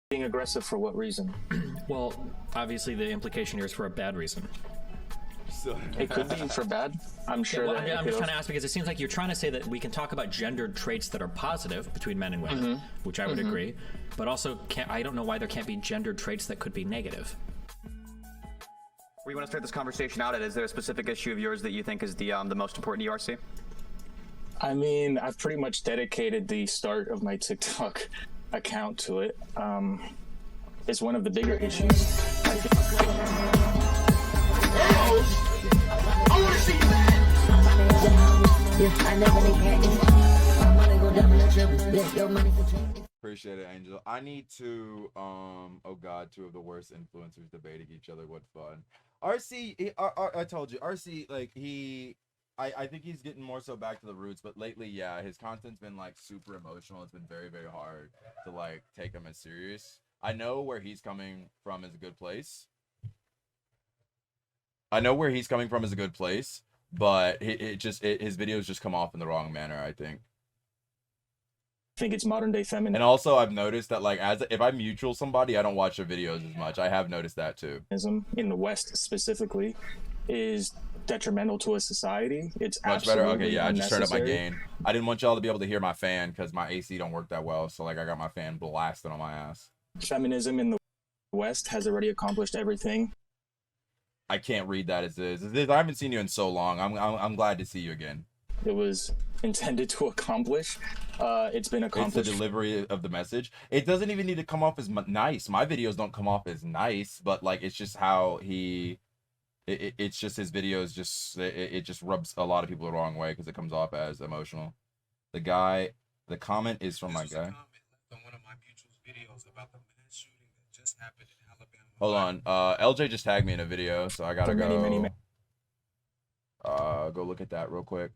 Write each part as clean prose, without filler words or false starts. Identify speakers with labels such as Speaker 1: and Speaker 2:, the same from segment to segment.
Speaker 1: Being aggressive for what reason?
Speaker 2: Well, obviously the implication here is for a bad reason.
Speaker 1: It could be for bad. I'm sure.
Speaker 2: Well,
Speaker 1: that
Speaker 2: I'm just trying to ask because it seems like you're trying to say that we can talk about gendered traits that are positive between men and women, which I would agree, but also I don't know why there can't be gendered traits that could be negative.
Speaker 3: Where you want to start this conversation out at? Is there a specific issue of yours that you think is the most important ERC?
Speaker 1: I mean, I've pretty much dedicated the start of my TikTok account to it. It's one of the bigger issues.
Speaker 4: I wanna see you.
Speaker 5: Appreciate it, Angel. I need to oh god, two of the worst influencers debating each other. What fun. RC, I told you, RC, like I think he's getting more so back to the roots, but lately, yeah, his content's been like super emotional. It's been very, very hard to like take him as serious. I know where he's coming from is a good place. But his videos just come off in the wrong manner, I think.
Speaker 1: I think it's modern day feminism.
Speaker 5: And also, I've noticed that like if I mutual somebody, I don't watch their videos as much. I have noticed that too.
Speaker 1: In the West specifically is detrimental to a society. It's
Speaker 5: much better. Okay, yeah, I just turned up my
Speaker 1: unnecessary.
Speaker 5: gain. I didn't want y'all to be able to hear my fan because my AC don't work that well. So like I got my fan blasted on my ass.
Speaker 1: Feminism in the West has already accomplished everything.
Speaker 5: I can't read that as is. I haven't seen you in so long. I'm glad to see you again.
Speaker 1: It was intended to accomplish. It's been accomplished.
Speaker 5: It's the delivery of the message. It doesn't even need to come off as nice. My videos don't come off as nice, but like it's just how he. It's just his videos. It just rubs a lot of people the wrong way because it comes off as emotional. The comment is from my guy.
Speaker 6: On one of my mutual's videos about the mass shooting that just happened in Alabama.
Speaker 5: Hold on. LJ just tagged me in a video, so I gotta go. Go look at that real quick.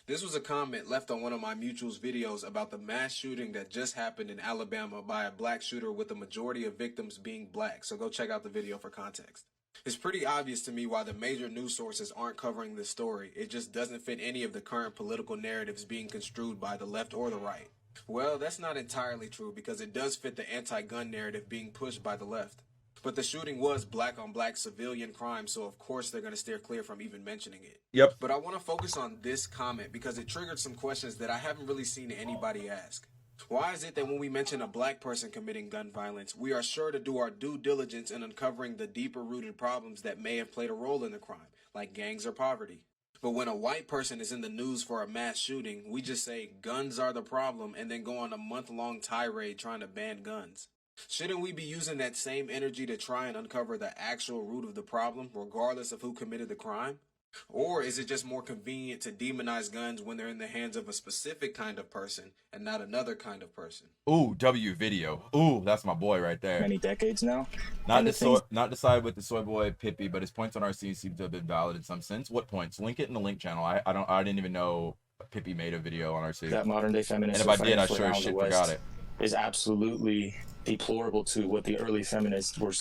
Speaker 6: This was a comment left on one of my mutual's videos about the mass shooting that just happened in Alabama by a black shooter with the majority of victims being black. So go check out the video for context. It's pretty obvious to me why the major news sources aren't covering this story. It just doesn't fit any of the current political narratives being construed by the left or the right. Well, that's not entirely true because it does fit the anti-gun narrative being pushed by the left. But the shooting was black-on-black civilian crime, so of course they're going to steer clear from even mentioning it.
Speaker 5: Yep.
Speaker 6: But I want to focus on this comment because it triggered some questions that I haven't really seen anybody ask. Why is it that when we mention a black person committing gun violence, we are sure to do our due diligence in uncovering the deeper-rooted problems that may have played a role in the crime, like gangs or poverty? But when a white person is in the news for a mass shooting, we just say guns are the problem and then go on a month-long tirade trying to ban guns. Shouldn't we be using that same energy to try and uncover the actual root of the problem, regardless of who committed the crime? Or is it just more convenient to demonize guns when they're in the hands of a specific kind of person and not another kind of person?
Speaker 5: Ooh, W video. Ooh, that's my boy right there.
Speaker 1: Many decades now.
Speaker 5: Not to side with the soy boy Pippi, but his points on RC seem to have been valid in some sense. What points? Link it in the link channel. I didn't even know Pippi made a video on RC.
Speaker 1: That modern day feminist.
Speaker 5: And if I did, I sure as shit forgot it.
Speaker 1: Is absolutely deplorable to what the early feminists were,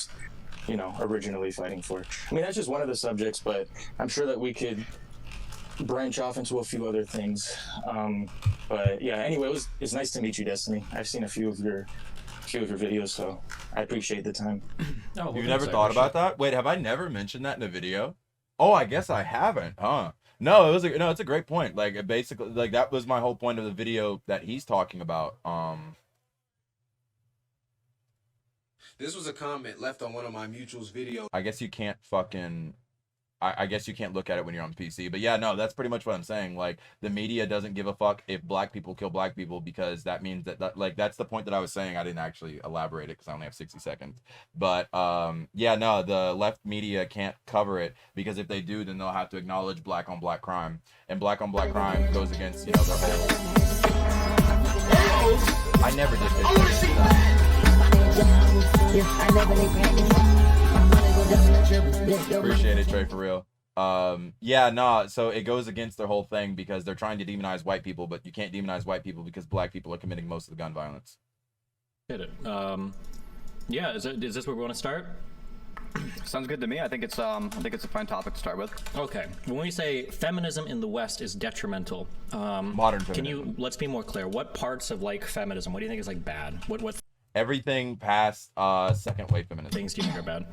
Speaker 1: originally fighting for. I mean, that's just one of the subjects, but I'm sure that we could branch off into a few other things. But yeah, anyway, it's nice to meet you, Destiny. I've seen a few of your videos, so I appreciate the time.
Speaker 5: Oh, well, you've never thought about that? Wait, have I never mentioned that in a video? Oh, I guess I haven't, huh? No, it's a great point. Like basically, like that was my whole point of the video that he's talking about.
Speaker 6: This was a comment left on one of my mutual's videos.
Speaker 5: I guess you can't I guess you can't look at it when you're on PC. But yeah, no, that's pretty much what I'm saying. Like the media doesn't give a fuck if black people kill black people because that means that like that's the point that I was saying. I didn't actually elaborate it because I only have 60 seconds. But yeah, no, the left media can't cover it because if they do, then they'll have to acknowledge black on black crime. And black on black crime goes against, their whole I never did this. Appreciate it, Trey, for real. Yeah, no, so it goes against their whole thing because they're trying to demonize white people, but you can't demonize white people because black people are committing most of the gun violence.
Speaker 2: Hit it. Yeah, is this where we want to start?
Speaker 3: Sounds good to me. I think it's a fine topic to start with.
Speaker 2: Okay. When we say feminism in the West is detrimental,
Speaker 5: Modern feminism.
Speaker 2: can you let's be more clear? What parts of like feminism? What do you think is like bad? What
Speaker 5: Everything past second wave feminism.
Speaker 2: things do you think are bad?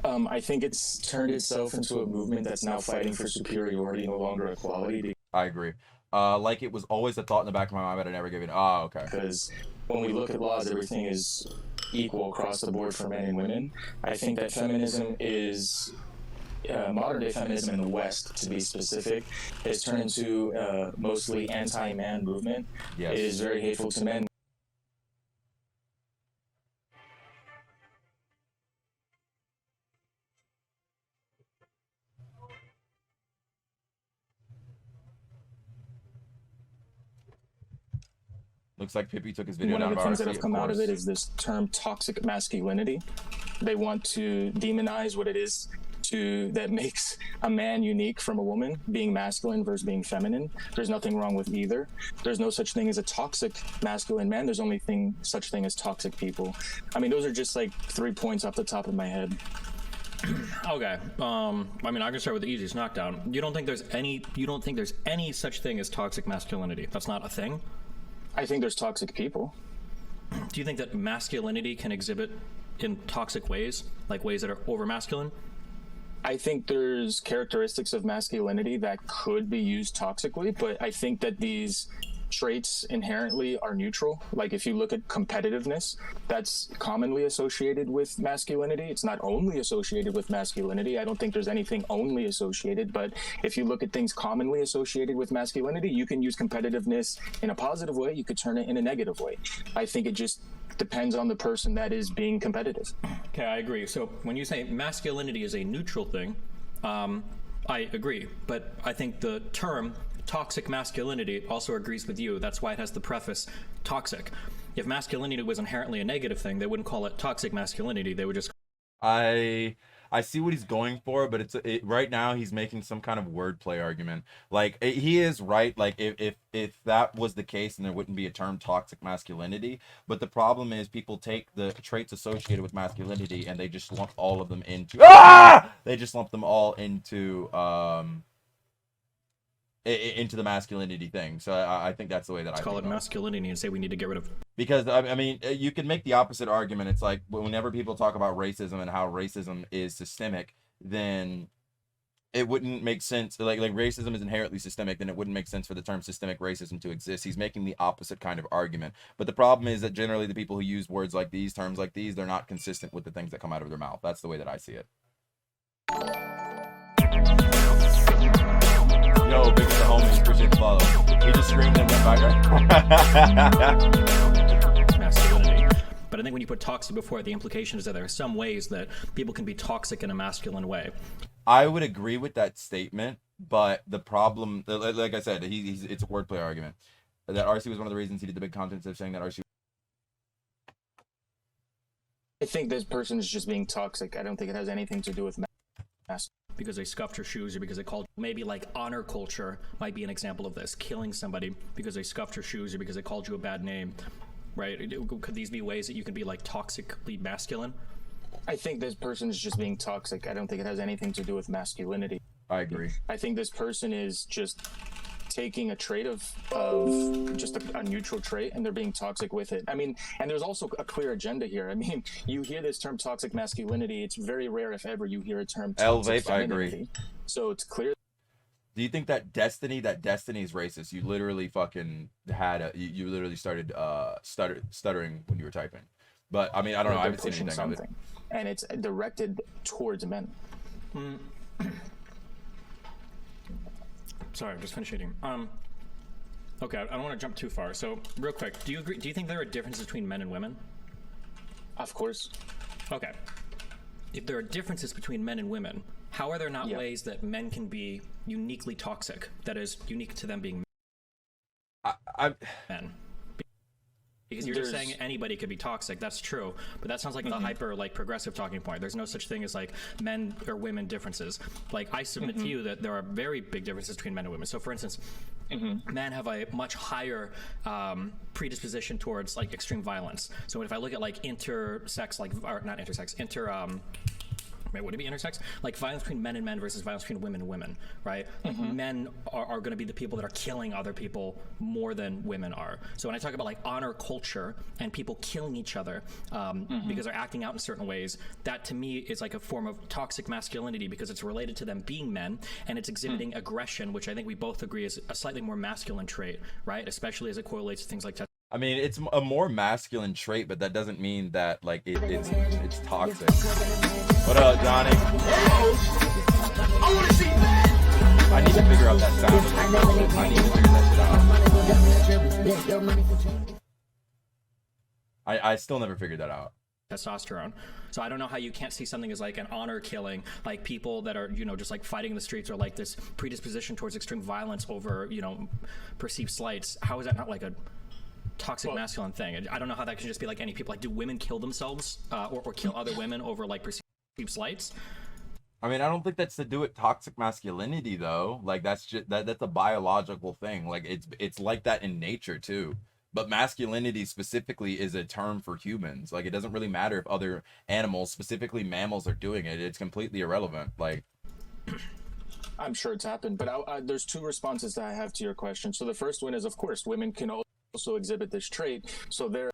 Speaker 1: I think it's turned itself into a movement that's now fighting for superiority, no longer equality.
Speaker 5: I agree. Like it was always a thought in the back of my mind, but I never gave it. Oh, okay.
Speaker 1: Because when we look at laws, everything is equal across the board for men and women. I think that feminism is modern day feminism in the West, to be specific, has turned into a mostly anti-man movement.
Speaker 5: Yes.
Speaker 1: It is very hateful to men.
Speaker 5: Looks like Pippi took his video
Speaker 1: One
Speaker 5: down.
Speaker 1: of the things that
Speaker 5: RC,
Speaker 1: have come out of
Speaker 5: course.
Speaker 1: it is this term toxic masculinity. They want to demonize what it is that makes a man unique from a woman, being masculine versus being feminine. There's nothing wrong with either. There's no such thing as a toxic masculine man. There's only such thing as toxic people. I mean, those are just like 3 points off the top of my head.
Speaker 2: Okay. I mean, I can start with the easiest knockdown. You don't think there's any such thing as toxic masculinity? That's not a thing?
Speaker 1: I think there's toxic people.
Speaker 2: Do you think that masculinity can exhibit in toxic ways, like ways that are over masculine?
Speaker 1: I think there's characteristics of masculinity that could be used toxically, but I think that these traits inherently are neutral. Like if you look at competitiveness, that's commonly associated with masculinity. It's not only associated with masculinity. I don't think there's anything only associated, but if you look at things commonly associated with masculinity, you can use competitiveness in a positive way. You could turn it in a negative way. I think it just depends on the person that is being competitive.
Speaker 2: Okay, I agree. So when you say masculinity is a neutral thing, I agree. But I think the term toxic masculinity also agrees with you. That's why it has the preface toxic. If masculinity was inherently a negative thing, they wouldn't call it toxic masculinity. They would just
Speaker 5: I see what he's going for, but right now he's making some kind of wordplay argument. Like he is right. Like if that was the case, then there wouldn't be a term toxic masculinity. But the problem is people take the traits associated with masculinity and they just lump all of them into they just lump them all into the masculinity thing. So I think that's the way that I
Speaker 2: call it
Speaker 5: think
Speaker 2: masculinity and say we need to get rid of.
Speaker 5: because I mean you can make the opposite argument. It's like whenever people talk about racism and how racism is systemic, then it wouldn't make sense. Like racism is inherently systemic, then it wouldn't make sense for the term systemic racism to exist. He's making the opposite kind of argument. But the problem is that generally the people who use words like these, terms like these, they're not consistent with the things that come out of their mouth. That's the way that I see it. Yo, big up the homies, appreciate the follow. He just screamed in the background.
Speaker 2: Masculinity. But I think when you put toxic before it, the implication is that there are some ways that people can be toxic in a masculine way.
Speaker 5: I would agree with that statement, but the problem, like I said, it's a wordplay argument. That RC was one of the reasons he did the big content of saying that RC.
Speaker 1: I think this person is just being toxic. I don't think it has anything to do with masculinity.
Speaker 2: Because they scuffed your shoes or because they called, maybe like honor culture might be an example of this. Killing somebody because they scuffed your shoes or because they called you a bad name, right? Could these be ways that you can be like toxically masculine?
Speaker 1: I think this person is just being toxic. I don't think it has anything to do with masculinity.
Speaker 5: I agree.
Speaker 1: I think this person is just taking a trait of just a neutral trait, and they're being toxic with it. I mean, and there's also a clear agenda here. I mean, you hear this term toxic masculinity. It's very rare, if ever, you hear a term toxic
Speaker 5: I
Speaker 1: femininity.
Speaker 5: agree.
Speaker 1: So it's clear.
Speaker 5: Do you think that destiny is racist? You literally fucking had you literally started stuttering when you were typing. But I mean, I don't know. I haven't seen anything of it.
Speaker 1: And it's directed towards men.
Speaker 2: Sorry, I'm just finishing. Okay, I don't want to jump too far. So, real quick, do you agree? Do you think there are differences between men and women?
Speaker 1: Of course.
Speaker 2: Okay. If there are differences between men and women, how are there not ways that men can be uniquely toxic? That is unique to them being
Speaker 5: I
Speaker 2: men. Because you're just saying anybody could be toxic. That's true, but that sounds like the hyper progressive talking point. There's no such thing as like men or women differences. Like I submit to you that there are very big differences between men and women. So for instance, men have a much higher predisposition towards like extreme violence. So if I look at like intersex, like or not intersex, would it be intersex? Like violence between men and men versus violence between women and women, right? Like men are going to be the people that are killing other people more than women are. So when I talk about like honor culture and people killing each other because they're acting out in certain ways, that to me is like a form of toxic masculinity because it's related to them being men and it's exhibiting aggression, which I think we both agree is a slightly more masculine trait, right? Especially as it correlates to things like
Speaker 5: I mean, it's a more masculine trait, but that doesn't mean that like it's toxic. What up, Johnny? I need to figure out that sound. I need to figure that shit out. I still never figured that out.
Speaker 2: Testosterone. So I don't know how you can't see something as like an honor killing, like people that are, you know, just like fighting in the streets or like this predisposition towards extreme violence over, you know, perceived slights. How is that not like a toxic masculine thing? I don't know how that can just be like any people. Like, do women kill themselves or kill other women over like perceived slights?
Speaker 5: I mean, I don't think that's to do with toxic masculinity though. Like that's just that's a biological thing. Like it's like that in nature too. But masculinity specifically is a term for humans. Like it doesn't really matter if other animals, specifically mammals, are doing it. It's completely irrelevant. Like
Speaker 1: I'm sure it's happened, but there's two responses that I have to your question. So the first one is, of course, women can also exhibit this trait. So they're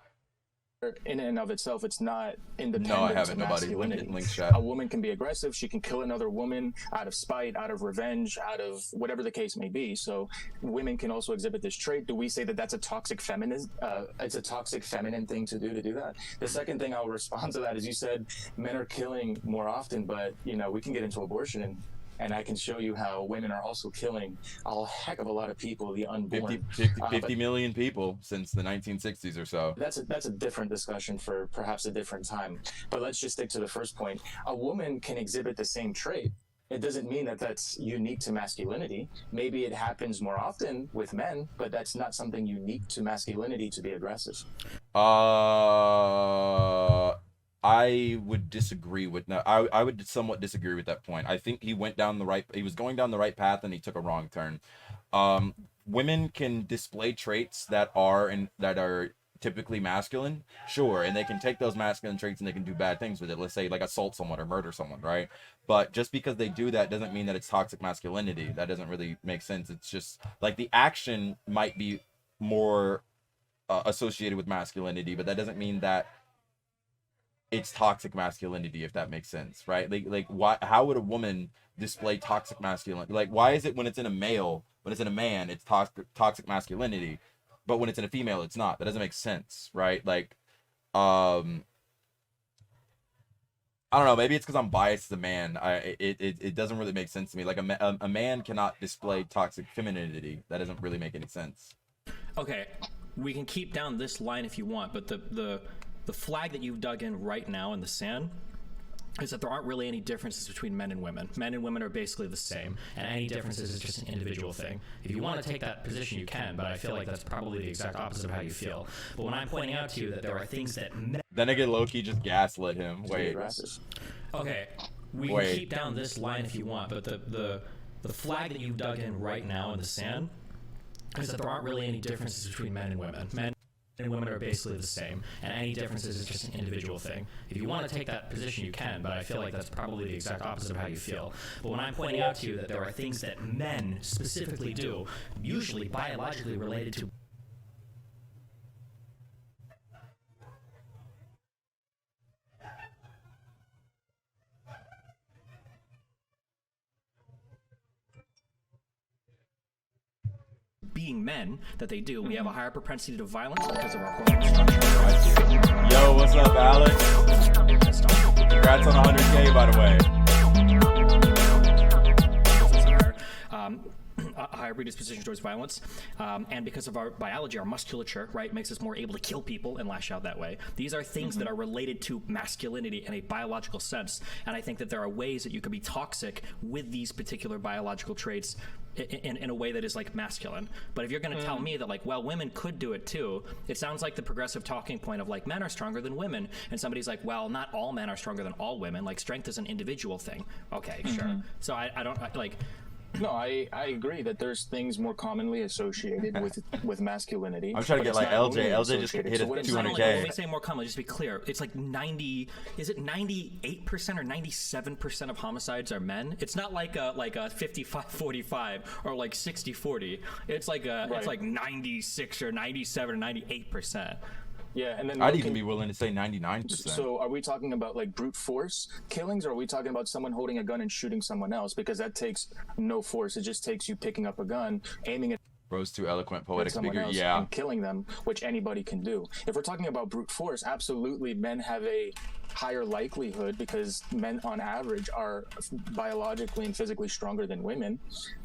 Speaker 1: in and of itself, it's not independent.
Speaker 5: No, I haven't.
Speaker 1: Nobody.
Speaker 5: Link chat.
Speaker 1: A woman can be aggressive. She can kill another woman out of spite, out of revenge, out of whatever the case may be. So women can also exhibit this trait. Do we say that that's a toxic feminine? It's a toxic feminine thing to do that. The second thing I'll respond to that is you said men are killing more often, but you know we can get into abortion and I can show you how women are also killing a heck of a lot of people, the unborn.
Speaker 5: 50 million people since the 1960s or so.
Speaker 1: That's a different discussion for perhaps a different time. But let's just stick to the first point. A woman can exhibit the same trait. It doesn't mean that that's unique to masculinity. Maybe it happens more often with men, but that's not something unique to masculinity to be aggressive.
Speaker 5: I would disagree with I would somewhat disagree with that point. I think he was going down the right path and he took a wrong turn. Women can display traits that are typically masculine, sure, and they can take those masculine traits and they can do bad things with it. Let's say like assault someone or murder someone, right? But just because they do that doesn't mean that it's toxic masculinity. That doesn't really make sense. It's just like the action might be more associated with masculinity, but that doesn't mean that it's toxic masculinity, if that makes sense, right? Like why? How would a woman display toxic masculinity? Like, why is it when it's in a man, it's toxic masculinity, but when it's in a female, it's not? That doesn't make sense, right? Like, I don't know. Maybe it's because I'm biased as a man. It doesn't really make sense to me. Like a man cannot display toxic femininity. That doesn't really make any sense. Okay,
Speaker 2: we can keep down this line if you want, but the flag that you've dug in right now in the sand is that there aren't really any differences between men and women. Men and women are basically the same, and any differences is just an individual thing. If you want to take that position, you can, but I feel like that's probably the exact opposite of how you feel. But when I'm pointing out to you that there are things that
Speaker 5: then again, Loki just gaslit him. Wait.
Speaker 2: Okay, we can keep down this line if you want, but the flag that you've dug in right now in the sand is that there aren't really any differences between men and women. Men and women are basically the same, and any differences is just an individual thing. If you want to take that position, you can, but I feel like that's probably the exact opposite of how you feel. But when I'm pointing out to you that there are things that men specifically do, usually biologically related to being men, that they do. We have a higher propensity to violence because of our hormonal structure.
Speaker 5: Yo, what's up, Alex? Congrats on 100K, by the way.
Speaker 2: A higher predisposition towards violence, and because of our biology, our musculature, right, makes us more able to kill people and lash out that way. These are things that are related to masculinity in a biological sense, and I think that there are ways that you could be toxic with these particular biological traits in a way that is like masculine. But if you're going to tell me that like, well, women could do it too, it sounds like the progressive talking point of like men are stronger than women, and somebody's like, well, not all men are stronger than all women. Like strength is an individual thing. Okay, sure. So I don't like.
Speaker 1: No, I agree that there's things more commonly associated with masculinity.
Speaker 5: I'm trying to
Speaker 1: but
Speaker 5: get
Speaker 1: it's
Speaker 5: like
Speaker 1: not
Speaker 5: LJ.
Speaker 1: only
Speaker 5: LJ just hit
Speaker 1: associated.
Speaker 5: his
Speaker 1: So what I'm
Speaker 2: When
Speaker 5: 200K.
Speaker 2: we say more common, just to be clear, it's like 90. Is it 98% or 97% of homicides are men? It's not like a 55-45 or like 60-40. It's like it's like 96 or 97 or 98%.
Speaker 1: Yeah, and then
Speaker 5: I'd even be willing to say 99%.
Speaker 1: So are we talking about like brute force killings, or are we talking about someone holding a gun and shooting someone else? Because that takes no force. It just takes you picking up a gun, aiming it
Speaker 5: Bro's too eloquent,
Speaker 1: at
Speaker 5: poetic
Speaker 1: someone
Speaker 5: figure.
Speaker 1: else
Speaker 5: Yeah.
Speaker 1: and killing them, which anybody can do. If we're talking about brute force, absolutely men have a higher likelihood because men on average are biologically and physically stronger than women.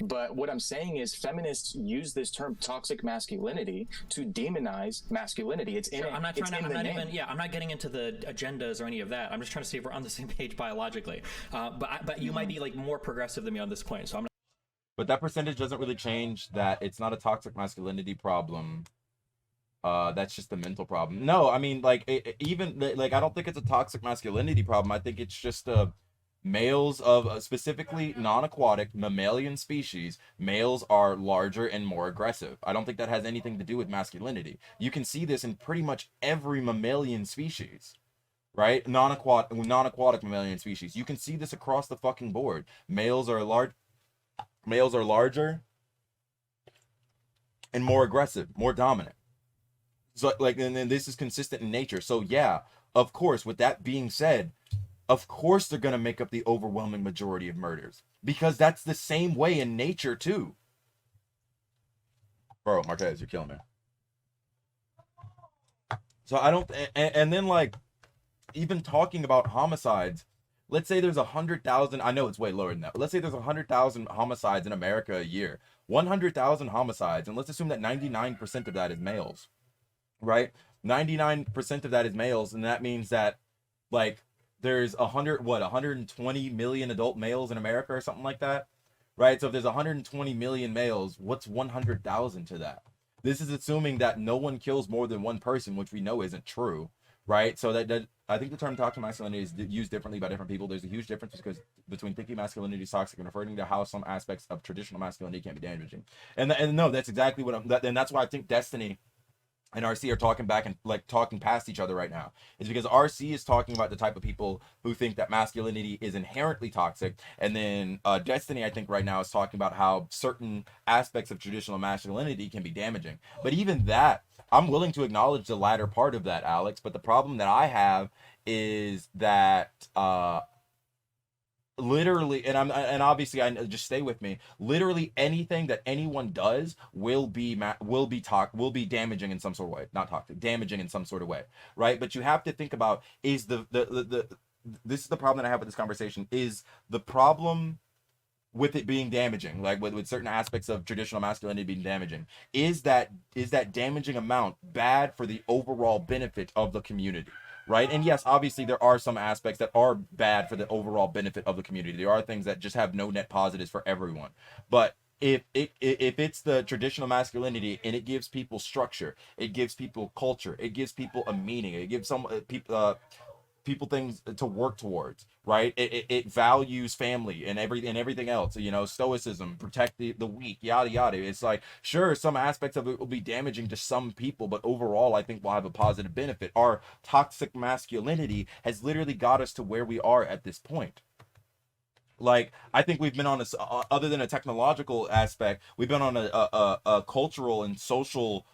Speaker 1: But what I'm saying is feminists use this term toxic masculinity to demonize masculinity. It's in
Speaker 2: I'm not
Speaker 1: it's
Speaker 2: trying to.
Speaker 1: in
Speaker 2: I'm
Speaker 1: the
Speaker 2: not
Speaker 1: name.
Speaker 2: even. Yeah, I'm not getting into the agendas or any of that. I'm just trying to see if we're on the same page biologically. But you might be like more progressive than me on this point. So I'm not.
Speaker 5: But that percentage doesn't really change that it's not a toxic masculinity problem. That's just a mental problem. No, I mean, like, even, like, I don't think it's a toxic masculinity problem. I think it's just males of specifically non-aquatic mammalian species, males are larger and more aggressive. I don't think that has anything to do with masculinity. You can see this in pretty much every mammalian species. Right? Non-aquatic mammalian species. You can see this across the fucking board. Males are larger and more aggressive, more dominant. So like, and then this is consistent in nature. So yeah, of course, with that being said, of course they're going to make up the overwhelming majority of murders because that's the same way in nature too. Bro, Marquez, you're killing me. So I don't, and then like, even talking about homicides, let's say there's 100,000, I know it's way lower than that, but let's say there's 100,000 homicides in America a year. 100,000 homicides, and let's assume that 99% of that is males, right? 99% of that is males, and that means that, like, there's 120 million adult males in America or something like that, right? So if there's 120 million males, what's 100,000 to that? This is assuming that no one kills more than one person, which we know isn't true, right? So that I think the term toxic masculinity is used differently by different people. There's a huge difference between thinking masculinity is toxic and referring to how some aspects of traditional masculinity can be damaging. And no, that's exactly what and that's why I think Destiny and RC are talking back and like talking past each other right now. It's because RC is talking about the type of people who think that masculinity is inherently toxic, and then Destiny, I think right now, is talking about how certain aspects of traditional masculinity can be damaging. But even that, I'm willing to acknowledge the latter part of that, Alex. But the problem that I have is that literally, and obviously, I just stay with me. Literally anything that anyone does will be damaging in some sort of way. Not toxic, damaging in some sort of way, right? But you have to think about, is this is the problem that I have with this conversation, is the problem with it being damaging, like with certain aspects of traditional masculinity being damaging, is that damaging amount bad for the overall benefit of the community, right? And yes, obviously there are some aspects that are bad for the overall benefit of the community. There are things that just have no net positives for everyone. But if it's the traditional masculinity and it gives people structure, it gives people culture, it gives people a meaning, it gives some people things to work towards, right? It values family and everything else, you know, stoicism, protect the weak, yada yada. It's like, sure, some aspects of it will be damaging to some people, but overall I think we'll have a positive benefit. Our toxic masculinity has literally got us to where we are at this point. Like, I think we've been on a, other than a technological aspect, we've been on a cultural and social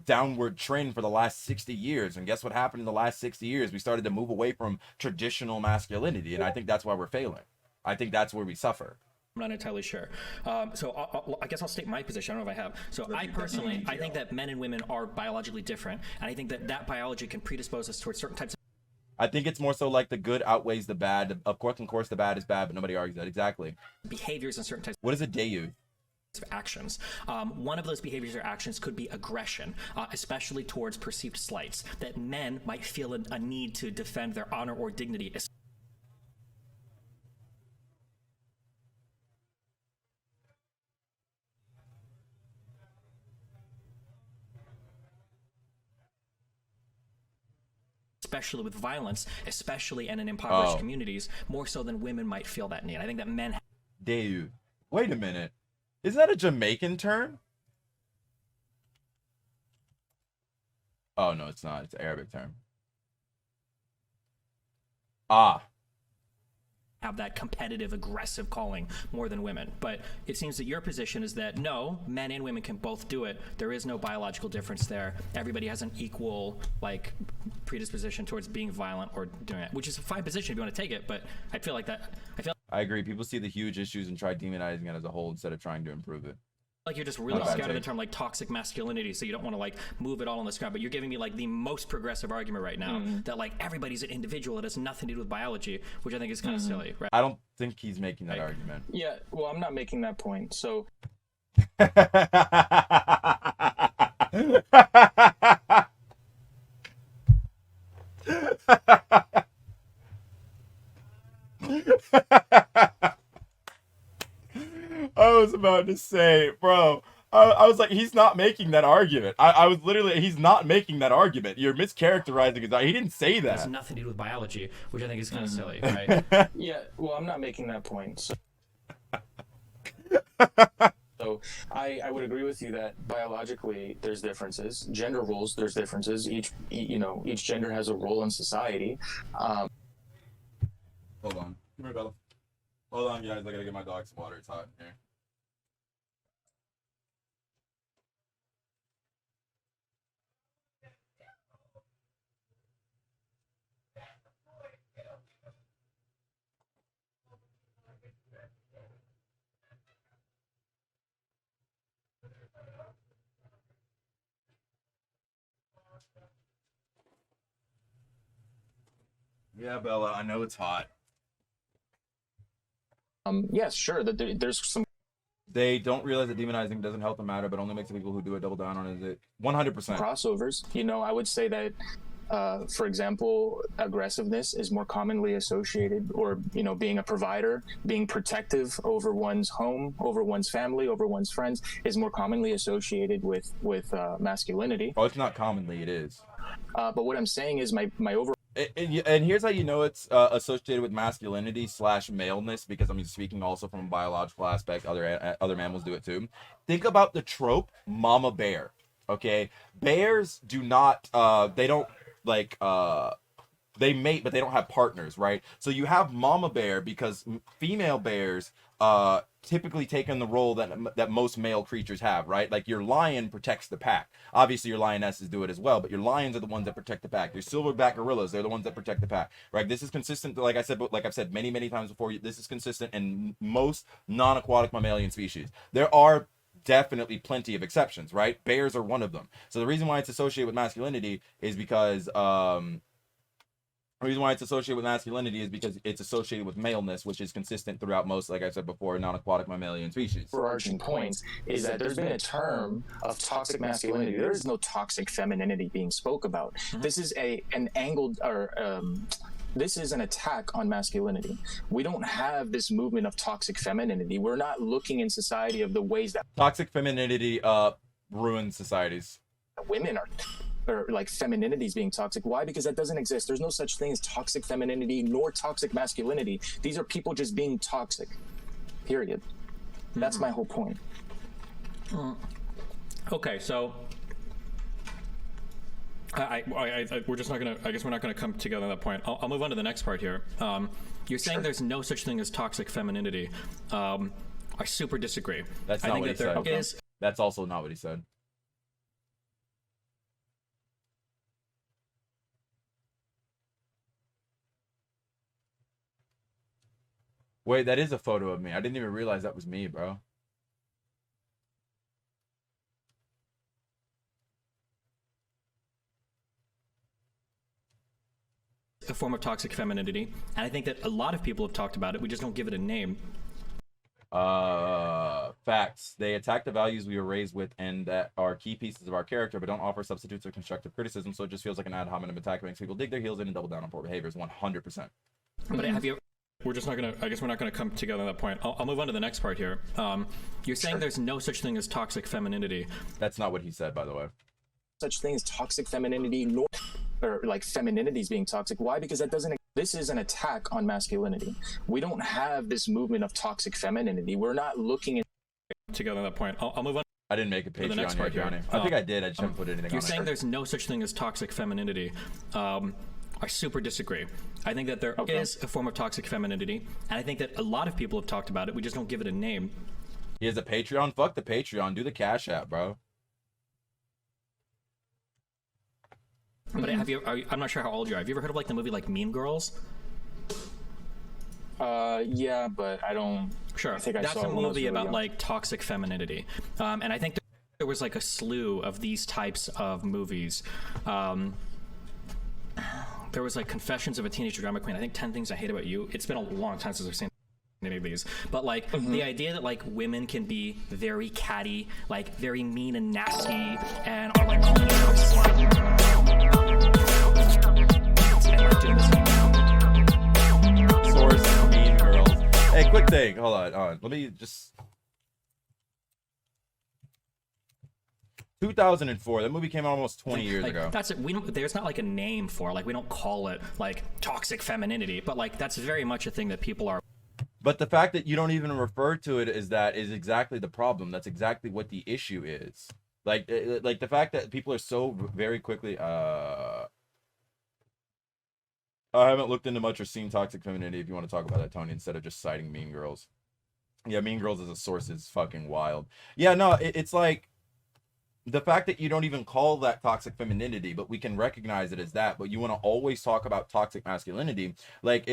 Speaker 5: downward trend for the last 60 years. And guess what happened in the last 60 years? We started to move away from traditional masculinity. And I think that's why we're failing. I think that's where we suffer.
Speaker 2: I'm not entirely sure. So I guess I'll state my position. I don't know if I have. So I personally, I think that men and women are biologically different. And I think that biology can predispose us towards certain types of
Speaker 5: I think it's more so like the good outweighs the bad. Of course, the bad is bad, but nobody argues that. Exactly.
Speaker 2: behaviors and certain types
Speaker 5: What is a deyu?
Speaker 2: of actions. One of those behaviors or actions could be aggression, especially towards perceived slights, that men might feel a need to defend their honor or dignity. especially with violence, especially in impoverished
Speaker 5: Oh.
Speaker 2: communities, more so than women might feel that need. I think that men
Speaker 5: Dude, wait a minute. Isn't that a Jamaican term? Oh, no, it's not. It's an Arabic term. Ah.
Speaker 2: have that competitive, aggressive calling more than women. But it seems that your position is that no, men and women can both do it. There is no biological difference there. Everybody has an equal like predisposition towards being violent or doing it, which is a fine position if you want to take it. But I feel like
Speaker 5: I agree. People see the huge issues and try demonizing it as a whole instead of trying to improve it.
Speaker 2: like you're just really
Speaker 5: Not a bad
Speaker 2: scared of the
Speaker 5: take.
Speaker 2: term like toxic masculinity, so you don't want to like move it all on the sky. But you're giving me like the most progressive argument right now that like everybody's an individual. It has nothing to do with biology, which I think is kind of silly, right?
Speaker 5: I don't think he's making that argument.
Speaker 1: Yeah, well, I'm not making that point. So
Speaker 5: I was about to say, bro. I was like, he's not making that argument. I was literally, he's not making that argument. You're mischaracterizing his. He didn't say
Speaker 2: It has
Speaker 5: that.
Speaker 2: nothing to do with biology, which I think is kind of silly, right?
Speaker 1: yeah, well, I'm not making that point. So I would agree with you that biologically there's differences. Gender roles, there's differences. Each gender has a role in society.
Speaker 5: Hold on. Come here, Bella. Hold on, guys. I gotta get my dog some water. It's hot in here. Yeah, Bella. I know it's hot.
Speaker 1: Yes, sure. That there's some
Speaker 5: They don't realize that demonizing doesn't help them matter, but only makes the people who do it double down on it. 100%.
Speaker 1: crossovers. I would say that, for example, aggressiveness is more commonly associated, or being a provider, being protective over one's home, over one's family, over one's friends, is more commonly associated with masculinity.
Speaker 5: Oh, it's not commonly. It is.
Speaker 1: But what I'm saying is my overall.
Speaker 5: And here's how you know it's associated with masculinity / maleness, because I'm speaking also from a biological aspect. Other mammals do it too. Think about the trope mama bear. Okay, bears do not. They don't like. They mate, but they don't have partners, right? So you have mama bear because female bears typically take on the role that most male creatures have, right? Like your lion protects the pack. Obviously, your lionesses do it as well, but your lions are the ones that protect the pack. Your silverback gorillas, they're the ones that protect the pack, right? This is consistent, like I've said many, many times before. This is consistent in most non-aquatic mammalian species. There are definitely plenty of exceptions, right? Bears are one of them. So the reason why it's associated with masculinity is because it's associated with maleness, which is consistent throughout most, like I said before, non-aquatic mammalian species.
Speaker 1: Overarching point is that there's been a term of toxic masculinity. There is no toxic femininity being spoke about. This is an angled this is an attack on masculinity. We don't have this movement of toxic femininity. We're not looking in society of the ways that
Speaker 5: Toxic femininity ruins societies.
Speaker 1: women or like femininity is being toxic. Why? Because that doesn't exist. There's no such thing as toxic femininity nor toxic masculinity. These are people just being toxic. Period. That's my whole point.
Speaker 2: Okay, so we're just not gonna. I guess we're not gonna come together on that point. I'll move on to the next part here. You're saying there's no such thing as toxic femininity. I super disagree.
Speaker 5: That's
Speaker 2: I
Speaker 5: not
Speaker 2: think
Speaker 5: what
Speaker 2: that
Speaker 5: he
Speaker 2: there
Speaker 5: said.
Speaker 2: is.
Speaker 5: That's also not what he said. Wait, that is a photo of me. I didn't even realize that was me, bro.
Speaker 2: A form of toxic femininity, and I think that a lot of people have talked about it. We just don't give it a name.
Speaker 5: Facts. They attack the values we were raised with and that are key pieces of our character, but don't offer substitutes or constructive criticism, so it just feels like an ad hominem attack that makes people dig their heels in and double down on poor behaviors. 100%.
Speaker 2: But have you? We're just not gonna. I guess we're not gonna come together on that point. I'll move on to the next part here. You're saying there's no such thing as toxic femininity.
Speaker 5: That's not what he said, by the way.
Speaker 1: Such thing as toxic femininity or like femininity is being toxic. Why? Because that doesn't. This is an attack on masculinity. We don't have this movement of toxic femininity. We're not looking at.
Speaker 2: To go to that point, I'll move on.
Speaker 5: I didn't make a
Speaker 2: the next
Speaker 5: Patreon
Speaker 2: part
Speaker 5: yet,
Speaker 2: here.
Speaker 5: Johnny. I think I did. I just haven't put anything
Speaker 2: You're
Speaker 5: on
Speaker 2: saying
Speaker 5: it.
Speaker 2: there's no such thing as toxic femininity. I super disagree. I think that there is a form of toxic femininity, and I think that a lot of people have talked about it. We just don't give it a name.
Speaker 5: He has a Patreon. Fuck the Patreon. Do the Cash App, bro.
Speaker 2: But I'm not sure how old you are. Have you ever heard of like the movie like Mean Girls?
Speaker 1: Yeah, but I don't.
Speaker 2: Sure.
Speaker 1: I think
Speaker 2: That's
Speaker 1: saw
Speaker 2: a
Speaker 1: it when I was
Speaker 2: movie
Speaker 1: really
Speaker 2: about
Speaker 1: young.
Speaker 2: like toxic femininity, and I think there was like a slew of these types of movies. There was like Confessions of a Teenage Drama Queen. I think 10 Things I Hate About You. It's been a long time since I've seen any of these, but like the idea that like women can be very catty, like very mean and nasty, and are like calling out and like doing this.
Speaker 5: Source, Mean Girls. Hey, quick thing. Hold on. Let me just. 2004. That movie came out almost 20 years
Speaker 2: like,
Speaker 5: ago.
Speaker 2: That's it. There's not like a name for it. Like we don't call it like toxic femininity, but like that's very much a thing that people are.
Speaker 5: But the fact that you don't even refer to it as that is exactly the problem. That's exactly what the issue is. Like the fact that people are so very quickly. I haven't looked into much or seen toxic femininity. If you want to talk about that, Tony, instead of just citing Mean Girls. Yeah, Mean Girls as a source is fucking wild. Yeah, no, it's like. The fact that you don't even call that toxic femininity, but we can recognize it as that, but you want to always talk about toxic masculinity, like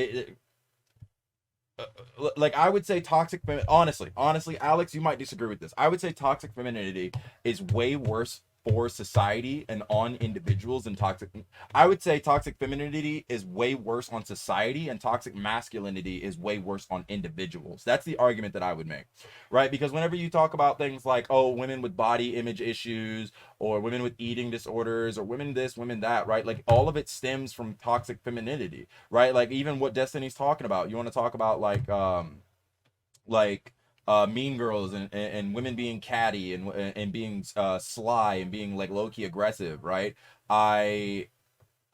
Speaker 5: like I would say toxic honestly, Alex, you might disagree with this. I would say toxic femininity is way worse for society and on individuals than toxic. I would say toxic femininity is way worse on society, and toxic masculinity is way worse on individuals. That's the argument that I would make, right? Because whenever you talk about things like, oh, women with body image issues, or women with eating disorders, or women this, women that, right? Like all of it stems from toxic femininity, right? Like even what Destiny's talking about. You want to talk about Mean Girls and women being catty and being sly and being like low-key aggressive, right? Like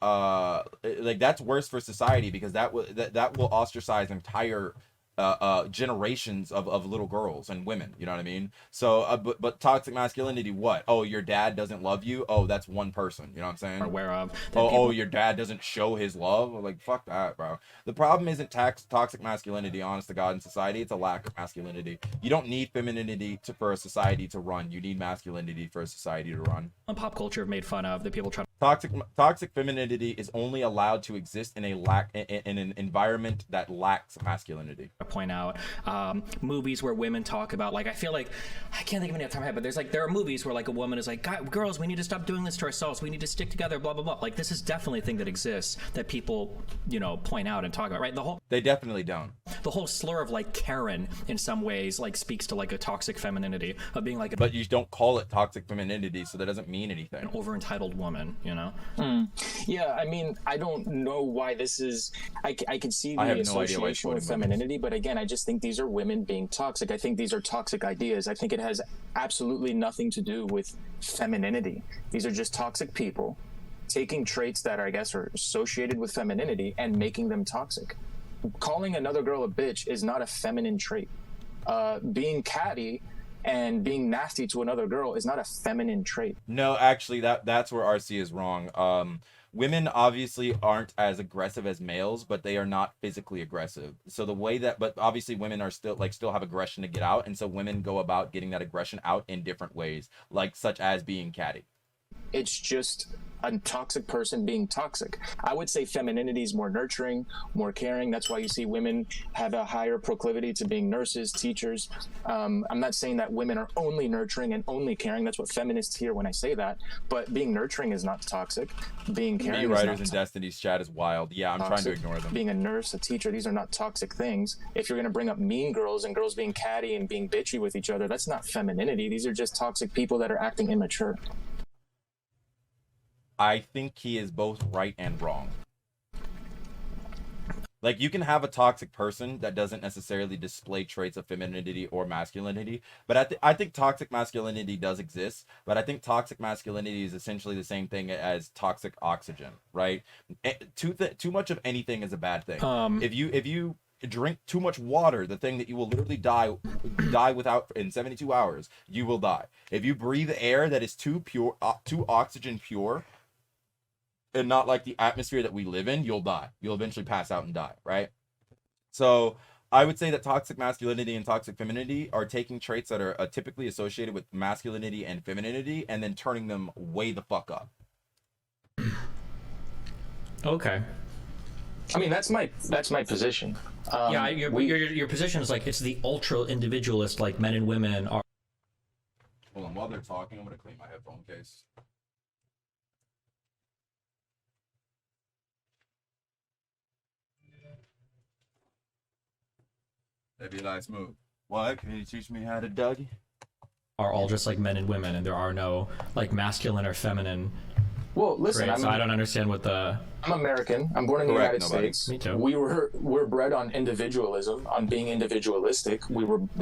Speaker 5: that's worse for society because that will ostracize entire generations of little girls and women, you know what I mean? So but toxic masculinity, what? Oh, your dad doesn't love you? Oh, that's one person, you know what I'm saying?
Speaker 2: Aware of.
Speaker 5: Oh, your dad doesn't show his love? Like, fuck that, bro. The problem isn't toxic masculinity, honest to God, in society. It's a lack of masculinity. You don't need femininity for a society to run. You need masculinity for a society to run.
Speaker 2: Pop culture have made fun of that people try to
Speaker 5: Toxic femininity is only allowed to exist in an environment that lacks masculinity.
Speaker 2: point out. Movies where women talk about, like, I feel like, I can't think of any off the top of my head, but there are movies where like a woman is like, girls, we need to stop doing this to ourselves. We need to stick together, blah, blah, blah. Like this is definitely a thing that exists that people, point out and talk about, right?
Speaker 5: They definitely don't.
Speaker 2: The whole slur of like Karen in some ways like speaks to like a toxic femininity of being like
Speaker 5: but you don't call it toxic femininity, so that doesn't mean anything.
Speaker 2: an over entitled woman,
Speaker 1: Yeah, I mean, I don't know why this is. I can see the
Speaker 5: I have no idea why it's
Speaker 1: association with
Speaker 5: quoting
Speaker 1: femininity, but again, I just think these are women being toxic. I think these are toxic ideas. I think it has absolutely nothing to do with femininity. These are just toxic people taking traits that I guess are associated with femininity and making them toxic. Calling another girl a bitch is not a feminine trait. Being catty and being nasty to another girl is not a feminine trait.
Speaker 5: No, actually, that's where RC is wrong. Women obviously aren't as aggressive as males, but they are not physically aggressive. So but obviously women are still have aggression to get out, and so women go about getting that aggression out in different ways, like such as being catty.
Speaker 1: It's just a toxic person being toxic. I would say femininity is more nurturing, more caring. That's why you see women have a higher proclivity to being nurses, teachers. I'm not saying that women are only nurturing and only caring. That's what feminists hear when I say that. But being nurturing is not toxic. Being caring is not
Speaker 5: Writers in Destiny's chat is wild. Yeah, I'm trying to ignore them.
Speaker 1: Being a nurse, a teacher, these are not toxic things. If you're going to bring up Mean Girls and girls being catty and being bitchy with each other, that's not femininity. These are just toxic people that are acting immature.
Speaker 5: I think he is both right and wrong. Like, you can have a toxic person that doesn't necessarily display traits of femininity or masculinity, but I think toxic masculinity does exist. But I think toxic masculinity is essentially the same thing as toxic oxygen, right? Too much of anything is a bad thing. If you drink too much water, the thing that you will literally die without in 72 hours, you will die. If you breathe air that is too pure, too oxygen pure, and not like the atmosphere that we live in, you'll die. You'll eventually pass out and die, right? So I would say that toxic masculinity and toxic femininity are taking traits that are typically associated with masculinity and femininity and then turning them way the fuck up.
Speaker 2: Okay.
Speaker 1: I mean, that's my position.
Speaker 2: Yeah, your position is like it's the ultra individualist, like men and women are.
Speaker 5: Hold on, while they're talking, I'm gonna clean my headphone case. That'd be a nice move. What? Can you teach me how to Dougie?
Speaker 2: Are all just like men and women, and there are no like masculine or feminine.
Speaker 1: Well, listen,
Speaker 2: traits. I don't understand what the.
Speaker 1: I'm American. I'm born in the United States.
Speaker 2: Me too.
Speaker 1: We're bred on individualism, on being individualistic.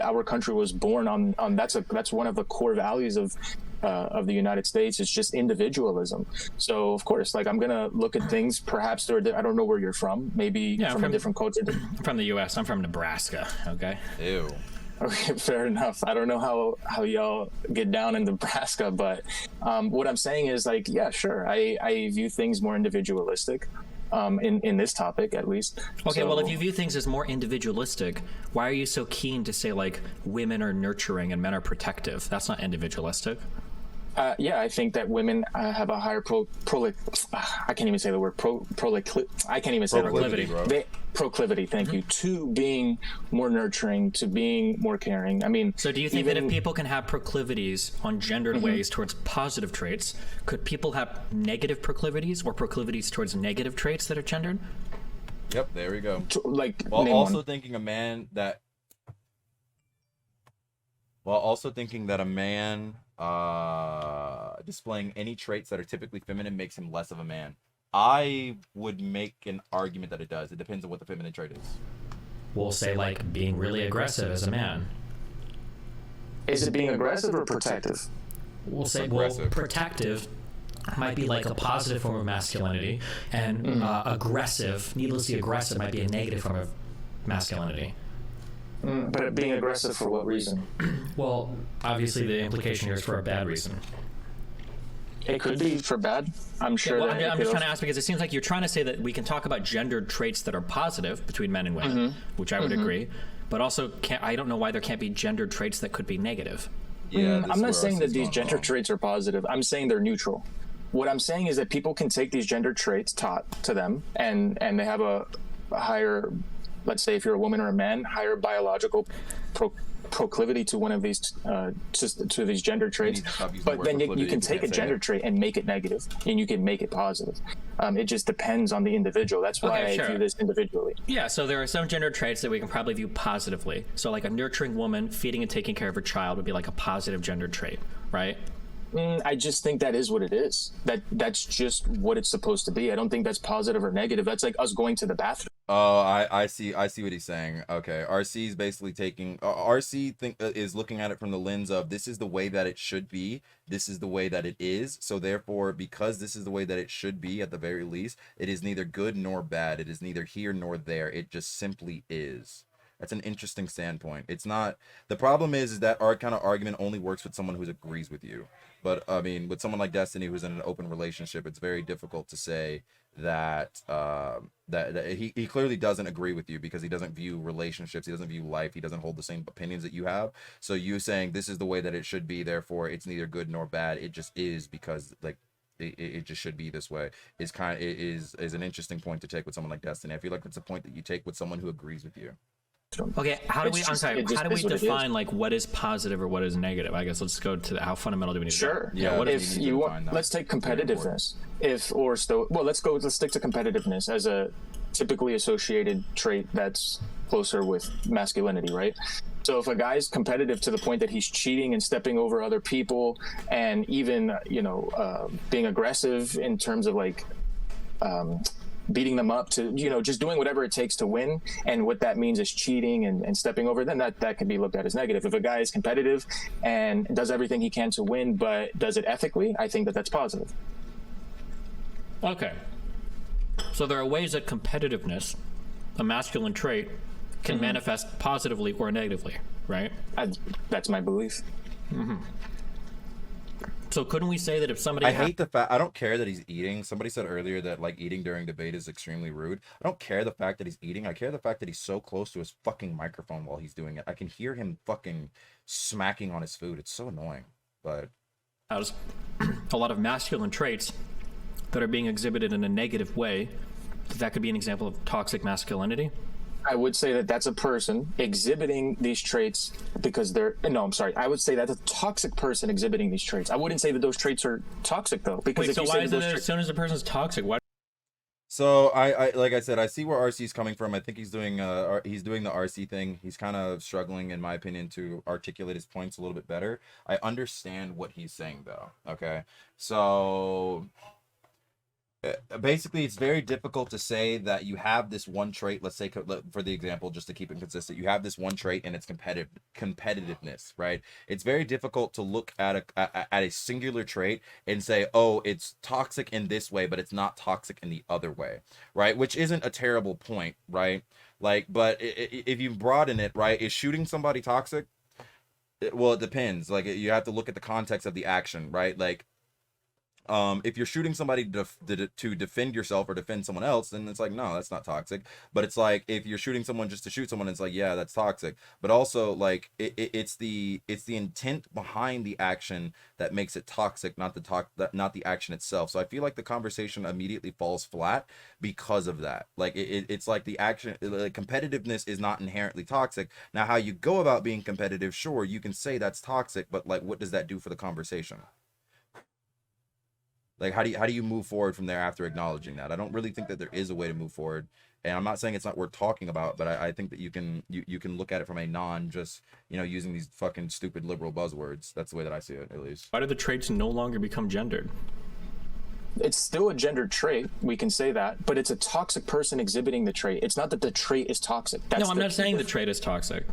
Speaker 1: Our country was born on that's one of the core values of the United States. It's just individualism. So of course, like I'm gonna look at things. Perhaps I don't know where you're from. Maybe from a different culture.
Speaker 2: From the U.S. I'm from Nebraska. Okay.
Speaker 5: Ew.
Speaker 1: Okay, fair enough. I don't know how y'all get down in Nebraska, but what I'm saying is like, yeah, sure. I view things more individualistic in this topic, at least.
Speaker 2: Okay, well, if you view things as more individualistic, why are you so keen to say like women are nurturing and men are protective? That's not individualistic.
Speaker 1: Yeah, I think that women have a higher I can't even say the word I can't even say
Speaker 2: proclivity.
Speaker 1: Proclivity, thank you, to being more nurturing, to being more caring. I mean,
Speaker 2: so do you think that if people can have proclivities on gendered ways towards positive traits, could people have negative proclivities or proclivities towards negative traits that are gendered?
Speaker 5: Yep, there we go.
Speaker 1: While
Speaker 5: also thinking a man displaying any traits that are typically feminine makes him less of a man. I would make an argument that it does. It depends on what the feminine trait is.
Speaker 2: We'll say like being really aggressive as a man.
Speaker 1: Is it being aggressive or protective?
Speaker 2: We'll say protective might be like a positive form of masculinity, and aggressive, needlessly aggressive, might be a negative form of masculinity.
Speaker 1: But being aggressive for what reason?
Speaker 2: Well, obviously the implication here is for a bad reason.
Speaker 1: It could be for bad. I'm sure.
Speaker 2: Yeah, well, I'm just trying to ask because it seems like you're trying to say that we can talk about gendered traits that are positive between men and women, which I would agree, but also I don't know why there can't be gendered traits that could be negative.
Speaker 5: Yeah,
Speaker 1: I'm not saying that these gender traits are positive. I'm saying they're neutral. What I'm saying is that people can take these gender traits taught to them, and they have a higher, let's say if you're a woman or a man, higher biological proclivity to one of these to these gender traits, but then you can take a gender trait and make it negative, and you can make it positive. It just depends on the individual. That's why I view this individually.
Speaker 2: Yeah, so there are some gender traits that we can probably view positively. So like a nurturing woman feeding and taking care of her child would be like a positive gender trait, right?
Speaker 1: I just think that is what it is. That's just what it's supposed to be. I don't think that's positive or negative. That's like us going to the bathroom.
Speaker 5: Oh, I see what he's saying. Okay, RC is basically taking is looking at it from the lens of this is the way that it should be. This is the way that it is. So therefore, because this is the way that it should be, at the very least, it is neither good nor bad. It is neither here nor there. It just simply is. That's an interesting standpoint. It's not. The problem is that our kind of argument only works with someone who agrees with you. But I mean, with someone like Destiny who's in an open relationship, it's very difficult to say that that he clearly doesn't agree with you because he doesn't view relationships, he doesn't view life, he doesn't hold the same opinions that you have. So you saying this is the way that it should be, therefore it's neither good nor bad, it just is because like it just should be this way is an interesting point to take with someone like Destiny. I feel like it's a point that you take with someone who agrees with you.
Speaker 2: Okay, how do we define like what is positive or what is negative? I guess let's go to how fundamental do we need to
Speaker 1: Sure.
Speaker 5: Yeah,
Speaker 1: if you want, let's take competitiveness. Let's stick to competitiveness as a typically associated trait that's closer with masculinity, right? So if a guy's competitive to the point that he's cheating and stepping over other people and even being aggressive in terms of like beating them up, to, you know, just doing whatever it takes to win, and what that means is cheating and stepping over, then that could be looked at as negative. If a guy is competitive and does everything he can to win, but does it ethically, I think that that's positive.
Speaker 2: Okay. So there are ways that competitiveness, a masculine trait, can manifest positively or negatively, right?
Speaker 1: That's my belief.
Speaker 2: So couldn't we say that if somebody
Speaker 5: I hate the fact, I don't care that he's eating. Somebody said earlier that like eating during debate is extremely rude. I don't care the fact that he's eating. I care the fact that he's so close to his fucking microphone while he's doing it. I can hear him fucking smacking on his food. It's so annoying. But
Speaker 2: has a lot of masculine traits that are being exhibited in a negative way, that could be an example of toxic masculinity?
Speaker 1: I would say that that's a person exhibiting these traits because they're, no, I'm sorry. I would say that's a toxic person exhibiting these traits. I wouldn't say that those traits are toxic, though. Because
Speaker 2: Wait,
Speaker 1: if
Speaker 2: so
Speaker 1: you
Speaker 2: why
Speaker 1: say
Speaker 2: is
Speaker 1: that
Speaker 2: it
Speaker 1: those
Speaker 2: as soon as a person's toxic? Why?
Speaker 5: so I like I said, I see where RC's coming from. I think he's doing the RC thing. He's kind of struggling, in my opinion, to articulate his points a little bit better. I understand what he's saying, though. Okay, so basically it's very difficult to say that you have this one trait. Let's say, for the example, just to keep it consistent, you have this one trait and it's competitiveness, right? It's very difficult to look at a singular trait and say, oh, it's toxic in this way, but it's not toxic in the other way, right? Which isn't a terrible point, right? Like, but if you broaden it, right, is shooting somebody toxic? Well, it depends. Like, you have to look at the context of the action, right? Like, if you're shooting somebody to defend yourself or defend someone else, then it's like, no, that's not toxic. But it's like, if you're shooting someone just to shoot someone, it's like, yeah, that's toxic. But also, like, it's the intent behind the action that makes it toxic, not the action itself. So I feel like the conversation immediately falls flat because of that. Like, it's like the action, like, competitiveness is not inherently toxic. Now, how you go about being competitive, sure, you can say that's toxic, but like, what does that do for the conversation? Like, how do you move forward from there after acknowledging that? I don't really think that there is a way to move forward, and I'm not saying it's not worth talking about, but I think that you can look at it from a just, you know, using these fucking stupid liberal buzzwords. That's the way that I see it, at least.
Speaker 2: Why do the traits no longer become gendered?
Speaker 1: It's still a gendered trait, we can say that, but it's a toxic person exhibiting the trait. It's not that the trait is toxic.
Speaker 2: No, I'm not saying the trait is toxic.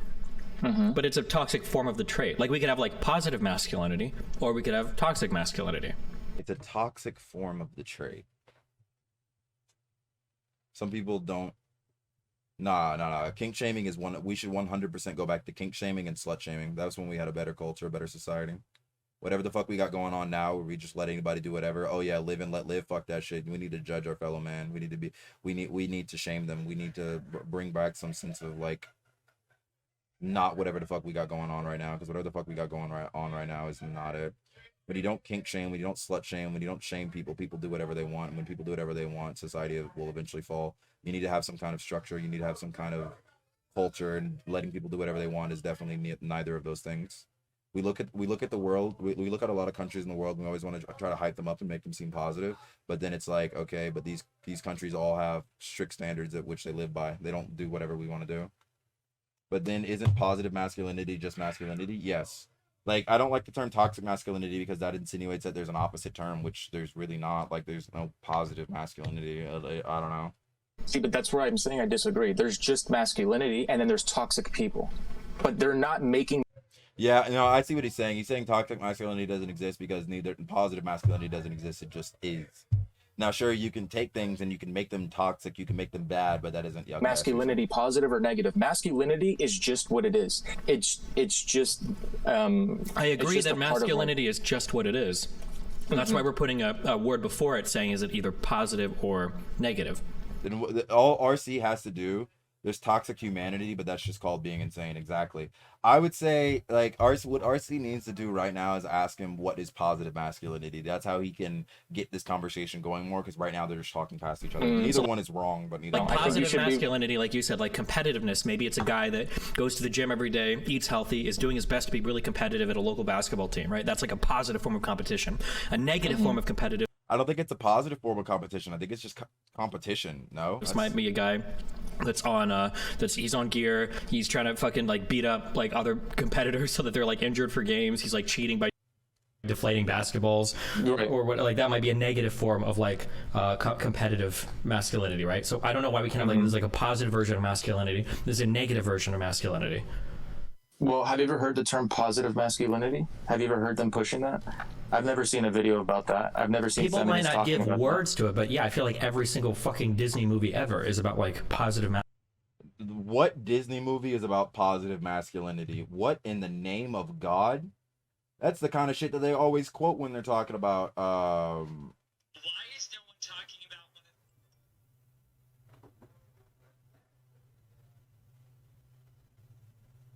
Speaker 2: But it's a toxic form of the trait. Like, we could have like positive masculinity, or we could have toxic masculinity.
Speaker 5: It's a toxic form of the trait. Some people don't. Nah. Kink shaming is one. We should 100% go back to kink shaming and slut shaming. That was when we had a better culture, a better society. Whatever the fuck we got going on now, where we just let anybody do whatever. Oh yeah, live and let live. Fuck that shit. We need to judge our fellow man. We need to shame them. We need to bring back some sense of, like, not whatever the fuck we got going on right now, because whatever the fuck we got going on right now is not it. When you don't kink shame, when you don't slut shame, when you don't shame people, people do whatever they want. And when people do whatever they want, society will eventually fall. You need to have some kind of structure. You need to have some kind of culture, and letting people do whatever they want is definitely neither of those things. We look at the world. We look at a lot of countries in the world. And we always want to try to hype them up and make them seem positive. But then it's like, okay, but these countries all have strict standards at which they live by. They don't do whatever we want to do. But then, isn't positive masculinity just masculinity? Yes. Like, I don't like the term toxic masculinity because that insinuates that there's an opposite term, which there's really not. Like, there's no positive masculinity. I don't know.
Speaker 1: See, but that's where I'm saying I disagree. There's just masculinity, and then there's toxic people. But they're not making...
Speaker 5: Yeah, no, I see what he's saying. He's saying toxic masculinity doesn't exist because neither positive masculinity doesn't exist. It just is. Now, sure, you can take things and you can make them toxic, you can make them bad, but that isn't... Okay,
Speaker 1: masculinity positive or negative. Masculinity is just what it is. It's just...
Speaker 2: I agree that masculinity is just what it is. And that's why we're putting a word before it saying, is it either positive or negative?
Speaker 5: Then all RC has to do... There's toxic humanity, but that's just called being insane. Exactly. I would say, like, what RC needs to do right now is ask him what is positive masculinity. That's how he can get this conversation going more, because right now they're just talking past each other. Neither one is wrong, but neither
Speaker 2: like
Speaker 5: one.
Speaker 2: Positive masculinity, like you said, like competitiveness. Maybe it's a guy that goes to the gym every day, eats healthy, is doing his best to be really competitive at a local basketball team, right? That's like a positive form of competition. A negative form of competitive.
Speaker 5: I don't think it's a positive form of competition. I think it's just competition. No,
Speaker 2: this might be a guy that's on he's on gear. He's trying to fucking like beat up like other competitors so that they're like injured for games. He's like cheating by deflating basketballs,
Speaker 1: Right.
Speaker 2: or what, like that might be a negative form of like competitive masculinity, right? So I don't know why we can't have like there's like a positive version of masculinity, there's a negative version of masculinity.
Speaker 1: Well, have you ever heard the term positive masculinity? Have you ever heard them pushing that? I've never seen a video about that. I've never seen
Speaker 2: People might
Speaker 1: feminists
Speaker 2: not
Speaker 1: talking
Speaker 2: give
Speaker 1: about
Speaker 2: words to it, but yeah, I feel like every single fucking Disney movie ever is about like positive
Speaker 5: What Disney movie is about positive masculinity? What in the name of God? That's the kind of shit that they always quote when they're talking about
Speaker 4: Why is no one talking about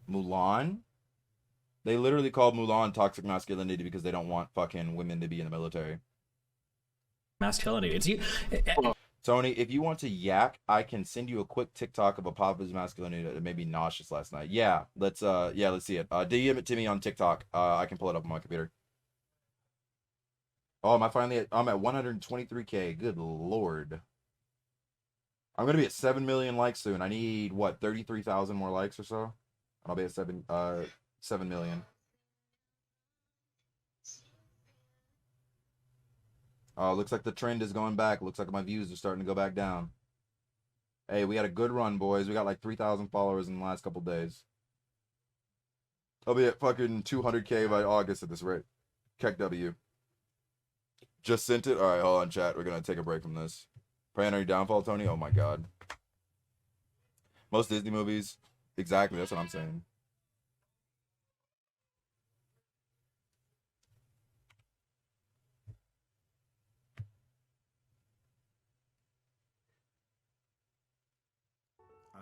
Speaker 5: Mulan. They literally called Mulan toxic masculinity because they don't want fucking women to be in the military.
Speaker 2: masculinity. It's you.
Speaker 5: Tony, if you want to yak, I can send you a quick TikTok of a positive masculinity that made me nauseous last night. Yeah, let's see it. DM it to me on TikTok. I can pull it up on my computer. Oh, I'm at 123K. Good lord. I'm gonna be at 7 million likes soon. I need what, 33,000 more likes or so? And I'll be at 7 million. Oh, looks like the trend is going back. Looks like my views are starting to go back down. Hey, we had a good run, boys. We got like 3,000 followers in the last couple days. I'll be at fucking 200K by August at this rate. Keck W. Just sent it? Alright, hold on, chat. We're gonna take a break from this. Praying on your downfall, Tony? Oh my god. Most Disney movies. Exactly, that's what I'm saying.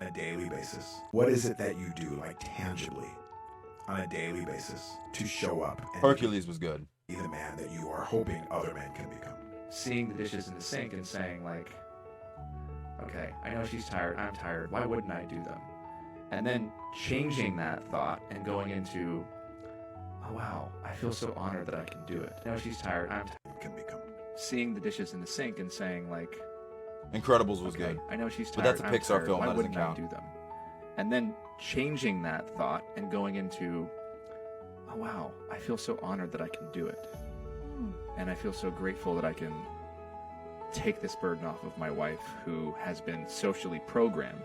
Speaker 7: On a daily basis? What is it that you do, like tangibly, on a daily basis, to show up and
Speaker 5: Hercules was good.
Speaker 7: be the man that you are hoping other men can become?
Speaker 8: Seeing the dishes in the sink and saying like, okay, I know she's tired, I'm tired, why wouldn't I do them? And then changing that thought and going into, oh wow, I feel so honored that I can do it. I know she's tired, I'm tired.
Speaker 7: Can become.
Speaker 8: Seeing the dishes in the sink and saying like,
Speaker 5: Incredibles was
Speaker 8: okay,
Speaker 5: good.
Speaker 8: I know she's tired,
Speaker 5: But that's a
Speaker 8: I'm
Speaker 5: Pixar
Speaker 8: tired,
Speaker 5: film,
Speaker 8: why
Speaker 5: that doesn't
Speaker 8: wouldn't I
Speaker 5: count.
Speaker 8: do them? And then changing that thought and going into, oh wow, I feel so honored that I can do it. And I feel so grateful that I can take this burden off of my wife, who has been socially programmed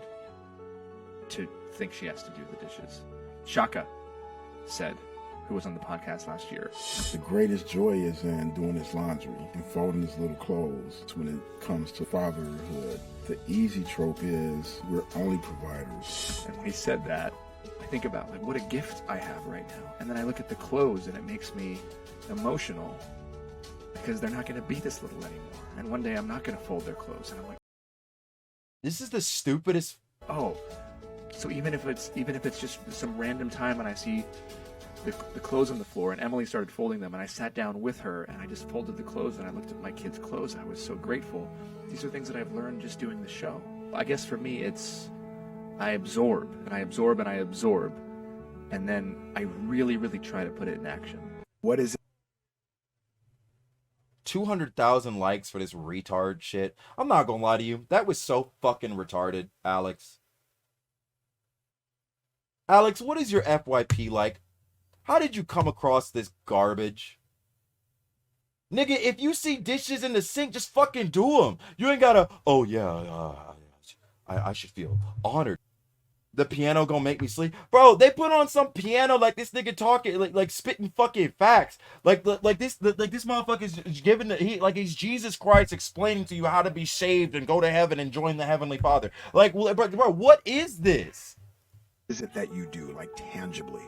Speaker 8: to think she has to do the dishes. Shaka said, who was on the podcast last year.
Speaker 9: The greatest joy is in doing his laundry and folding his little clothes. When it comes to fatherhood, the easy trope is we're only providers.
Speaker 8: And when he said that, I think about like what a gift I have right now. And then I look at the clothes and it makes me emotional because they're not going to be this little anymore. And one day I'm not going to fold their clothes. And I'm like,
Speaker 5: This is the stupidest.
Speaker 8: oh, so even if it's just some random time and I see the clothes on the floor and Emily started folding them and I sat down with her and I just folded the clothes and I looked at my kids' clothes. I was so grateful. These are things that I've learned just doing the show. I guess for me it's I absorb and I absorb and I absorb and then I really, really try to put it in action.
Speaker 7: What is it?
Speaker 5: 200,000 likes for this retard shit. I'm not gonna lie to you. That was so fucking retarded, Alex. Alex, what is your FYP like? How did you come across this garbage? Nigga, if you see dishes in the sink, just fucking do them. You ain't gotta, oh yeah, I should feel honored. The piano gonna make me sleep, bro. They put on some piano like this nigga talking like spitting fucking facts, like this motherfucker's giving he's Jesus Christ explaining to you how to be saved and go to heaven and join the Heavenly Father. Like, bro, what is this?
Speaker 7: Is it that you do, like tangibly,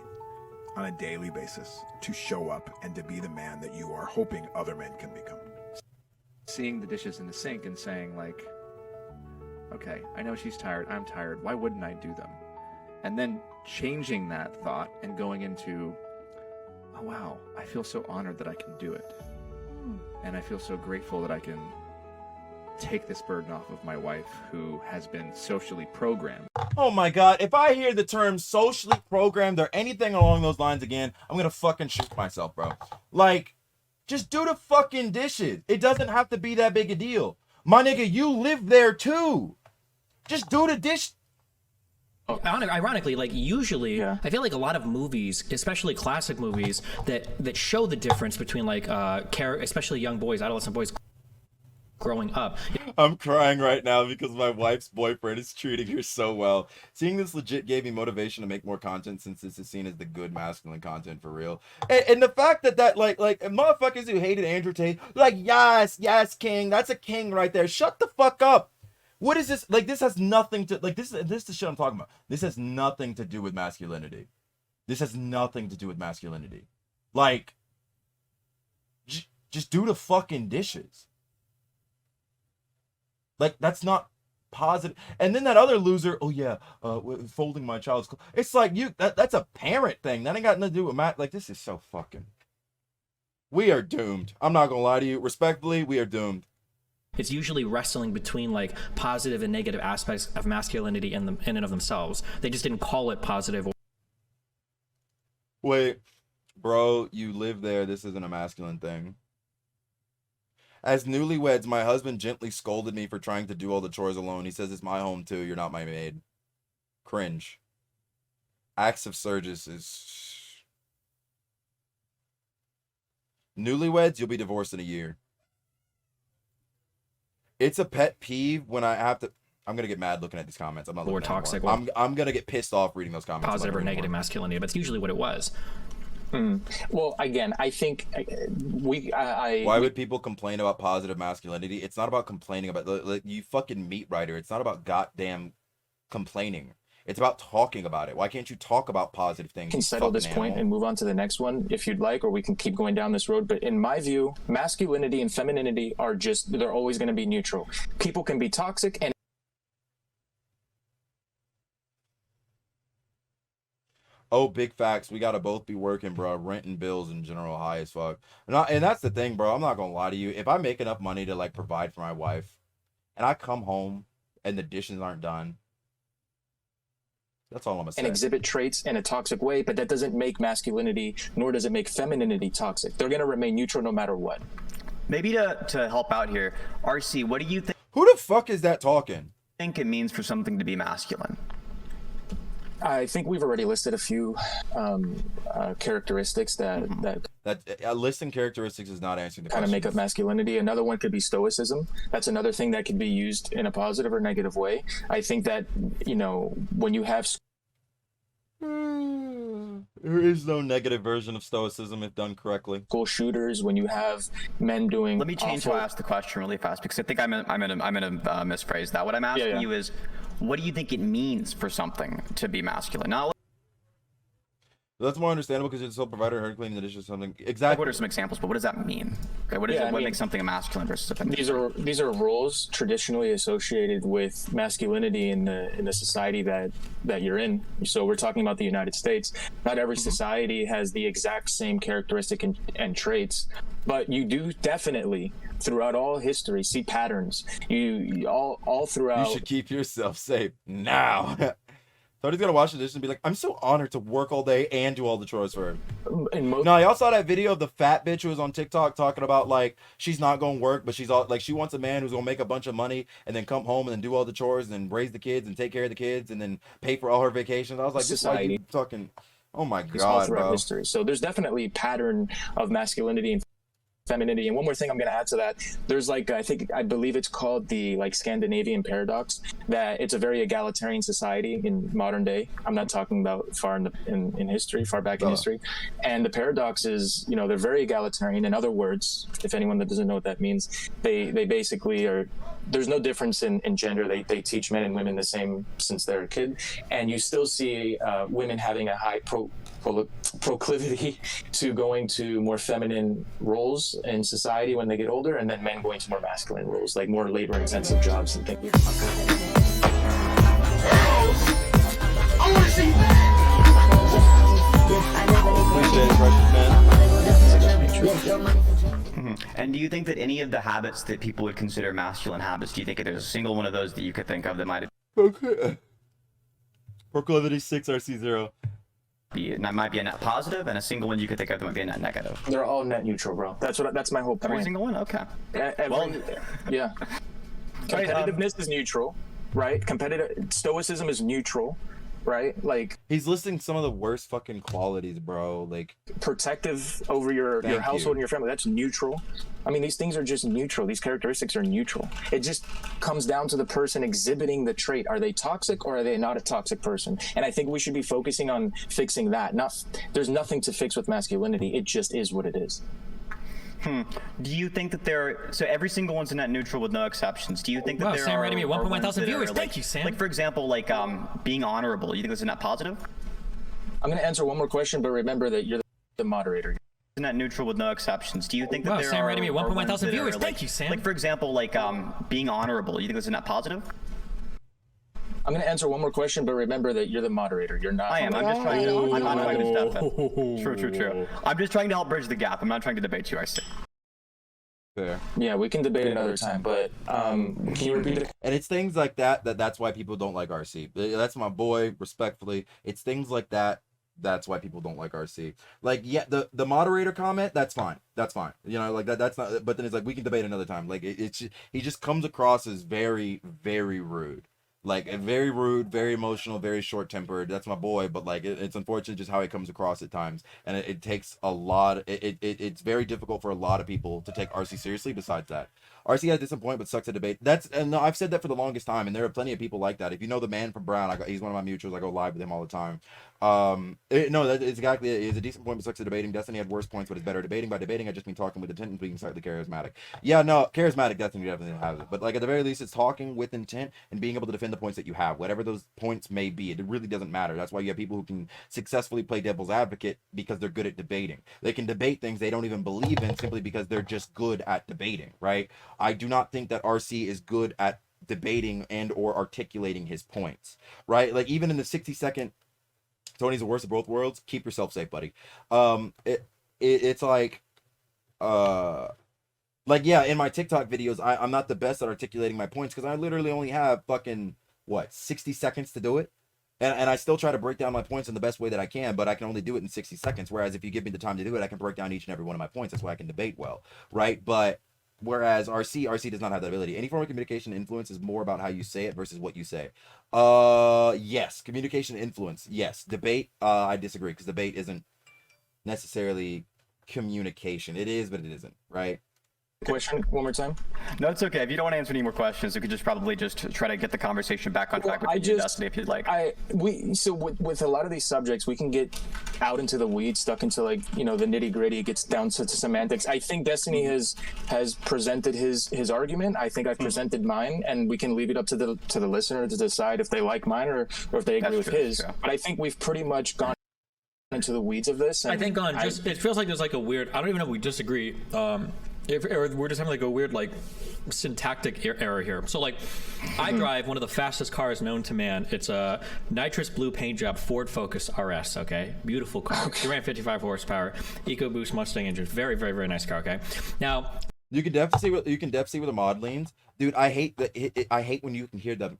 Speaker 7: on a daily basis, to show up and to be the man that you are hoping other men can become?
Speaker 8: Seeing the dishes in the sink and saying like, okay, I know she's tired, I'm tired, why wouldn't I do them? And then changing that thought and going into, oh wow, I feel so honored that I can do it. And I feel so grateful that I can take this burden off of my wife, who has been socially programmed.
Speaker 5: Oh my god, if I hear the term socially programmed or anything along those lines again, I'm gonna fucking shoot myself, bro. Like, just do the fucking dishes. It doesn't have to be that big a deal. My nigga, you live there too. Just do the dish.
Speaker 2: Ironically, like usually,
Speaker 1: Yeah.
Speaker 2: I feel like a lot of movies, especially classic movies, that show the difference between like especially young boys, adolescent boys growing up.
Speaker 5: I'm crying right now because my wife's boyfriend is treating her so well. Seeing this legit gave me motivation to make more content since this is seen as the good masculine content for real. And the fact that like motherfuckers who hated Andrew Tate, like, yes, king, that's a king right there. Shut the fuck up. What is this? Like, this has nothing to, like, this is the shit I'm talking about. This has nothing to do with masculinity. This has nothing to do with masculinity. Like, just do the fucking dishes. Like, that's not positive. And then that other loser, oh yeah, folding my child's clothes. It's like, that's a parent thing. That ain't got nothing to do with like, this is so fucking. We are doomed. I'm not gonna lie to you. Respectfully, we are doomed.
Speaker 2: It's usually wrestling between like positive and negative aspects of masculinity in and of themselves. They just didn't call it positive.
Speaker 5: Wait, bro, you live there. This isn't a masculine thing. As newlyweds, my husband gently scolded me for trying to do all the chores alone. He says, it's my home too. You're not my maid. Cringe. Acts of service is... Newlyweds, you'll be divorced in a year. It's a pet peeve when I have to... I'm going to get mad looking at these comments. I'm not looking
Speaker 2: Or
Speaker 5: at
Speaker 2: toxic.
Speaker 5: I'm going to get pissed off reading those comments.
Speaker 2: Positive or negative masculinity, but it's usually what it was.
Speaker 1: Well, again, I think
Speaker 5: Why would people complain about positive masculinity? It's not about complaining about, like, you fucking meat writer. It's not about goddamn complaining. It's about talking about it. Why can't you talk about positive things?
Speaker 1: We can settle this point and move on to the next one if you'd like, or we can keep going down this road. But in my view, masculinity and femininity are they're always going to be neutral. People can be toxic and
Speaker 5: oh, big facts. We gotta both be working, bro. Rent and bills in general high as fuck. And that's the thing, bro. I'm not gonna lie to you. If I make enough money to like provide for my wife, and I come home and the dishes aren't done, that's all I'm gonna say.
Speaker 1: and exhibit traits in a toxic way, but that doesn't make masculinity, nor does it make femininity toxic. They're going to remain neutral no matter what.
Speaker 3: Maybe to help out here, RC, what do you
Speaker 5: Who the fuck is that talking?
Speaker 3: think it means for something to be masculine?
Speaker 1: I think we've already listed a few characteristics that
Speaker 5: Listing characteristics is not answering the
Speaker 1: kind
Speaker 5: question.
Speaker 1: of make up masculinity. Another one could be stoicism. That's another thing that could be used in a positive or negative way. I think that, you know, when you have...
Speaker 5: There is no negative version of stoicism if done correctly.
Speaker 1: School shooters, when you have men doing...
Speaker 3: Let me change how I ask the question really fast, because I think I'm gonna misphrase that. What I'm asking you is, what do you think it means for something to be masculine? Not
Speaker 5: That's more understandable because you're the sole provider, her cleaning the dishes, something. Exactly.
Speaker 3: what are some examples, but what does that mean? Okay, what makes something a masculine versus a feminine?
Speaker 1: These are roles traditionally associated with masculinity in the society that you're in. So we're talking about the United States. Not every society has the exact same characteristic and traits, but you do definitely throughout all history see patterns. You all throughout.
Speaker 5: You should keep yourself safe now. Tony's gonna watch the dishes and be like, I'm so honored to work all day and do all the chores for her. No, y'all saw that video of the fat bitch who was on TikTok talking about like she's not gonna work, but she's all like she wants a man who's gonna make a bunch of money and then come home and then do all the chores and raise the kids and take care of the kids and then pay for all her vacations. I was like, this is like you fucking, oh my god, bro.
Speaker 1: History. So there's definitely a pattern of masculinity and femininity. And one more thing I'm going to add to that, there's like, I believe it's called the like Scandinavian paradox, that it's a very egalitarian society in modern day. I'm not talking about far in history, far back in history. And the paradox is, you know, they're very egalitarian. In other words, if anyone that doesn't know what that means, they basically are, there's no difference in gender. They teach men and women the same since they're a kid. And you still see women having a high proclivity to going to more feminine roles in society when they get older, and then men going to more masculine roles, like more labor-intensive jobs and things.
Speaker 3: And do you think that any of the habits that people would consider masculine habits, do you think there's a single one of those that you could think of that might
Speaker 5: Okay. Proclivity 6 RC0.
Speaker 3: That might be a net positive, and a single one you could think of that might be a net negative?
Speaker 1: They're all net neutral, bro. That's my whole point.
Speaker 3: Every single one? Okay.
Speaker 1: Competitiveness is neutral, right? Stoicism is neutral. right? Like
Speaker 5: he's listing some of the worst fucking qualities, bro. Like
Speaker 1: protective over your
Speaker 5: Thank
Speaker 1: household
Speaker 5: you.
Speaker 1: and your family. That's neutral. I mean, these things are just neutral. These characteristics are neutral. It just comes down to the person exhibiting the trait. Are they toxic or are they not a toxic person? And I think we should be focusing on fixing that. There's nothing to fix with masculinity. It just is what it is.
Speaker 3: Do you think that so every single one's net neutral with no exceptions? Do you think that
Speaker 2: Wow,
Speaker 3: there
Speaker 2: Sam
Speaker 3: are
Speaker 2: Raimi, 1.1
Speaker 3: ones
Speaker 2: thousand
Speaker 3: that are,
Speaker 2: viewers.
Speaker 3: like,
Speaker 2: Thank you, Sam.
Speaker 3: Like, for example, like being honorable. You think that's a net positive?
Speaker 1: I'm going to answer one more question, but remember that you're the moderator.
Speaker 3: Net neutral with no exceptions. Do you think that
Speaker 2: Wow,
Speaker 3: there
Speaker 2: Sam
Speaker 3: are
Speaker 2: Raimi,
Speaker 3: are
Speaker 2: 1.1
Speaker 3: ones
Speaker 2: thousand
Speaker 3: that are,
Speaker 2: viewers.
Speaker 3: like-
Speaker 2: Thank you, Sam.
Speaker 3: Like, for example, like being honorable. You think that's a net positive?
Speaker 1: I'm going to answer one more question, but remember that you're the moderator. You're not.
Speaker 3: I am. I'm just trying to. I'm not trying to step in. True. I'm just trying to help bridge the gap. I'm not trying to debate you. I see.
Speaker 5: fair.
Speaker 1: Yeah, we can debate another time, but can you repeat it?
Speaker 5: And it's things like that's why people don't like RC. That's my boy, respectfully. It's things like that. That's why people don't like RC. Like, yeah, the moderator comment, that's fine. That's fine. You know, like that's not. But then it's like we can debate another time. Like he just comes across as very, very rude. Like very rude, very emotional, very short-tempered. That's my boy, but like it's unfortunate just how he comes across at times, and it takes a lot. It's very difficult for a lot of people to take RC seriously. Besides that, RC has disappoint but sucks at debate. And I've said that for the longest time, and there are plenty of people like that. If you know the man from Brown, he's one of my mutuals. I go live with him all the time. No, that is exactly it. He's a decent point but sucks at debating. Destiny had worse points but is better at debating. By debating, I just mean talking with intent and being slightly charismatic. Yeah, no, charismatic definitely has it, but like at the very least, it's talking with intent and being able to defend the points that you have, whatever those points may be. It really doesn't matter. That's why you have people who can successfully play devil's advocate because they're good at debating. They can debate things they don't even believe in simply because they're just good at debating, right? I do not think that RC is good at debating and or articulating his points, right? Like even in the 60-second Tony's the worst of both worlds, keep yourself safe, buddy. It's like yeah, in my TikTok videos, I'm not the best at articulating my points because I literally only have fucking 60 seconds to do it, and I still try to break down my points in the best way that I can, but I can only do it in 60 seconds. Whereas if you give me the time to do it, I can break down each and every one of my points. That's why I can debate well, right? But whereas RC does not have that ability. Any form of communication influence is more about how you say it versus what you say. Yes, communication influence. Yes, debate. I disagree because debate isn't necessarily communication. It is, but it isn't, right?
Speaker 1: Question one more time.
Speaker 3: No, it's okay. If you don't want to answer any more questions, you could just probably just try to get the conversation back on track with you, Destiny, if you'd like.
Speaker 1: So with a lot of these subjects, we can get out into the weeds, stuck into like the nitty gritty. It gets down to semantics. I think Destiny has presented his argument. I think I've presented mine, and we can leave it up to the listener to decide if they like mine or if they agree with his. But I think we've pretty much gone into the weeds of this. And
Speaker 2: I think it feels like there's like a weird. I don't even know if we disagree. Or we're just having like a weird like syntactic error here. So like I drive one of the fastest cars known to man. It's a nitrous blue paint job Ford Focus RS. Okay, beautiful car. 355 horsepower, EcoBoost Mustang engine. Very, very, very nice car. Okay, now
Speaker 5: you can definitely see where the mod leans, dude. I hate when you can hear the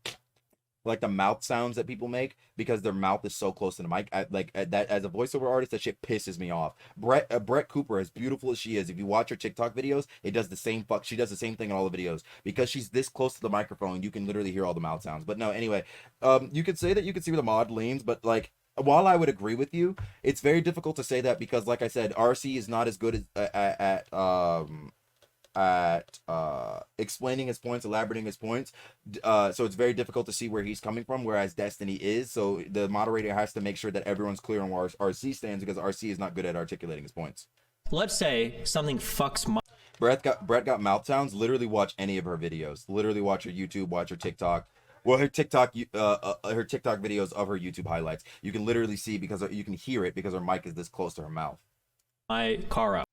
Speaker 5: mouth sounds that people make because their mouth is so close to the mic. That as a voiceover artist, that shit pisses me off. Brett Cooper, as beautiful as she is, if you watch her TikTok videos, it does the same she does the same thing in all the videos because she's this close to the microphone. You can literally hear all the mouth sounds. But no, anyway, you could say that you can see where the mod leans, but like while I would agree with you, it's very difficult to say that because, like I said, RC is not as good at explaining his points, elaborating his points, so it's very difficult to see where he's coming from, whereas Destiny is. So the moderator has to make sure that everyone's clear on where RC stands because RC is not good at articulating his points.
Speaker 2: Let's say something fucks my
Speaker 5: Brett got mouth sounds. Literally watch any of her videos. Literally watch her YouTube, watch her TikTok. Well, her TikTok videos of her YouTube highlights. You can literally see because you can hear it because her mic is this close to her mouth.
Speaker 2: My car up.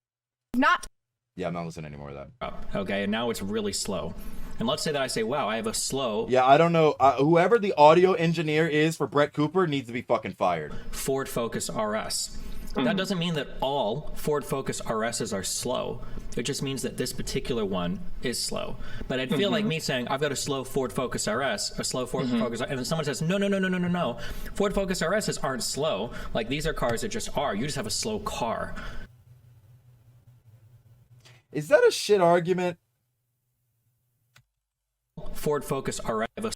Speaker 3: Not.
Speaker 5: Yeah, I'm not listening anymore to that.
Speaker 2: Okay, and now it's really slow. And let's say that I say, wow, I have a slow...
Speaker 5: Yeah, I don't know. Whoever the audio engineer is for Brett Cooper needs to be fucking fired.
Speaker 2: Ford Focus RS. That doesn't mean that all Ford Focus RSs are slow. It just means that this particular one is slow. But I'd feel like me saying, I've got a slow Ford Focus RS, a slow Ford Focus, and then someone says, no. Ford Focus RSs aren't slow. Like, these are cars that just are. You just have a slow car.
Speaker 5: Is that a shit argument?
Speaker 2: Ford Focus RS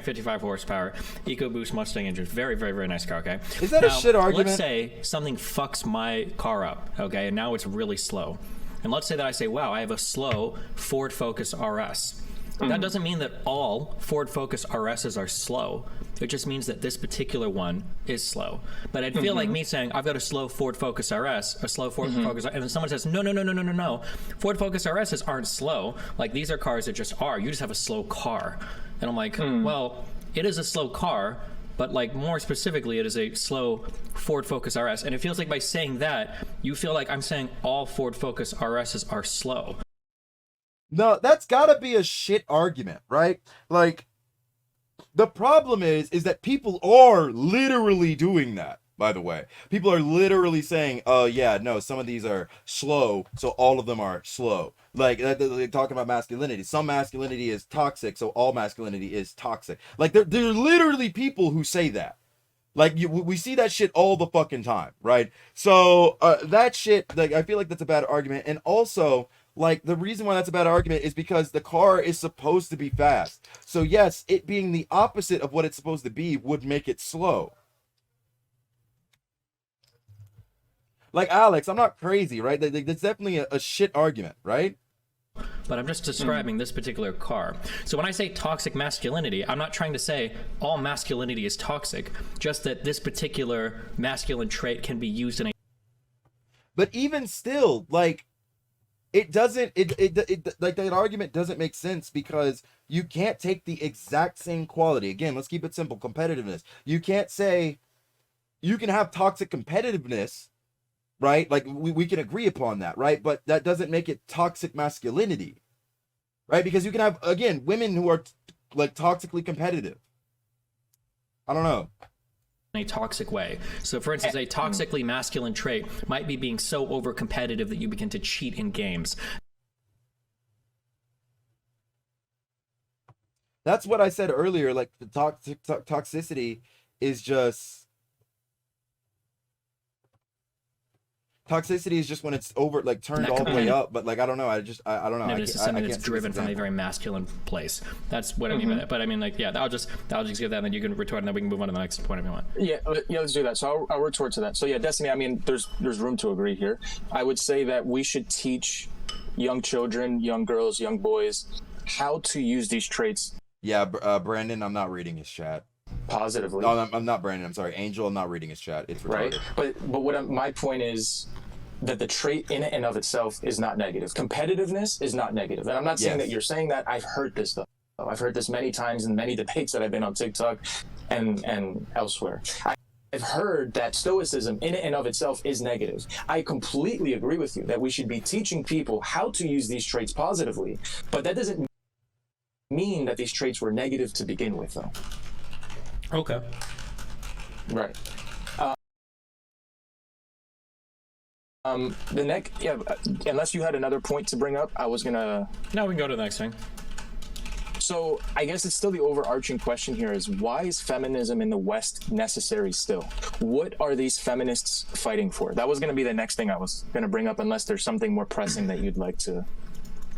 Speaker 2: 55 horsepower, EcoBoost Mustang engine. Very, very, very nice car, okay?
Speaker 5: Is that a shit argument?
Speaker 2: Let's say something fucks my car up, okay, and now it's really slow. And let's say that I say, wow, I have a slow Ford Focus RS. That doesn't mean that all Ford Focus RSs are slow. It just means that this particular one is slow. But I'd feel like me saying, I've got a slow Ford Focus RS, a slow Ford Focus, and then someone says, no. Ford Focus RSs aren't slow. Like, these are cars that just are. You just have a slow car. And I'm like, well, it is a slow car, but like more specifically, it is a slow Ford Focus RS. And it feels like by saying that, you feel like I'm saying all Ford Focus RSs are slow.
Speaker 5: No, that's gotta be a shit argument, right? Like, the problem is that people are literally doing that, by the way. People are literally saying, oh yeah, no, some of these are slow, so all of them are slow. Like, they're talking about masculinity. Some masculinity is toxic, so all masculinity is toxic. Like, there are literally people who say that. Like, we see that shit all the fucking time, right? So, that shit, like, I feel like that's a bad argument. And also, like, the reason why that's a bad argument is because the car is supposed to be fast. So yes, it being the opposite of what it's supposed to be would make it slow. Like, Alex, I'm not crazy, right? That's definitely a shit argument, right?
Speaker 2: But I'm just describing this particular car. So when I say toxic masculinity, I'm not trying to say all masculinity is toxic, just that this particular masculine trait can be used in a...
Speaker 5: But even still, like, it doesn't, like, that argument doesn't make sense because you can't take the exact same quality. Again, let's keep it simple. Competitiveness. You can't say, you can have toxic competitiveness, right? Like, we can agree upon that, right? But that doesn't make it toxic masculinity, right? Because you can have, again, women who are, like, toxically competitive. I don't know.
Speaker 2: In a toxic way. So for instance, a toxically masculine trait might be being so over competitive that you begin to cheat in games.
Speaker 5: That's what I said earlier. Like, the toxicity is just... Toxicity is just when it's over, like, turned all the way up. But, like, I don't know. I don't know.
Speaker 2: No, it's something that's driven from a very masculine place. That's what I mean by that. But I mean, like, yeah, I'll just give that, and then you can retort, and then we can move on to the next point if you want.
Speaker 1: Yeah, let's do that. So I'll retort to that. So yeah, Destiny, I mean, there's room to agree here. I would say that we should teach young children, young girls, young boys, how to use these traits.
Speaker 5: Yeah, Brandon, I'm not reading his chat.
Speaker 1: Positively.
Speaker 5: No, I'm not Brandon. I'm sorry, Angel. I'm not reading his chat. It's retarded.
Speaker 1: Right. But my point is that the trait in and of itself is not negative. Competitiveness is not negative. And I'm not saying that you're saying that. I've heard this though. I've heard this many times in many debates that I've been on TikTok and elsewhere. I've heard that stoicism in and of itself is negative. I completely agree with you that we should be teaching people how to use these traits positively, but that doesn't mean that these traits were negative to begin with, though.
Speaker 2: Okay.
Speaker 1: Right. The next, unless you had another point to bring up, I was gonna...
Speaker 2: No, we can go to the next thing.
Speaker 1: So I guess it's still the overarching question here is, why is feminism in the West necessary still? What are these feminists fighting for? That was going to be the next thing I was going to bring up, unless there's something more pressing that you'd like to...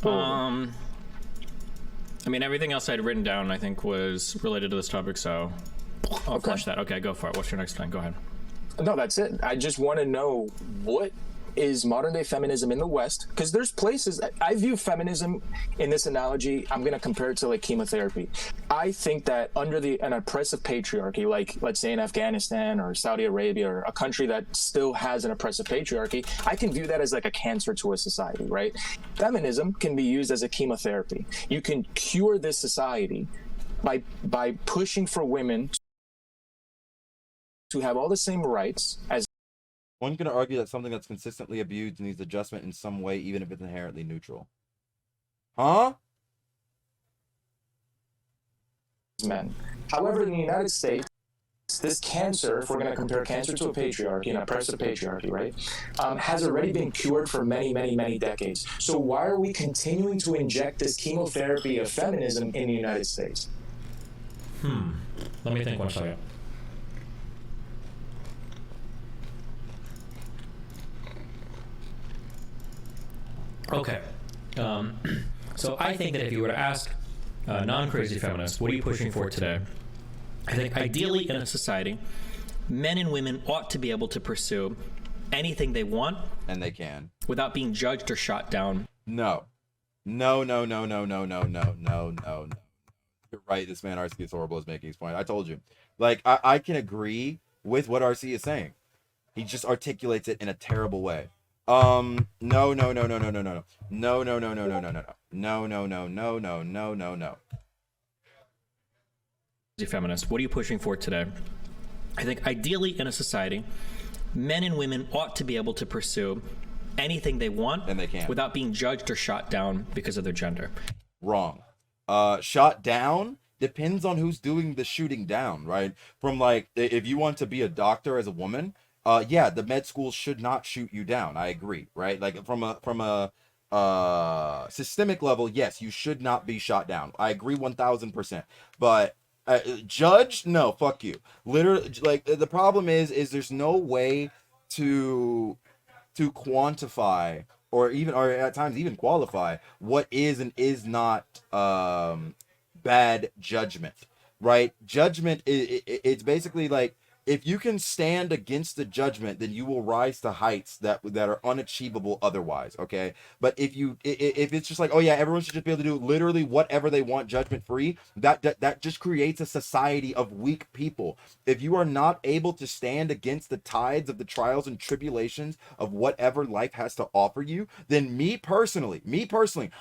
Speaker 2: I mean, everything else I'd written down, I think, was related to this topic, so I'll flush that. Okay, go for it. What's your next thing? Go ahead.
Speaker 1: No, that's it. I just want to know, what is modern day feminism in the West? Because there's places, I view feminism in this analogy, I'm going to compare it to like chemotherapy. I think that under an oppressive patriarchy, like let's say in Afghanistan or Saudi Arabia, or a country that still has an oppressive patriarchy, I can view that as like a cancer to a society, right? Feminism can be used as a chemotherapy. You can cure this society by pushing for women to have all the same rights as...
Speaker 5: One can argue that something that's consistently abused needs adjustment in some way, even if it's inherently neutral. Huh?
Speaker 1: Men. However, in the United States, this cancer, if we're going to compare cancer to a patriarchy, an oppressive patriarchy, right, has already been cured for many, many, many decades. So why are we continuing to inject this chemotherapy of feminism in the United States?
Speaker 2: Let me think one second. Okay. So I think that if you were to ask non-crazy feminist, what are you pushing for today? I think ideally in a society, men and women ought to be able to pursue anything they want.
Speaker 5: And they can.
Speaker 2: Without being judged or shot down.
Speaker 5: No. No. You're right, this man RC is horrible is making his point. I told you. Like, I can agree with what RC is saying. He just articulates it in a terrible way. No.
Speaker 2: Feminist, what are you pushing for today? I think ideally in a society, men and women ought to be able to pursue anything they want.
Speaker 5: And they can.
Speaker 2: Without being judged or shot down because of their gender.
Speaker 5: Wrong. Shot down depends on who's doing the shooting down, right? From like, if you want to be a doctor as a woman, yeah, the med school should not shoot you down. I agree, right? Like from a systemic level, yes, you should not be shot down. I agree 1000%. But judge? No, fuck you. Literally, like the problem is there's no way to quantify or at times even qualify what is and is not bad judgment, right? Judgment it's basically like, if you can stand against the judgment, then you will rise to heights that are unachievable otherwise, okay? But if it's just like, oh yeah, everyone should just be able to do literally whatever they want, judgment free, that just creates a society of weak people. If you are not able to stand against the tides of the trials and tribulations of whatever life has to offer you, then me personally,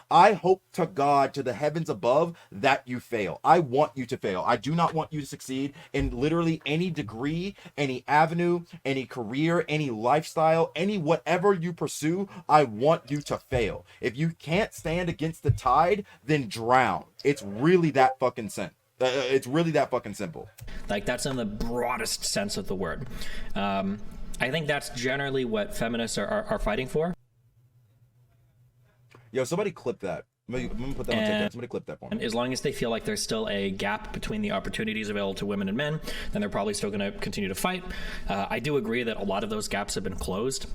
Speaker 5: I hope to God, to the heavens above, that you fail. I want you to fail. I do not want you to succeed in literally any degree, any avenue, any career, any lifestyle, any whatever you pursue. I want you to fail. If you can't stand against the tide, then drown. It's really that fucking simple.
Speaker 2: Like, that's in the broadest sense of the word. I think that's generally what feminists are fighting for.
Speaker 5: Yo, somebody clip that. I'm gonna put that on TikTok. Somebody clip that for me.
Speaker 2: And as long as they feel like there's still a gap between the opportunities available to women and men, then they're probably still going to continue to fight. I do agree that a lot of those gaps have been closed,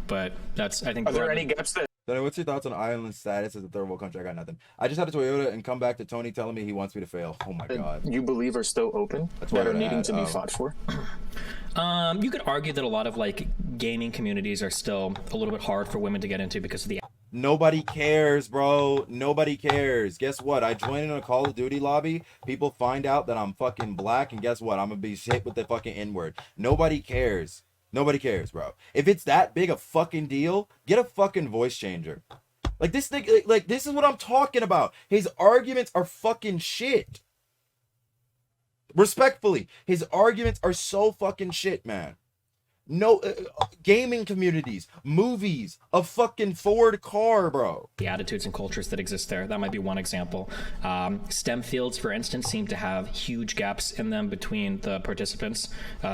Speaker 2: but that's, I think...
Speaker 1: Are there any gaps that...
Speaker 5: What's your thoughts on Ireland's status as a third world country? I got nothing. I just had a Toyota and come back to Tony telling me he wants me to fail. Oh my God.
Speaker 1: You believe are still open?
Speaker 5: That's
Speaker 1: that are needing to be fought for?
Speaker 2: You could argue that a lot of like gaming communities are still a little bit hard for women to get into because of the...
Speaker 5: Nobody cares, bro. Nobody cares. Guess what? I joined in a Call of Duty lobby. People find out that I'm fucking black, and guess what? I'm gonna be hit with the fucking N-word. Nobody cares. Nobody cares, bro. If it's that big a fucking deal, get a fucking voice changer. Like this thing, like this is what I'm talking about. His arguments are fucking shit. Respectfully, his arguments are so fucking shit, man. No, gaming communities, movies, a fucking Ford car, bro.
Speaker 2: The attitudes and cultures that exist there. That might be one example. STEM fields, for instance, seem to have huge gaps in them between the participants.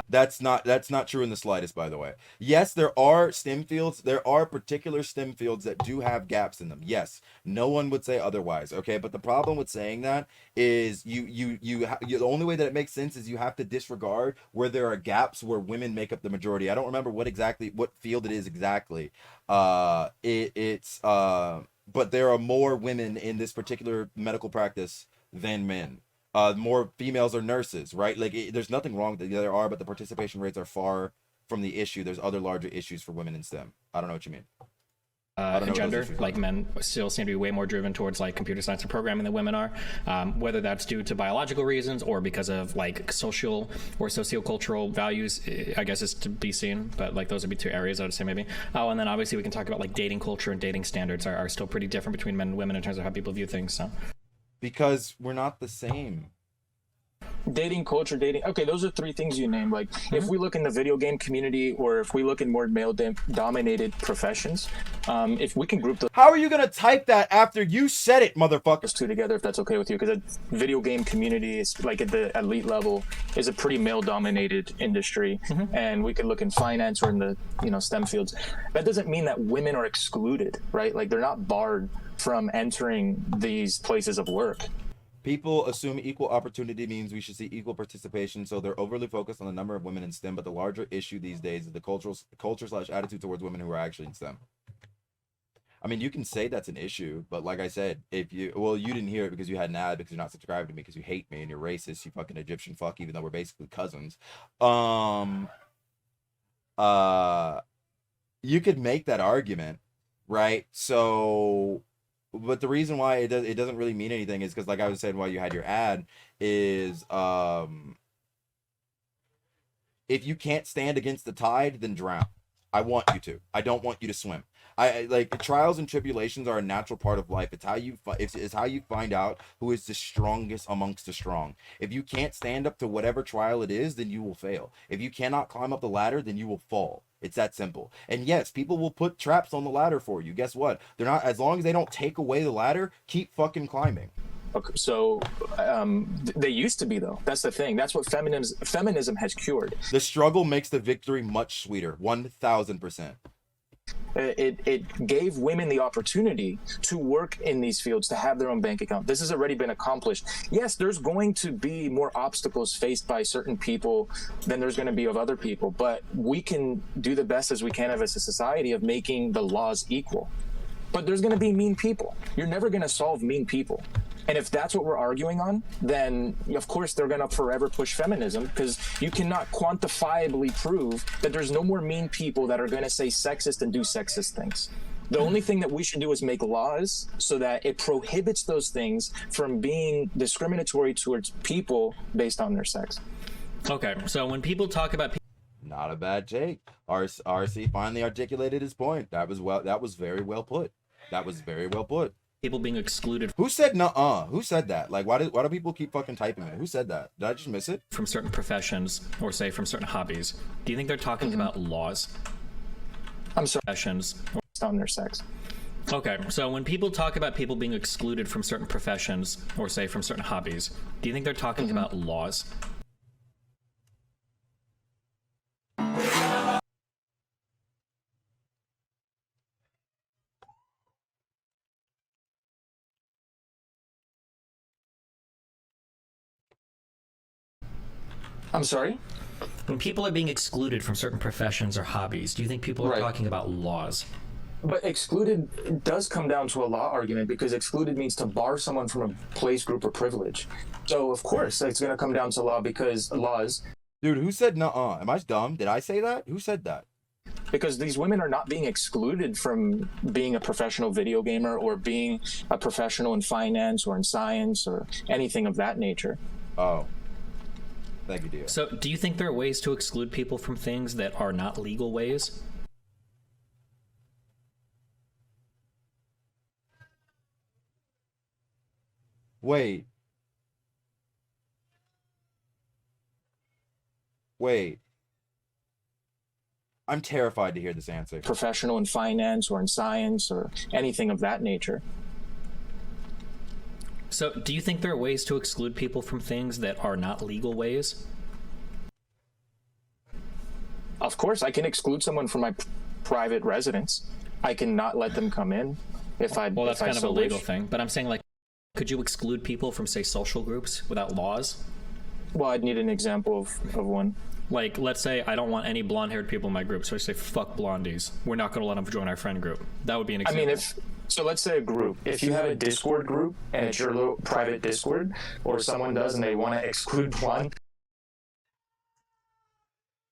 Speaker 5: That's not true in the slightest, by the way. Yes, there are STEM fields. There are particular STEM fields that do have gaps in them. Yes, no one would say otherwise. Okay, but the problem with saying that is the only way that it makes sense is you have to disregard where there are gaps where women make up the majority. I don't remember what field it is exactly. But there are more women in this particular medical practice than men. More females are nurses, right? Like there's nothing wrong with it. There are, but the participation rates are far from the issue. There's other larger issues for women in STEM. I don't know what you mean.
Speaker 2: Gender, like men still seem to be way more driven towards like computer science and programming than women are, whether that's due to biological reasons or because of like social or sociocultural values, I guess is to be seen, but like those would be two areas I would say maybe. Oh, and then obviously we can talk about like dating culture and dating standards are still pretty different between men and women in terms of how people view things. So
Speaker 5: because we're not the same.
Speaker 1: Dating culture, okay, those are three things you named. Like if we look in the video game community or if we look in more male dominated professions, if we can group those...
Speaker 5: How are you gonna type that after you said it, motherfucker?
Speaker 1: ...two together, if that's okay with you, because the video game community is like at the elite level is a pretty male dominated industry, and we could look in finance or in the STEM fields. That doesn't mean that women are excluded, right? Like they're not barred from entering these places of work.
Speaker 5: People assume equal opportunity means we should see equal participation, so they're overly focused on the number of women in STEM, but the larger issue these days is the culture/attitude towards women who are actually in STEM. I mean, you can say that's an issue, but like I said, if you, well, you didn't hear it because you had an ad, because you're not subscribed to me, because you hate me and you're racist, you fucking Egyptian fuck, even though we're basically cousins. Uh, you could make that argument, right? So, but the reason why it doesn't really mean anything is because, like I was saying, while you had your ad, is if you can't stand against the tide, then drown. I want you to. I don't want you to swim. I like, trials and tribulations are a natural part of life. It's how you it's how you find out who is the strongest amongst the strong. If you can't stand up to whatever trial it is, then you will fail. If you cannot climb up the ladder, then you will fall. It's that simple. And yes, people will put traps on the ladder for you. Guess what? They're not, as long as they don't take away the ladder, keep fucking climbing.
Speaker 1: Okay, so they used to be, though. That's the thing. That's what feminism has cured.
Speaker 5: The struggle makes the victory much sweeter. 1000%.
Speaker 1: It gave women the opportunity to work in these fields, to have their own bank account. This has already been accomplished. Yes, there's going to be more obstacles faced by certain people than there's going to be of other people, but we can do the best as we can as a society of making the laws equal. But there's going to be mean people. You're never going to solve mean people. And if that's what we're arguing on, then of course they're going to forever push feminism, because you cannot quantifiably prove that there's no more mean people that are going to say sexist and do sexist things. The only thing that we should do is make laws so that it prohibits those things from being discriminatory towards people based on their sex.
Speaker 2: Okay, so when people talk about
Speaker 5: not a bad take. RC finally articulated his point. That was very well put. That was very well put.
Speaker 2: People being excluded.
Speaker 5: Who said nuh-uh? Who said that? Like, why do people keep fucking typing it? Who said that? Did I just miss it?
Speaker 2: From certain professions, or say from certain hobbies. Do you think they're talking about laws?
Speaker 1: I'm sorry.
Speaker 2: Professions.
Speaker 1: Based on their sex.
Speaker 2: Okay, so when people talk about people being excluded from certain professions, or say from certain hobbies, do you think they're talking about laws?
Speaker 1: I'm sorry?
Speaker 2: When people are being excluded from certain professions or hobbies, do you think people are talking about laws?
Speaker 1: But excluded does come down to a law argument, because excluded means to bar someone from a place, group, or privilege. So, of course, it's going to come down to law, because laws...
Speaker 5: Dude, who said nuh-uh? Am I dumb? Did I say that? Who said that?
Speaker 1: Because these women are not being excluded from being a professional video gamer or being a professional in finance or in science or anything of that nature.
Speaker 5: Oh. Thank you, dear.
Speaker 2: So, do you think there are ways to exclude people from things that are not legal ways?
Speaker 5: Wait. I'm terrified to hear this answer.
Speaker 1: Professional in finance or in science or anything of that nature.
Speaker 2: So, do you think there are ways to exclude people from things that are not legal ways?
Speaker 1: Of course, I can exclude someone from my private residence. I can not let them come in if I
Speaker 2: Well, that's
Speaker 1: if
Speaker 2: kind
Speaker 1: I
Speaker 2: of
Speaker 1: so
Speaker 2: a legal
Speaker 1: wish.
Speaker 2: thing, but I'm saying, like, could you exclude people from, say, social groups without laws?
Speaker 1: Well, I'd need an example of one.
Speaker 2: Like, let's say I don't want any blonde-haired people in my group, so I say, fuck blondies. We're not going to let them join our friend group. That would be an example.
Speaker 1: I mean, so let's say a group. If you have a Discord group and it's your little private Discord, or someone does and they want to exclude blonde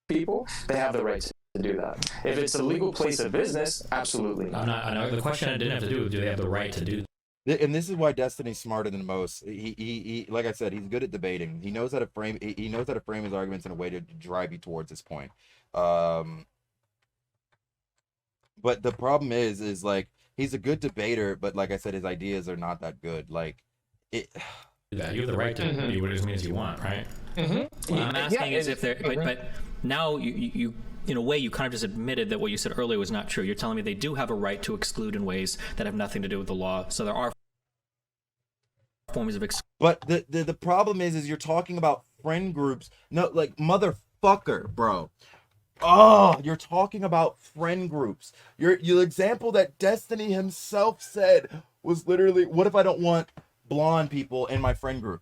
Speaker 1: people, they have the right to do that. If it's a legal place of business, absolutely.
Speaker 2: I know the question I didn't have to do they have the right to do?
Speaker 5: And this is why Destiny's smarter than most. He like I said, he's good at debating. He knows how to frame. He knows how to frame his arguments in a way to drive you towards this point. But the problem is like, he's a good debater, but like I said, his ideas are not that good. Like, it.
Speaker 2: That you have the right to do what it means you want, right? What I'm asking is if there, but now you in a way you kind of just admitted that what you said earlier was not true. You're telling me they do have a right to exclude in ways that have nothing to do with the law. So there are forms of exclusion.
Speaker 5: But the problem is you're talking about friend groups. No, like, motherfucker, bro. Oh, you're talking about friend groups. Your example that Destiny himself said was literally, what if I don't want blonde people in my friend group?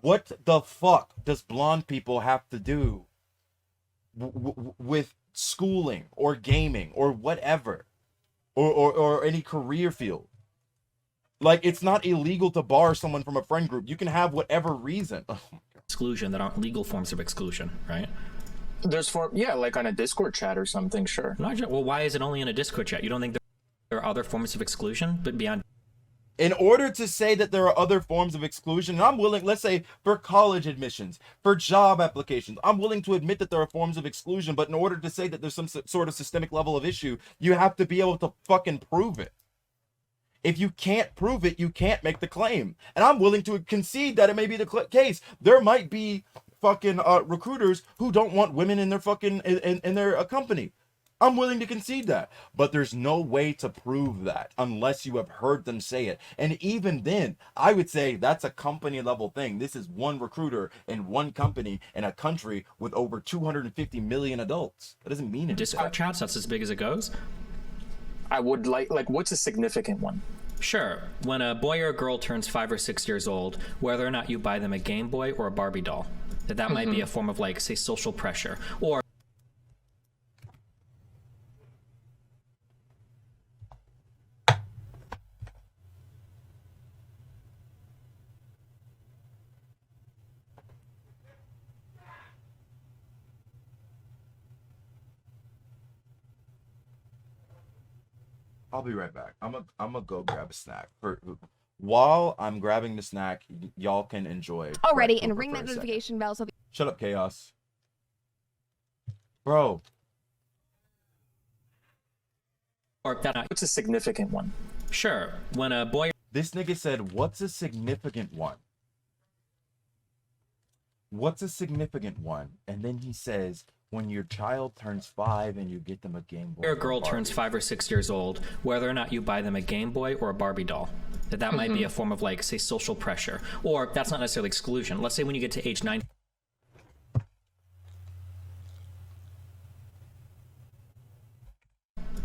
Speaker 5: What the fuck does blonde people have to do with schooling or gaming or whatever? or any career field. Like, it's not illegal to bar someone from a friend group. You can have whatever reason.
Speaker 2: Exclusion that aren't legal forms of exclusion, right?
Speaker 1: There's like on a Discord chat or something, sure.
Speaker 2: Well, why is it only in a Discord chat? You don't think there are other forms of exclusion, but beyond?
Speaker 5: In order to say that there are other forms of exclusion, and I'm willing, let's say for college admissions, for job applications, I'm willing to admit that there are forms of exclusion, but in order to say that there's some sort of systemic level of issue, you have to be able to fucking prove it. If you can't prove it, you can't make the claim. And I'm willing to concede that it may be the case. There might be fucking recruiters who don't want women in their fucking in their company. I'm willing to concede that, but there's no way to prove that unless you have heard them say it. And even then, I would say that's a company level thing. This is one recruiter in one company in a country with over 250 million adults. That doesn't mean anything.
Speaker 2: Discord chats, that's as big as it goes.
Speaker 1: I would like what's a significant one?
Speaker 2: Sure. When a boy or a girl turns 5 or 6 years old, whether or not you buy them a Game Boy or a Barbie doll, that might be a form of, like, say, social pressure. Or
Speaker 5: I'll be right back. I'm gonna go grab a snack. While I'm grabbing the snack, y'all can enjoy.
Speaker 10: Already, and ring that notification bell. So
Speaker 5: shut up, Chaos. Bro.
Speaker 2: or that
Speaker 1: What's a significant one?
Speaker 2: Sure. When a boy
Speaker 5: This nigga said, what's a significant one? What's a significant one? And then he says, when your child turns 5 and you get them a Game Boy.
Speaker 2: or a girl turns 5 or 6 years old, whether or not you buy them a Game Boy or a Barbie doll, that might be a form of, like, say, social pressure. Or that's not necessarily exclusion. Let's say when you get to age 9.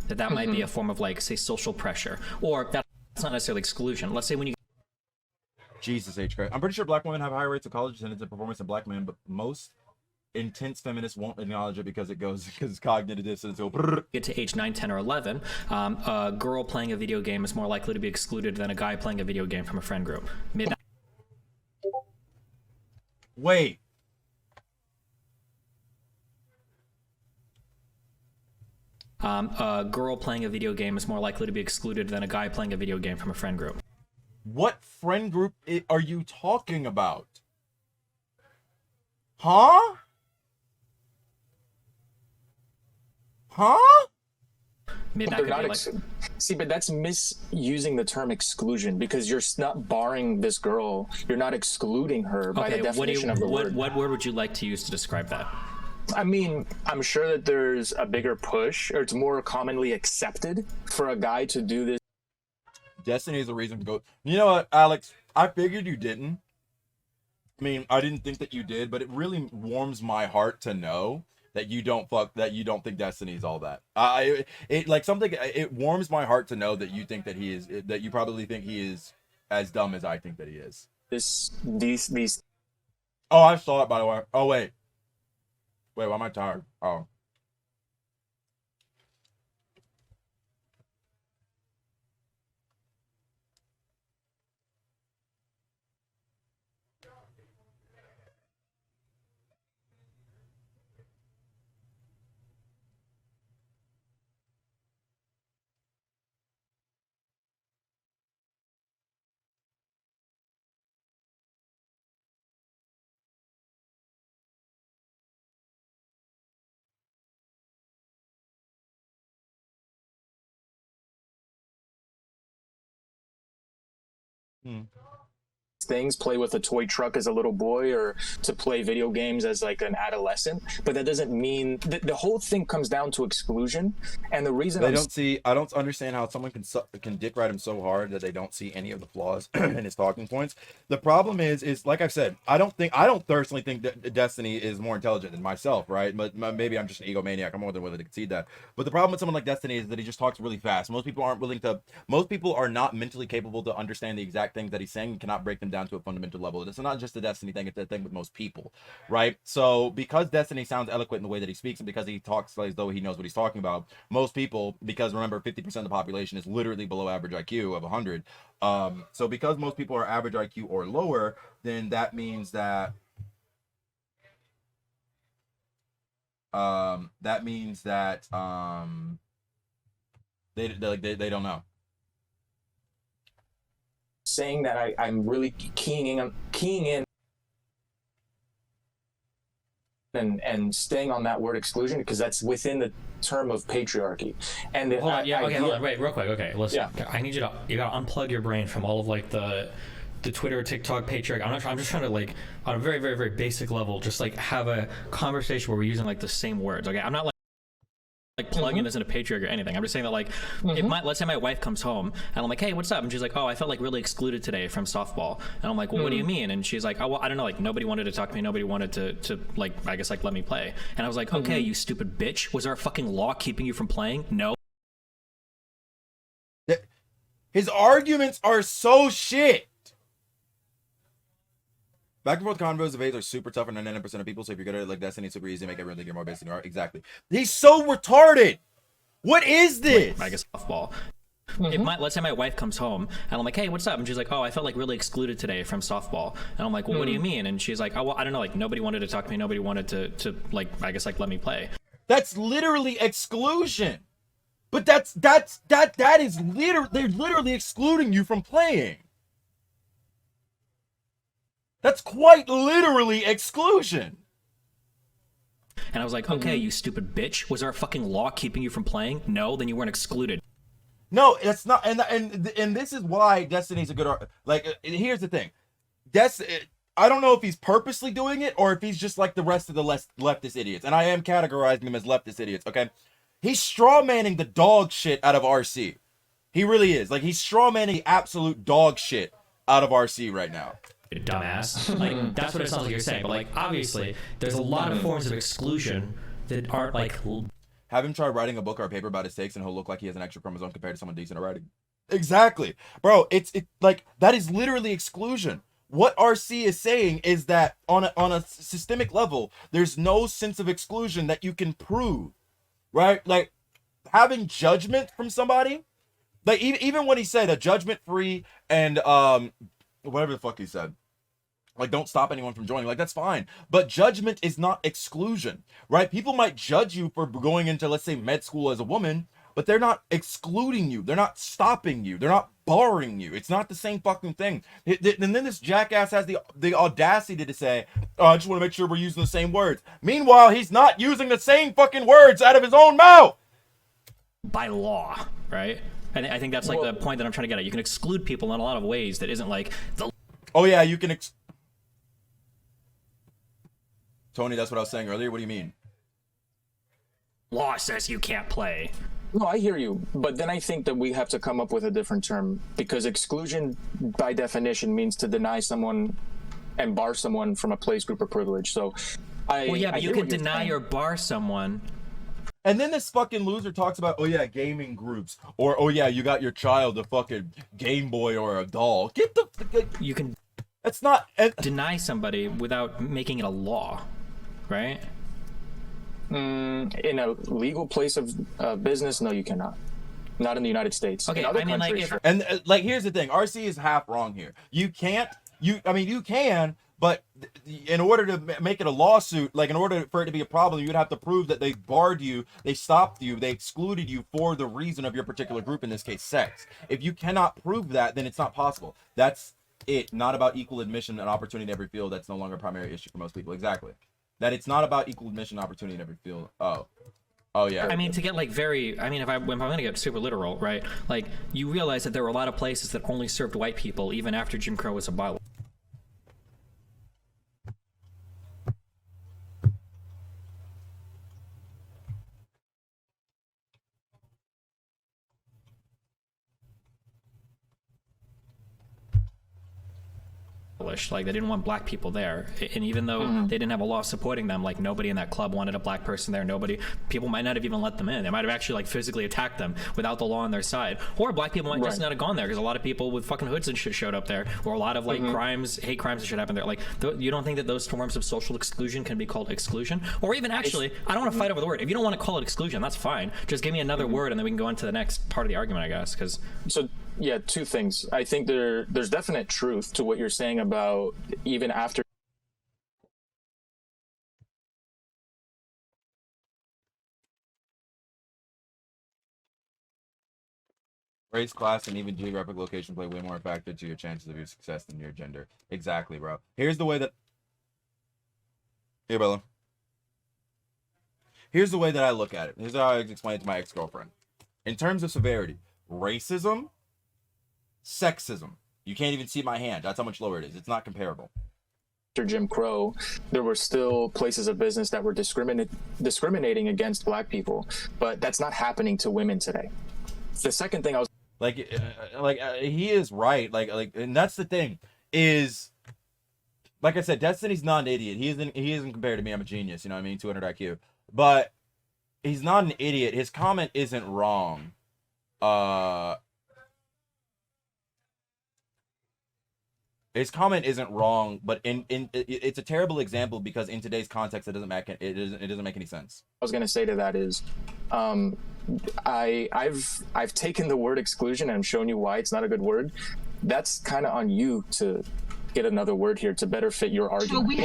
Speaker 2: That might be a form of, like, say, social pressure. Or that's not necessarily exclusion. Let's say when you
Speaker 5: Jesus H. Christ. I'm pretty sure black women have higher rates of college attendance and performance than black men, but most intense feminists won't acknowledge it because it's cognitive dissonance.
Speaker 2: Get to age 9, 10, or 11, a girl playing a video game is more likely to be excluded than a guy playing a video game from a friend group.
Speaker 5: Wait.
Speaker 2: A girl playing a video game is more likely to be excluded than a guy playing a video game from a friend group.
Speaker 5: What friend group are you talking about? Huh? Huh?
Speaker 1: See, but that's misusing the term exclusion because you're not barring this girl. You're not excluding her by the definition of the word.
Speaker 2: What word would you like to use to describe that?
Speaker 1: I mean, I'm sure that there's a bigger push, or it's more commonly accepted for a guy to do this.
Speaker 5: Destiny is a reason to go. You know what, Alex? I figured you didn't. I mean, I didn't think that you did, but it really warms my heart to know that you don't think Destiny is all that. It warms my heart to know that you think that he is, that you probably think he is as dumb as I think that he is.
Speaker 1: These.
Speaker 5: Oh, I saw it, by the way. Oh, wait, why am I tired? Oh.
Speaker 1: Things, play with a toy truck as a little boy or to play video games as like an adolescent, but that doesn't mean the whole thing comes down to exclusion. And the reason
Speaker 5: I don't understand how someone can dick ride him so hard that they don't see any of the flaws in his talking points. The problem is like I've said, I don't personally think that Destiny is more intelligent than myself, right? But maybe I'm just an egomaniac. I'm more than willing to concede that. But the problem with someone like Destiny is that he just talks really fast. Most people are not mentally capable to understand the exact things that he's saying and cannot break them down down to a fundamental level. It's not just a Destiny thing, it's a thing with most people, right? So because Destiny sounds eloquent in the way that he speaks, and because he talks as though he knows what he's talking about, most people, because remember 50% of the population is literally below average IQ of 100, so because most people are average IQ or lower, then that means that they don't know.
Speaker 1: Saying that I'm really keying in and staying on that word exclusion because that's within the term of patriarchy. And
Speaker 11: hold on, hold on, wait, real quick. Okay, listen, I need you gotta unplug your brain from all of like the Twitter, TikTok, patriarchy. I'm just trying to like on a very, very, very basic level, just like have a conversation where we're using like the same words. Okay, I'm not like plugging this into patriarchy or anything. I'm just saying that like let's say my wife comes home and I'm like, hey, what's up? And she's like, oh, I felt like really excluded today from softball. And I'm like, well, what do you mean? And she's like, oh, well, I don't know, like nobody wanted to talk to me, nobody wanted to like, I guess like let me play. And I was like, okay, you stupid bitch, was there a fucking law keeping you from playing? No.
Speaker 5: His arguments are so shit. Back and forth convos of age are super tough for 99% of people, so if you're good at it like Destiny, it's super easy to make everyone think you're more basic than you are. Exactly. He's so retarded. What is this?
Speaker 11: I guess softball. Let's say my wife comes home and I'm like, hey, what's up? And she's like, oh, I felt like really excluded today from softball. And I'm like, well, what do you mean? And she's like, oh, well, I don't know, like nobody wanted to talk to me, nobody wanted to like, I guess like let me play.
Speaker 5: That's literally exclusion. But that is literally, they're literally excluding you from playing. That's quite literally exclusion.
Speaker 11: And I was like, okay, you stupid bitch, was there a fucking law keeping you from playing? No, then you weren't excluded.
Speaker 5: No, it's not, and this is why Destiny's a good like. Here's the thing, I don't know if he's purposely doing it or if he's just like the rest of the leftist idiots, and I am categorizing him as leftist idiots. Okay, he's strawmanning the dog shit out of RC. He really is. Like he's strawmanning the absolute dog shit out of RC right now.
Speaker 11: Dumbass. Like that's what it sounds like you're saying. But like obviously, there's a lot of forms of exclusion that aren't like.
Speaker 5: Have him try writing a book or a paper about his takes, and he'll look like he has an extra chromosome compared to someone decent at writing. Exactly, bro. It's like that is literally exclusion. What RC is saying is that on a systemic level, there's no sense of exclusion that you can prove, right? Like having judgment from somebody, like even when he said a judgment-free and whatever the fuck he said. Like, don't stop anyone from joining. Like, that's fine. But judgment is not exclusion, right? People might judge you for going into, let's say, med school as a woman, but they're not excluding you. They're not stopping you. They're not barring you. It's not the same fucking thing. And then this jackass has the audacity to say, oh, I just want to make sure we're using the same words. Meanwhile, he's not using the same fucking words out of his own mouth.
Speaker 11: By law, right? And I think that's like the point that I'm trying to get at. You can exclude people in a lot of ways that isn't like the...
Speaker 5: Oh, yeah, you can... Tony, that's what I was saying earlier. What do you mean?
Speaker 11: Law says you can't play.
Speaker 1: No, I hear you. But then I think that we have to come up with a different term because exclusion, by definition, means to deny someone and bar someone from a place, group, or privilege. So
Speaker 11: well, yeah, but you can deny or bar someone.
Speaker 5: And then this fucking loser talks about, oh yeah, gaming groups, or oh yeah, you got your child a fucking Game Boy or a doll. Get the.
Speaker 11: You can.
Speaker 5: That's not
Speaker 11: deny somebody without making it a law, right?
Speaker 1: In a legal place of business, no, you cannot. Not in the United States.
Speaker 11: Okay,
Speaker 1: I mean,
Speaker 11: like,
Speaker 5: like here's the thing, RC is half wrong here. You can't. I mean, you can. But in order to make it a lawsuit, like in order for it to be a problem, you'd have to prove that they barred you, they stopped you, they excluded you for the reason of your particular group, in this case, sex. If you cannot prove that, then it's not possible. That's it. Not about equal admission and opportunity in every field. That's no longer a primary issue for most people. Exactly. That it's not about equal admission and opportunity in every field. Oh yeah.
Speaker 11: I mean, to get like if I'm going to get super literal, right? Like you realize that there were a lot of places that only served white people even after Jim Crow was abolished.
Speaker 2: abolished. Like, they didn't want black people there. And even though they didn't have a law supporting them, like, nobody in that club wanted a black person there. People might not have even let them in. They might have actually, like, physically attacked them without the law on their side. Or black people might just not have gone there because a lot of people with fucking hoods and shit showed up there. Or a lot of, like, hate crimes and shit happened there. Like, you don't think that those forms of social exclusion can be called exclusion? Or even actually, I don't want to fight over the word. If you don't want to call it exclusion, that's fine. Just give me another word and then we can go on to the next part of the argument, I guess.
Speaker 1: So, yeah, two things. I think there's definite truth to what you're saying about even after.
Speaker 5: Race, class, and even geographic location play way more factor to your chances of your success than your gender. Exactly, bro. Here's the way that... Hey, Bella. Here's the way that I look at it. Here's how I explain it to my ex-girlfriend. In terms of severity, racism, sexism. You can't even see my hand. That's how much lower it is. It's not comparable.
Speaker 1: After Jim Crow, there were still places of business that were discriminating against black people, but that's not happening to women today. The second thing I was...
Speaker 5: he is right. And that's the thing is, like I said, Destiny's not an idiot. He isn't compared to me. I'm a genius. You know what I mean? 200 IQ. But he's not an idiot. His comment isn't wrong. His comment isn't wrong, but it's a terrible example because in today's context, it doesn't make any sense.
Speaker 1: I was going to say to that is, I've taken the word exclusion and I'm showing you why it's not a good word. That's kind of on you to get another word here to better fit your argument.
Speaker 12: So we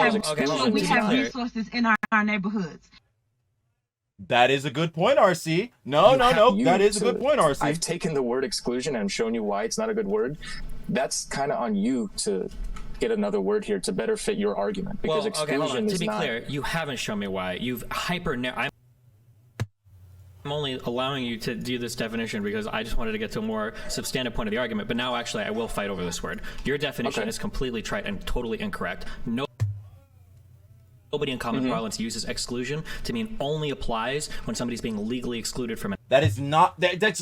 Speaker 12: have resources in our neighborhoods.
Speaker 5: That is a good point, RC. No. That is a good point, RC.
Speaker 1: I've taken the word exclusion and I'm showing you why it's not a good word. That's kind of on you to get another word here to better fit your argument because exclusion
Speaker 2: hold on.
Speaker 1: is
Speaker 2: To be
Speaker 1: not...
Speaker 2: clear, you haven't shown me why. I'm only allowing you to do this definition because I just wanted to get to a more substantive point of the argument, but now actually I will fight over this word. Your definition is completely trite and totally incorrect. Nobody in common parlance uses exclusion to mean only applies when somebody's being legally excluded from it.
Speaker 5: That's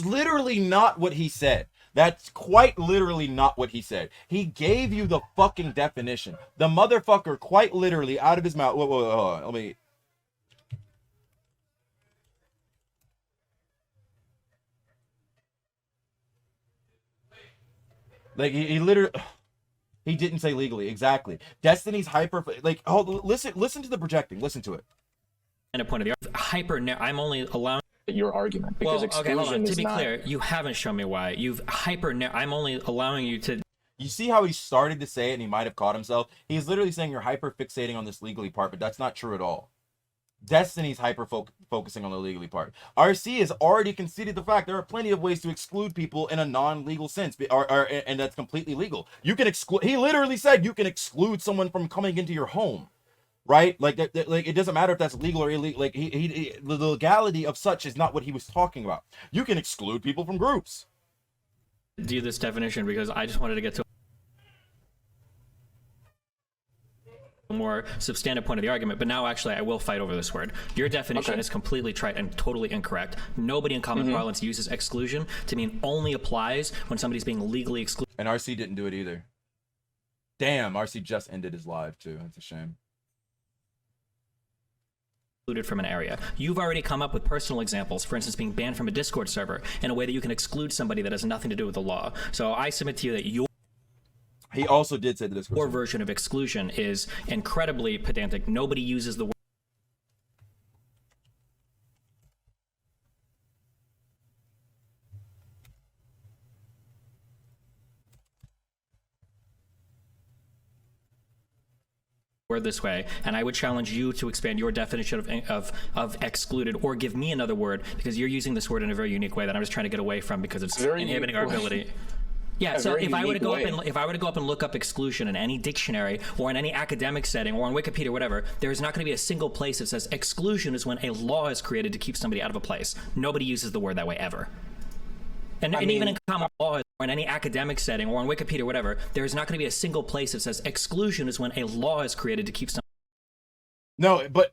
Speaker 5: literally not what he said. That's quite literally not what he said. He gave you the fucking definition. The motherfucker quite literally out of his mouth. Whoa, hold on. Let me... Like, he literally... He didn't say legally. Exactly. Destiny's hyper... Like, listen to the projecting. Listen to it.
Speaker 2: And a point of the... I'm only allowing...
Speaker 1: your argument because exclusion is
Speaker 2: to be
Speaker 1: not...
Speaker 2: clear, you haven't shown me why. I'm only allowing you to...
Speaker 5: You see how he started to say it and he might have caught himself? He's literally saying you're hyper fixating on this legally part, but that's not true at all. Destiny's hyper focusing on the legally part. RC has already conceded the fact there are plenty of ways to exclude people in a non-legal sense, and that's completely legal. You can exclude... He literally said you can exclude someone from coming into your home. Right? Like it doesn't matter if that's legal or illegal. Like the legality of such is not what he was talking about. You can exclude people from groups.
Speaker 2: Do this definition because I just wanted to get to a more substantive point of the argument, but now actually I will fight over this word. Your definition is completely trite and totally incorrect. Nobody in common parlance uses exclusion to mean only applies when somebody's being legally excluded.
Speaker 5: And RC didn't do it either. Damn, RC just ended his live too. That's a shame.
Speaker 2: From an area. You've already come up with personal examples, for instance, being banned from a Discord server in a way that you can exclude somebody that has nothing to do with the law. So I submit to you that
Speaker 5: he also did say the Discord
Speaker 2: server version of exclusion is incredibly pedantic. Nobody uses the word this way, and I would challenge you to expand your definition of excluded or give me another word because you're using this word in a very unique way that I'm just trying to get away from because it's inhibiting our ability. Yeah, so if I were to go up and look up exclusion in any dictionary or in any academic setting or on Wikipedia or whatever, there's not going to be a single place that says exclusion is when a law is created to keep somebody out of a place. Nobody uses the word that way ever. And even in common law or in any academic setting or on Wikipedia or whatever, there's not going to be a single place that says exclusion is when a law is created to keep some...
Speaker 5: No, but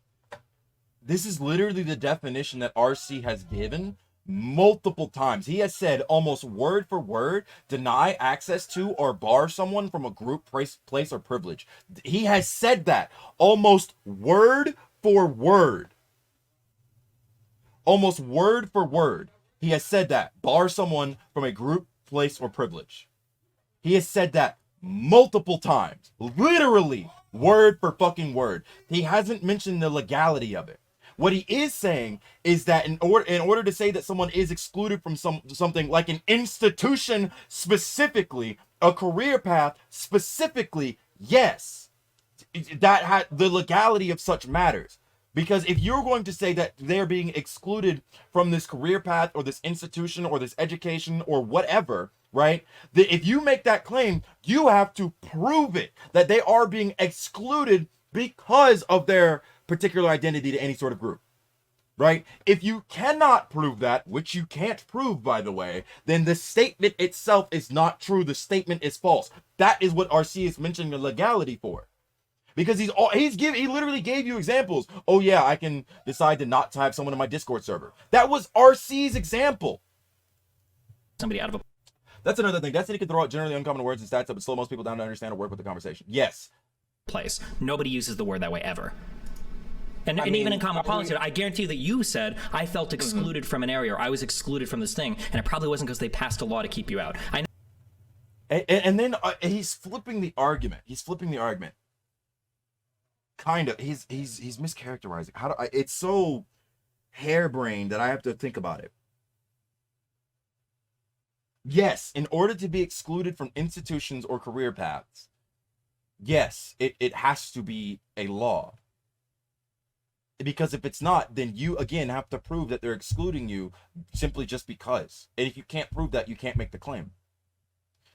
Speaker 5: this is literally the definition that RC has given multiple times. He has said almost word for word, deny access to or bar someone from a group, place or privilege. He has said that almost word for word. Almost word for word. He has said that. Bar someone from a group, place, or privilege. He has said that multiple times. Literally, word for fucking word. He hasn't mentioned the legality of it. What he is saying is that in order to say that someone is excluded from something like an institution specifically, a career path specifically, yes, that the legality of such matters. Because if you're going to say that they're being excluded from this career path or this institution or this education or whatever, right? If you make that claim, you have to prove it, that they are being excluded because of their particular identity to any sort of group, right? If you cannot prove that, which you can't prove, by the way, then the statement itself is not true. The statement is false. That is what RC is mentioning the legality for. Because he literally gave you examples. Oh yeah, I can decide to not type someone in my Discord server. That was RC's example.
Speaker 2: Somebody out of a...
Speaker 5: That's another thing. Destiny can throw out generally uncommon words and stats that would slow most people down to understand or work with the conversation. Yes.
Speaker 2: Place. Nobody uses the word that way ever. And even in common policy, I guarantee you that you said, I felt excluded from an area, or I was excluded from this thing, and it probably wasn't because they passed a law to keep you out.
Speaker 5: And then he's flipping the argument. Kind of. He's mischaracterizing. It's so harebrained that I have to think about it. Yes, in order to be excluded from institutions or career paths, yes, it has to be a law. Because if it's not, then you again have to prove that they're excluding you simply just because. And if you can't prove that, you can't make the claim.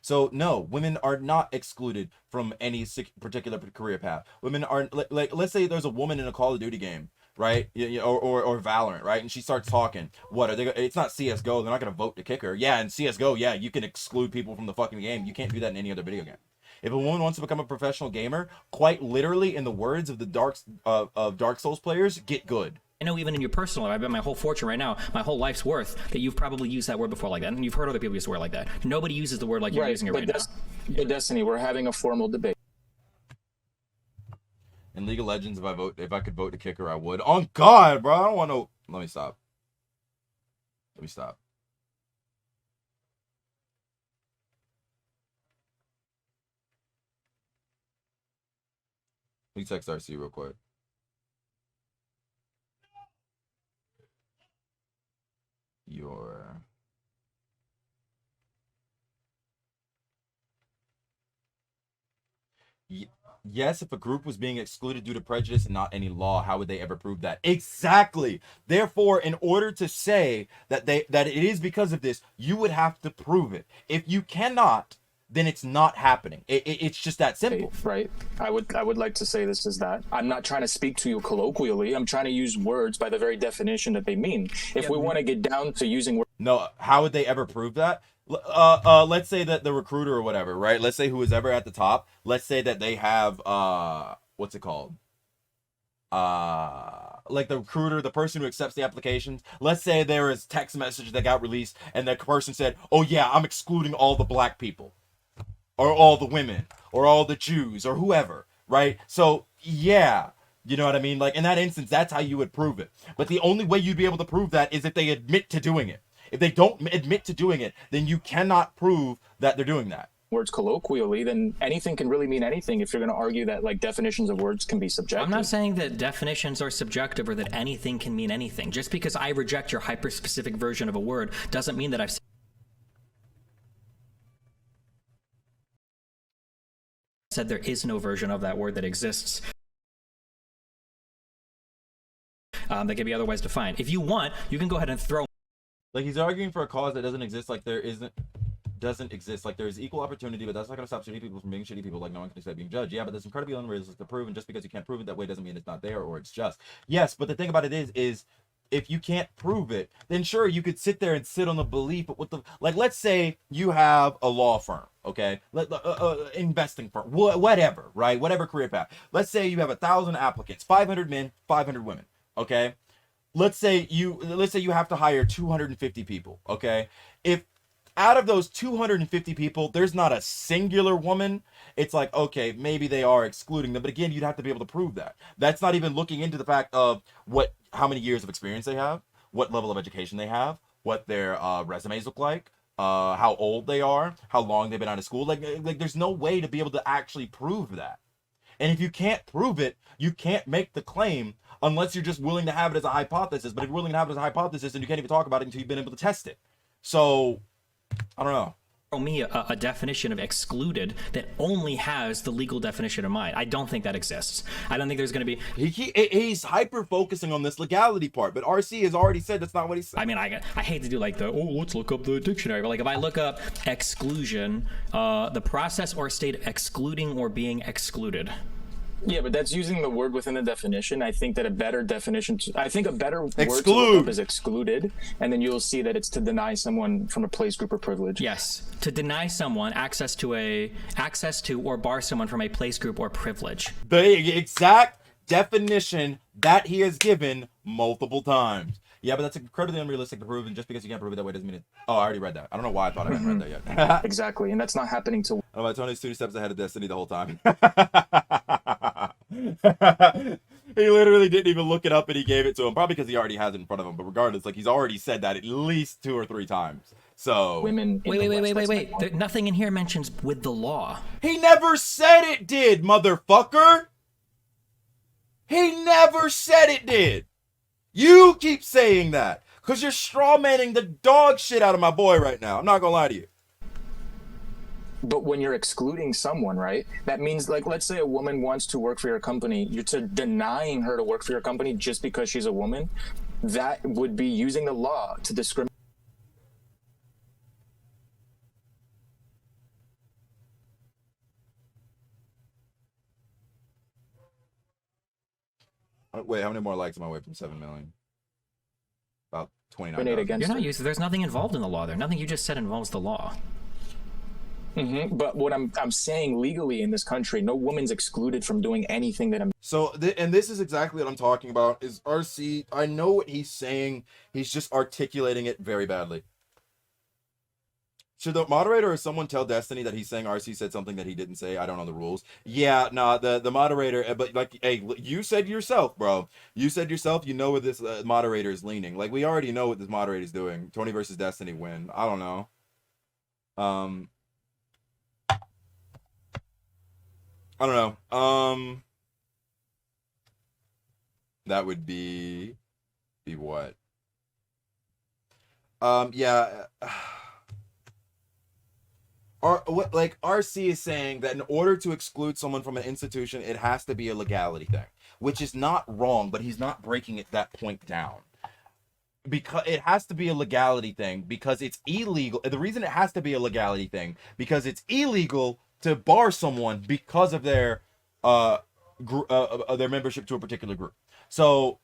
Speaker 5: So no, women are not excluded from any particular career path. Women are like let's say there's a woman in a Call of Duty game, right? Or Valorant, right? And she starts talking. What are they? It's not CS:GO. They're not going to vote to kick her. Yeah, in CS:GO, yeah, you can exclude people from the fucking game. You can't do that in any other video game. If a woman wants to become a professional gamer, quite literally, in the words of the Dark Souls players, get good.
Speaker 2: I know even in your personal life, I bet my whole fortune right now, my whole life's worth, that you've probably used that word before like that, and you've heard other people use the word like that. Nobody uses the word like you're using it right now.
Speaker 1: But Destiny, we're having a formal debate.
Speaker 5: In League of Legends, if I could vote to kick her, I would. On God, bro, I don't want to. Let me stop. Let me text RC real quick. Yes, if a group was being excluded due to prejudice and not any law, how would they ever prove that? Exactly. Therefore, in order to say that it is because of this, you would have to prove it. If you cannot, then it's not happening. It's just that simple.
Speaker 1: Right. I would like to say this is that I'm not trying to speak to you colloquially. I'm trying to use words by the very definition that they mean. If we want to get down to using words.
Speaker 5: No, how would they ever prove that? Let's say that the recruiter or whatever, right? Let's say who is ever at the top. Let's say that they have what's it called? Like the recruiter, the person who accepts the applications. Let's say there is text message that got released, and that person said, "Oh yeah, I'm excluding all the black people, or all the women, or all the Jews, or whoever." Right? So yeah. You know what I mean? Like in that instance, that's how you would prove it. But the only way you'd be able to prove that is if they admit to doing it. If they don't admit to doing it, then you cannot prove that they're doing that.
Speaker 1: Words colloquially, then anything can really mean anything if you're going to argue that like definitions of words can be subjective.
Speaker 2: I'm not saying that definitions are subjective or that anything can mean anything. Just because I reject your hyper-specific version of a word doesn't mean that I've said there is no version of that word that exists. That can be otherwise defined. If you want, you can go ahead and throw.
Speaker 5: Like he's arguing for a cause that doesn't exist, like doesn't exist. Like there's equal opportunity, but that's not gonna stop shitty people from being shitty people. Like no one can accept being judged. Yeah, but that's incredibly unrealistic to prove, and just because you can't prove it that way doesn't mean it's not there or it's just. Yes, but the thing about it is if you can't prove it, then sure you could sit there and sit on the belief. But let's say you have a law firm, okay, investing firm, whatever, right? Whatever career path. Let's say you have 1,000 applicants, 500 men, 500 women, okay. let's say you have to hire 250 people, okay? If out of those 250 people, there's not a singular woman, it's like, okay, maybe they are excluding them. But again, you'd have to be able to prove that. That's not even looking into the fact of how many years of experience they have, what level of education they have, what their resumes look like, how old they are, how long they've been out of school. Like there's no way to be able to actually prove that. And if you can't prove it, you can't make the claim unless you're just willing to have it as a hypothesis. But if you're willing to have it as a hypothesis, then you can't even talk about it until you've been able to test it. So, I don't know.
Speaker 2: Me a definition of excluded that only has the legal definition in mind. I don't think that exists. I don't think there's going to be...
Speaker 5: He's hyper-focusing on this legality part, but RC has already said that's not what he said.
Speaker 2: I mean, I hate to do like let's look up the dictionary, but like if I look up exclusion, the process or state of excluding or being excluded.
Speaker 1: Yeah, but that's using the word within the definition. I think that a better definition, word to
Speaker 5: exclude
Speaker 1: look up is excluded, and then you'll see that it's to deny someone from a place, group, or privilege.
Speaker 2: Yes, to deny someone access to or bar someone from a place, group, or privilege.
Speaker 5: The exact definition that he has given multiple times. Yeah, but that's incredibly unrealistic to prove, and just because you can't prove it that way doesn't mean it... Oh, I already read that. I don't know why I thought I hadn't read that yet.
Speaker 1: Exactly, and that's not happening to...
Speaker 5: Oh, my Tony's 2 steps ahead of Destiny the whole time. He literally didn't even look it up and he gave it to him. Probably because he already has it in front of him, but regardless, like he's already said that at least 2 or 3 times. So...
Speaker 1: Women...
Speaker 2: Wait. Nothing in here mentions with the law.
Speaker 5: He never said it did, motherfucker! He never said it did! You keep saying that because you're strawmanning the dog shit out of my boy right now. I'm not gonna lie to you.
Speaker 1: But when you're excluding someone, right, that means, like, let's say a woman wants to work for your company, you're denying her to work for your company just because she's a woman. That would be using the law to discriminate.
Speaker 5: Wait, how many more likes am I away from 7 million? About 29.
Speaker 2: You're not used to, there's nothing involved in the law there. Nothing you just said involves the law.
Speaker 1: Mm-hmm. But what I'm saying legally in this country, no woman's excluded from doing anything that I'm...
Speaker 5: So, and this is exactly what I'm talking about, is RC, I know what he's saying, he's just articulating it very badly. Should the moderator or someone tell Destiny that he's saying RC said something that he didn't say? I don't know the rules. Yeah, nah, the moderator, but like, hey, you said yourself, bro. You said yourself, you know where this moderator is leaning. Like, we already know what this moderator is doing. Tony versus Destiny win. I don't know. I don't know. That would be what? Yeah. Like RC is saying that in order to exclude someone from an institution, it has to be a legality thing, which is not wrong, but he's not breaking that point down. Because it has to be a legality thing because it's illegal. The reason it has to be a legality thing because it's illegal to bar someone because of their membership to a particular group. So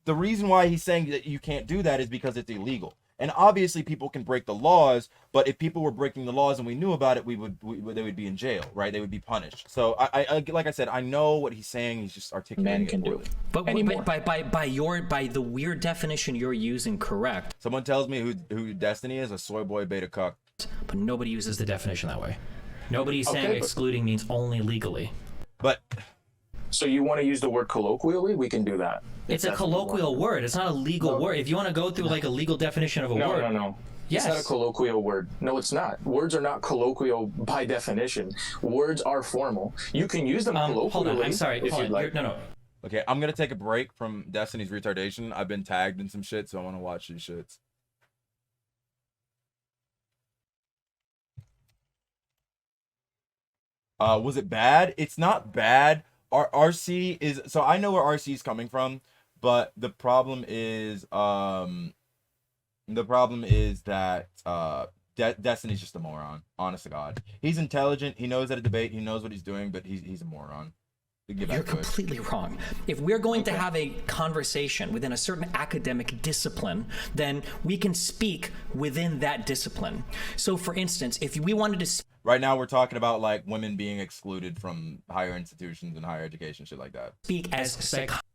Speaker 5: the reason why he's saying that you can't do that is because it's illegal. And obviously people can break the laws, but if people were breaking the laws and we knew about it, they would be in jail, right? They would be punished. So I like I said, I know what he's saying. He's just articulating
Speaker 1: Men can do it.
Speaker 2: But by the weird definition you're using, correct?
Speaker 5: Someone tells me who Destiny is, a soy boy beta cuck.
Speaker 11: But nobody uses the definition that way. Nobody's saying excluding means only legally.
Speaker 5: But
Speaker 1: so you want to use the word colloquially? We can do that.
Speaker 11: It's a colloquial word. It's not a legal word. If you want to go through like a legal definition of a word.
Speaker 1: No.
Speaker 11: Yes.
Speaker 1: It's not a colloquial word. No, it's not. Words are not colloquial by definition. Words are formal. You can use them colloquially.
Speaker 11: Hold on. I'm sorry.
Speaker 1: If you'd like.
Speaker 11: No.
Speaker 5: Okay, I'm going to take a break from Destiny's retardation. I've been tagged in some shit, so I want to watch these shits. Was it bad? It's not bad. RC is... So I know where RC is coming from, but the problem is... that Destiny's just a moron. Honest to God. He's intelligent. He knows how to debate. He knows what he's doing, but he's a moron.
Speaker 2: You're completely wrong. If we're going to have a conversation within a certain academic discipline, then we can speak within that discipline. So, for instance, if we wanted to...
Speaker 5: Right now, we're talking about like women being excluded from higher institutions and higher education, shit like that.
Speaker 11: Speak as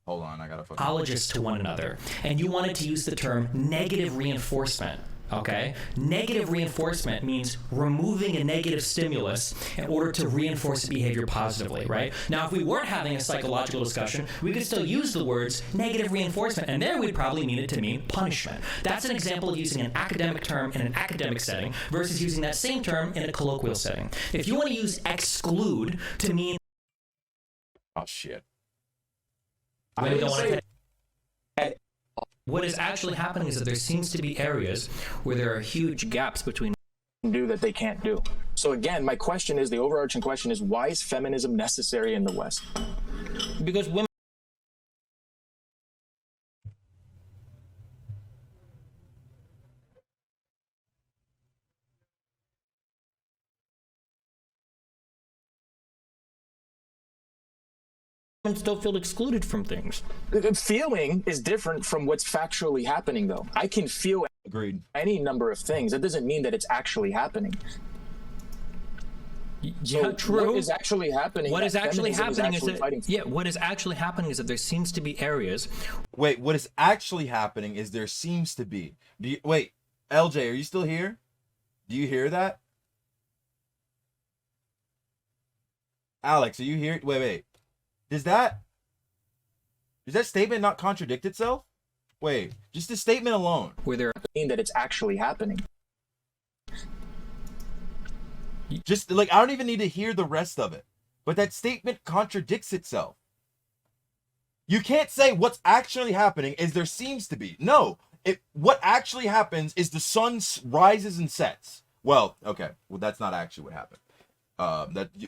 Speaker 5: Hold on, I gotta fucking.
Speaker 11: psychologists to one another, and you wanted to use the term negative reinforcement. Okay? Negative reinforcement means removing a negative stimulus in order to reinforce behavior positively, right? Now, if we weren't having a psychological discussion, we could still use the words negative reinforcement, and there we'd probably mean it to mean punishment. That's an example of using an academic term in an academic setting versus using that same term in a colloquial setting. If you want to use exclude to mean...
Speaker 5: Oh, shit.
Speaker 11: Women don't want to... What is actually happening is that there seems to be areas where there are huge gaps between
Speaker 1: do that they can't do. So again, my question is, the overarching question is, why is feminism necessary in the West?
Speaker 11: Because women still feel excluded from things.
Speaker 1: Feeling is different from what's factually happening, though. I can feel
Speaker 5: Agreed.
Speaker 1: any number of things. That doesn't mean that it's actually happening.
Speaker 11: Yeah,
Speaker 1: so
Speaker 11: true.
Speaker 1: What is actually happening?
Speaker 11: What is actually happening is
Speaker 1: that
Speaker 11: what is actually happening is that there seems to be areas.
Speaker 5: Wait, what is actually happening is there seems to be. Wait, LJ, are you still here? Do you hear that? Alex, are you here? Wait. Does that statement not contradict itself? Wait, just the statement alone.
Speaker 11: Where there
Speaker 1: mean that it's actually happening.
Speaker 5: Just like, I don't even need to hear the rest of it. But that statement contradicts itself. You can't say what's actually happening is there seems to be. No, what actually happens is the sun rises and sets. Well, okay, well that's not actually what happened.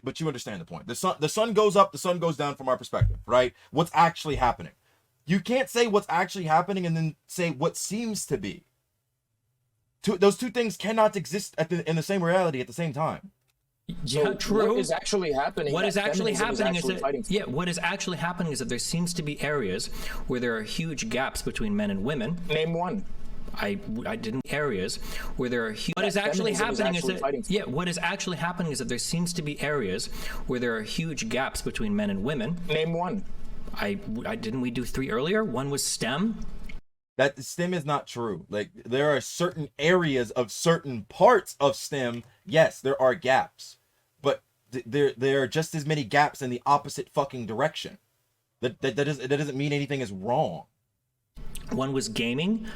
Speaker 5: But you understand the point. The sun goes up, the sun goes down from our perspective, right? What's actually happening? You can't say what's actually happening and then say what seems to be. Those two things cannot exist in the same reality at the same time.
Speaker 11: Yeah,
Speaker 1: so
Speaker 11: true.
Speaker 1: What is actually happening?
Speaker 11: What is actually happening is that what is actually happening is that there seems to be areas where there are huge gaps between men and women.
Speaker 1: Name one.
Speaker 11: I didn't areas where there are huge. What is actually happening is that what is actually happening is that there seems to be areas where there are huge gaps between men and women.
Speaker 1: Name one.
Speaker 11: I didn't we do 3 earlier? One was STEM.
Speaker 5: That STEM is not true. Like, there are certain areas of certain parts of STEM. Yes, there are gaps, but there are just as many gaps in the opposite fucking direction. That doesn't mean anything is wrong.
Speaker 11: One was gaming.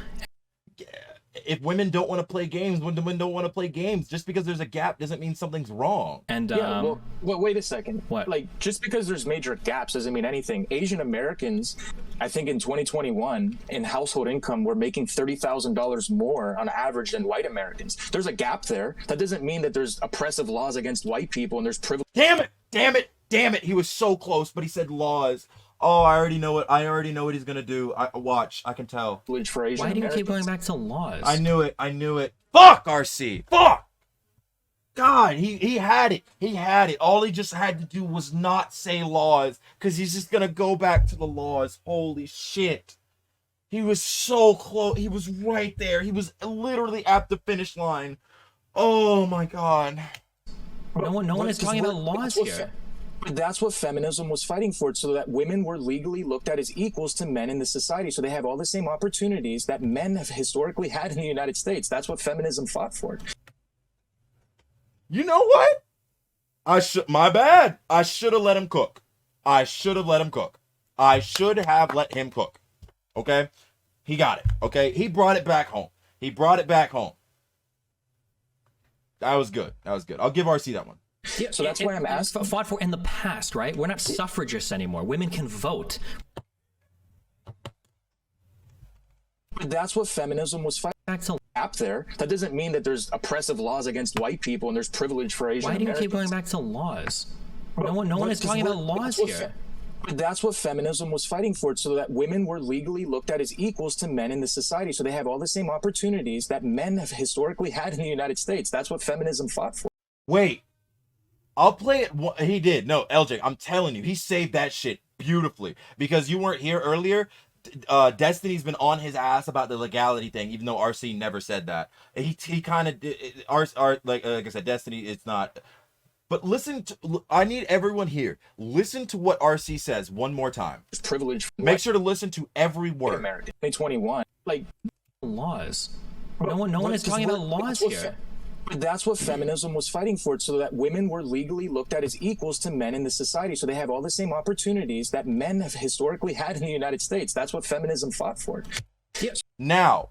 Speaker 5: If women don't want to play games, women don't want to play games. Just because there's a gap doesn't mean something's wrong.
Speaker 11: And
Speaker 1: well, wait a second.
Speaker 11: What?
Speaker 1: Like, just because there's major gaps doesn't mean anything. Asian Americans, I think in 2021, in household income, were making $30,000 more on average than white Americans. There's a gap there. That doesn't mean that there's oppressive laws against white people and there's privilege.
Speaker 5: Damn it! He was so close, but he said laws. Oh, I already know what he's gonna do. I can tell.
Speaker 1: For Asian
Speaker 11: Why do you
Speaker 1: Americans.
Speaker 11: keep going back to laws?
Speaker 5: I knew it. Fuck, RC. Fuck. God, he had it. All he just had to do was not say laws, because he's just gonna go back to the laws. Holy shit. He was so close. He was right there. He was literally at the finish line. Oh my God.
Speaker 11: No one is talking about laws here.
Speaker 1: That's what feminism was fighting for, so that women were legally looked at as equals to men in the society, so they have all the same opportunities that men have historically had in the United States. That's what feminism fought for.
Speaker 5: You know what? My bad. I should have let him cook. I should have let him cook. Okay? He got it. Okay? He brought it back home. That was good. I'll give RC that one.
Speaker 11: Yeah,
Speaker 1: so that's why I'm asking.
Speaker 11: Fought for in the past, right? We're not suffragists anymore. Women can vote.
Speaker 1: That's what feminism was fighting. Up there. That doesn't mean that there's oppressive laws against white people and there's privilege for Asian Americans.
Speaker 11: Why do you keep going back to laws? No one is talking about laws here.
Speaker 1: That's what feminism was fighting for, so that women were legally looked at as equals to men in the society, so they have all the same opportunities that men have historically had in the United States. That's what feminism fought for.
Speaker 5: Wait. I'll play it. He did. No, LJ, I'm telling you, he saved that shit beautifully. Because you weren't here earlier. Destiny's been on his ass about the legality thing, even though RC never said that. He kind of like I said, Destiny. It's not. But listen to, I need everyone here. Listen to what RC says one more time.
Speaker 1: Privilege.
Speaker 5: Make sure to listen to every word.
Speaker 1: American. 2021. Like
Speaker 2: laws. No one is talking about laws here.
Speaker 1: But that's what feminism was fighting for, so that women were legally looked at as equals to men in the society. So they have all the same opportunities that men have historically had in the United States. That's what feminism fought for.
Speaker 5: Yes. Now,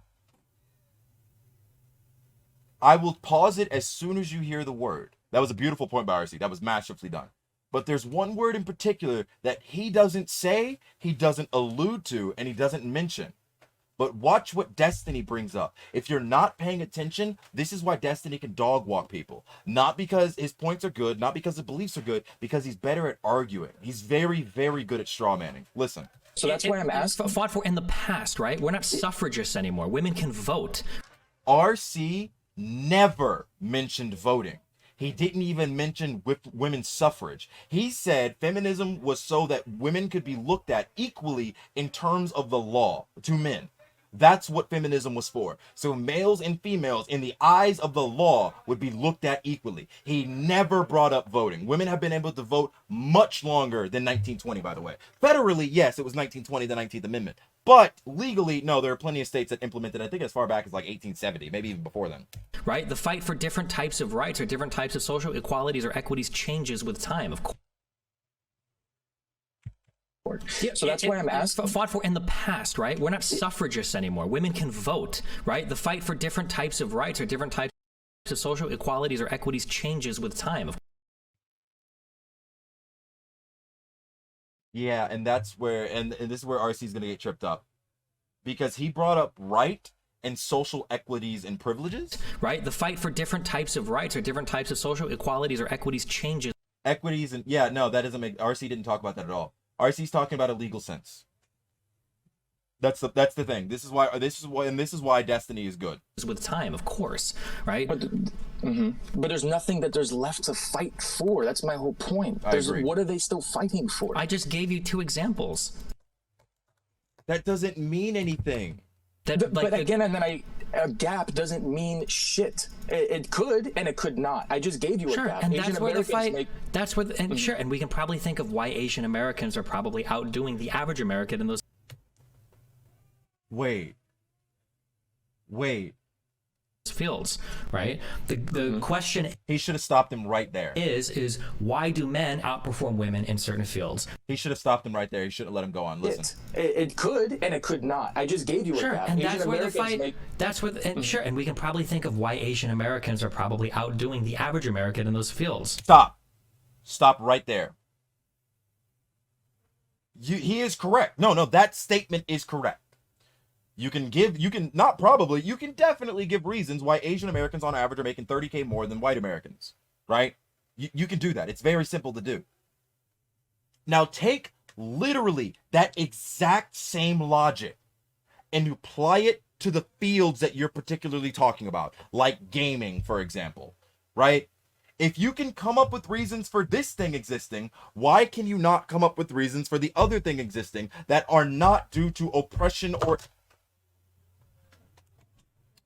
Speaker 5: I will pause it as soon as you hear the word. That was a beautiful point by RC. That was masterfully done. But there's one word in particular that he doesn't say, he doesn't allude to, and he doesn't mention. But watch what Destiny brings up. If you're not paying attention, this is why Destiny can dog walk people. Not because his points are good, not because his beliefs are good, because he's better at arguing. He's very, very good at straw manning. Listen.
Speaker 1: So that's why I'm asking.
Speaker 2: Fought for in the past, right? We're not suffragists anymore. Women can vote.
Speaker 5: RC never mentioned voting. He didn't even mention women's suffrage. He said feminism was so that women could be looked at equally in terms of the law to men. That's what feminism was for. So males and females in the eyes of the law would be looked at equally. He never brought up voting. Women have been able to vote much longer than 1920, by the way. Federally, yes, it was 1920, the 19th Amendment. But legally, no, there are plenty of states that implemented, I think as far back as like 1870, maybe even before then.
Speaker 2: Right? The fight for different types of rights or different types of social equalities or equities changes with time, of course.
Speaker 1: Yeah, so that's why I'm asking.
Speaker 2: Fought for in the past, right? We're not suffragists anymore. Women can vote, right? The fight for different types of rights or different types of social equalities or equities changes with time.
Speaker 5: Yeah, and that's where, and this is where RC is going to get tripped up. Because he brought up right and social equities and privileges.
Speaker 2: Right? The fight for different types of rights or different types of social equalities or equities changes.
Speaker 5: Equities and, yeah, no, that doesn't make, RC didn't talk about that at all. RC's talking about a legal sense. That's the thing. This is why Destiny is good.
Speaker 2: With time, of course, right?
Speaker 1: But there's nothing that there's left to fight for. That's my whole point.
Speaker 5: I agree.
Speaker 1: What are they still fighting for?
Speaker 2: I just gave you 2 examples.
Speaker 5: That doesn't mean anything.
Speaker 1: But again, and then a gap doesn't mean shit. It could and it could not. I just gave you a gap.
Speaker 2: And that's where the fight. That's where, and sure, and we can probably think of why Asian Americans are probably outdoing the average American in those.
Speaker 5: Wait.
Speaker 2: Fields, right? The question,
Speaker 5: he should have stopped him right there.
Speaker 2: Is why do men outperform women in certain fields?
Speaker 5: He should have stopped him right there. He shouldn't have let him go on. Listen.
Speaker 1: It could and it could not. I just gave you a gap.
Speaker 2: And that's where the fight. That's where, and sure, and we can probably think of why Asian Americans are probably outdoing the average American in those fields.
Speaker 5: Stop right there. He is correct. No, that statement is correct. You can definitely give reasons why Asian Americans on average are making 30K more than white Americans, right? You can do that. It's very simple to do. Now take literally that exact same logic and apply it to the fields that you're particularly talking about, like gaming, for example, right? If you can come up with reasons for this thing existing, why can you not come up with reasons for the other thing existing that are not due to oppression or...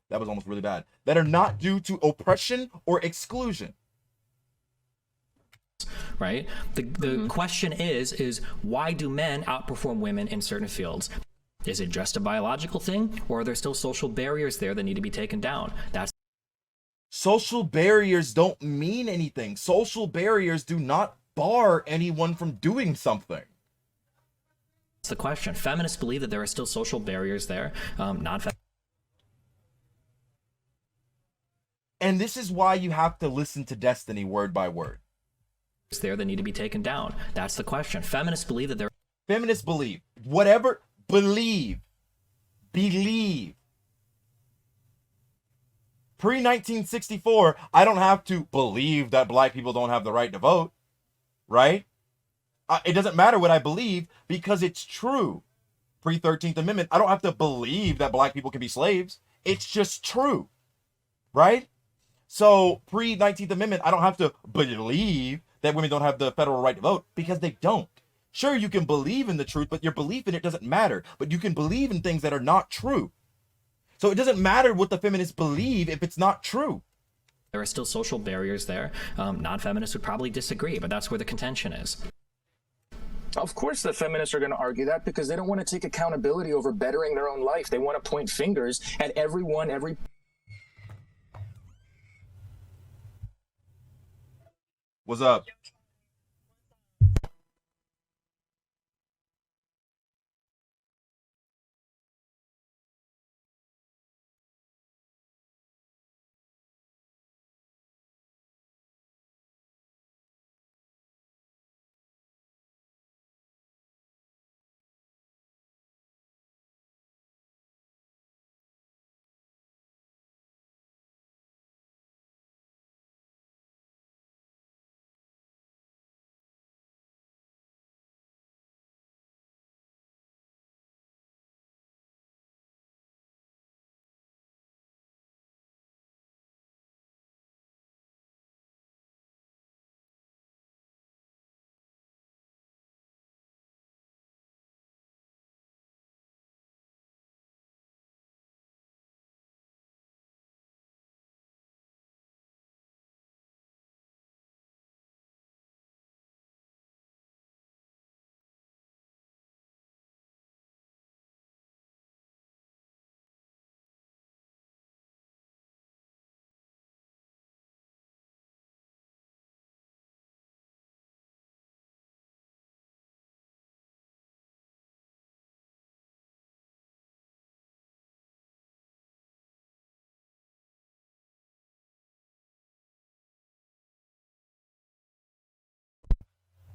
Speaker 5: That was almost really bad. That are not due to oppression or exclusion.
Speaker 2: Right? The question is why do men outperform women in certain fields? Is it just a biological thing, or are there still social barriers there that need to be taken down?
Speaker 5: Social barriers don't mean anything. Social barriers do not bar anyone from doing something.
Speaker 2: That's the question. Feminists believe that there are still social barriers there. Non-feminists.
Speaker 5: And this is why you have to listen to Destiny word by word.
Speaker 2: There that need to be taken down. That's the question. Feminists believe that there.
Speaker 5: Feminists believe. Whatever. Believe. Pre-1964, I don't have to believe that black people don't have the right to vote. Right? It doesn't matter what I believe because it's true. Pre-13th Amendment, I don't have to believe that black people can be slaves. It's just true. Right? So pre-19th Amendment, I don't have to believe that women don't have the federal right to vote because they don't. Sure, you can believe in the truth, but your belief in it doesn't matter. But you can believe in things that are not true. So it doesn't matter what the feminists believe if it's not true.
Speaker 2: There are still social barriers there. Non-feminists would probably disagree, but that's where the contention is.
Speaker 1: Of course the feminists are going to argue that because they don't want to take accountability over bettering their own life. They want to point fingers at everyone,
Speaker 5: What's up?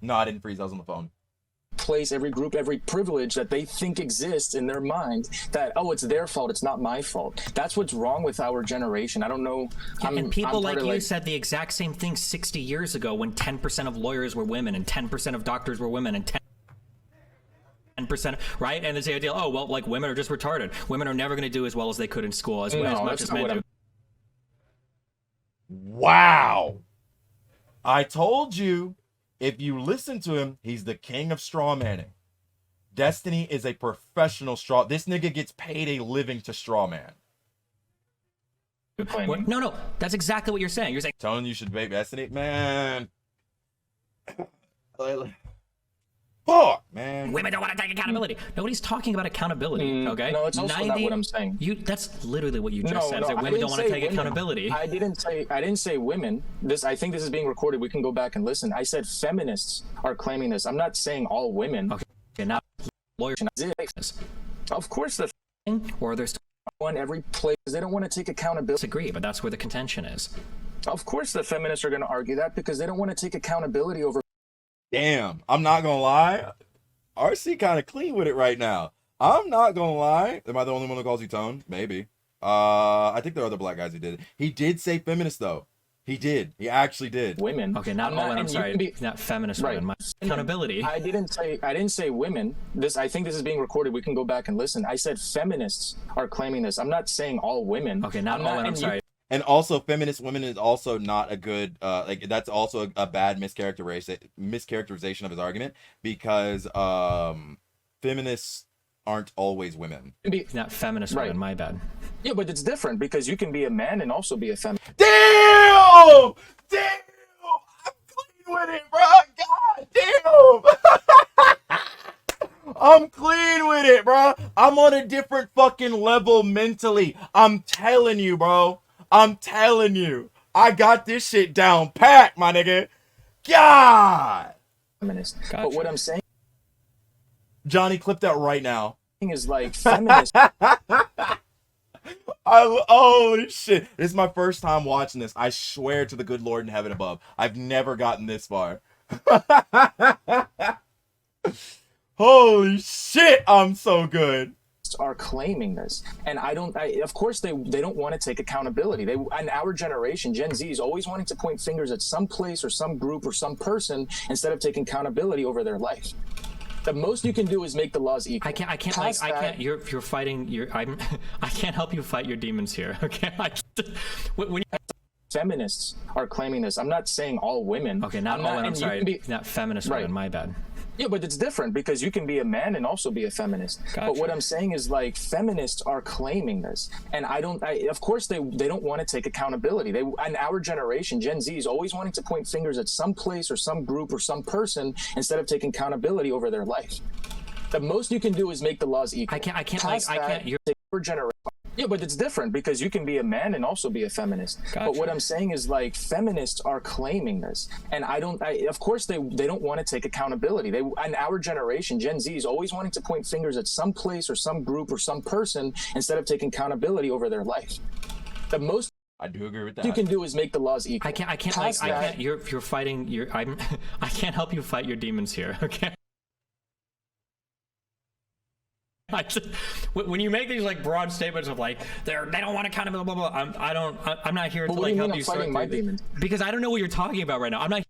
Speaker 5: No, I didn't freeze. I was on the phone.
Speaker 1: place, every group, every privilege that they think exists in their mind that, oh, it's their fault, it's not my fault. That's what's wrong with our generation. I don't know.
Speaker 2: And people like you said the exact same thing 60 years ago when 10% of lawyers were women and 10% of doctors were women and 10%, right? And they say, oh, well, like women are just retarded. Women are never going to do as well as they could in school, as much as men do.
Speaker 5: Wow. I told you, if you listen to him, he's the king of straw manning. Destiny is a professional straw. This nigga gets paid a living to straw man.
Speaker 2: What? No, that's exactly what you're saying. You're saying
Speaker 5: telling you should debate Destiny, man. Fuck, man.
Speaker 2: Women don't want to take accountability. Nobody's talking about accountability, okay?
Speaker 1: No, it's also not what I'm saying.
Speaker 2: That's literally what you just said. That women don't want to take accountability.
Speaker 1: I didn't say women. I think this is being recorded. We can go back and listen. I said feminists are claiming this. I'm not saying all women.
Speaker 2: Okay, now lawyers.
Speaker 1: Of course,
Speaker 2: or there's
Speaker 1: one every place. They don't want to take accountability.
Speaker 2: Disagree, but that's where the contention is.
Speaker 1: Of course, the feminists are going to argue that because they don't want to take accountability over.
Speaker 5: Damn, I'm not gonna lie. RC kind of clean with it right now. I'm not gonna lie. Am I the only one that calls you Tone? Maybe. I think there are other black guys who did it. He did say feminist though. He did. He actually did.
Speaker 1: Women.
Speaker 2: Okay, not all women. I'm sorry. Not feminist women. My accountability.
Speaker 1: I didn't say women. I think this is being recorded. We can go back and listen. I said feminists are claiming this. I'm not saying all women.
Speaker 2: Okay, not all women. I'm sorry.
Speaker 5: And also, feminist women is also not a good, that's also a bad mischaracterization of his argument because feminists aren't always women.
Speaker 2: Not feminist women, my bad.
Speaker 1: Yeah, but it's different because you can be a man and also be a feminist.
Speaker 5: Damn! I'm clean with it, bro. God damn! I'm clean with it, bro. I'm on a different fucking level mentally. I'm telling you, bro. I'm telling you, I got this shit down pat, my nigga. God.
Speaker 1: Feminist. Gotcha. But what I'm saying,
Speaker 5: Johnny, clip that right now.
Speaker 1: Is like feminist.
Speaker 5: Holy shit! This is my first time watching this. I swear to the good Lord in heaven above, I've never gotten this far. Holy shit! I'm so good.
Speaker 1: Are claiming this, and of course they don't want to take accountability. In our generation, Gen Z is always wanting to point fingers at some place or some group or some person instead of taking accountability over their life. The most you can do is make the laws equal.
Speaker 2: I can't. You're fighting. I can't help you fight your demons here. Okay.
Speaker 1: Feminists are claiming this. I'm not saying all women.
Speaker 2: Okay, not all women. I'm sorry. Not feminist women. My bad.
Speaker 1: Yeah, but it's different because you can be a man and also be a feminist.
Speaker 2: Gotcha.
Speaker 1: But what I'm saying is, like, feminists are claiming this, and of course they don't want to take accountability. And our generation, Gen Z, is always wanting to point fingers at some place or some group or some person instead of taking accountability over their life. The most you can do is make the laws equal.
Speaker 2: I can't.
Speaker 1: Your generation. Yeah, but it's different because you can be a man and also be a feminist.
Speaker 2: Gotcha.
Speaker 1: But what I'm saying is, like, feminists are claiming this, and of course they don't want to take accountability. And our generation, Gen Z, is always wanting to point fingers at some place or some group or some person instead of taking accountability over their life. The most
Speaker 5: I do agree with that.
Speaker 1: you can do is make the laws equal.
Speaker 2: I can't. You're fighting. I can't help you fight your demons here. Okay. When you make these like broad statements of like they don't want accountability, blah blah blah, I'm not here to like help you
Speaker 1: fighting my demons?
Speaker 2: Because I don't know what you're talking about right now. I'm not.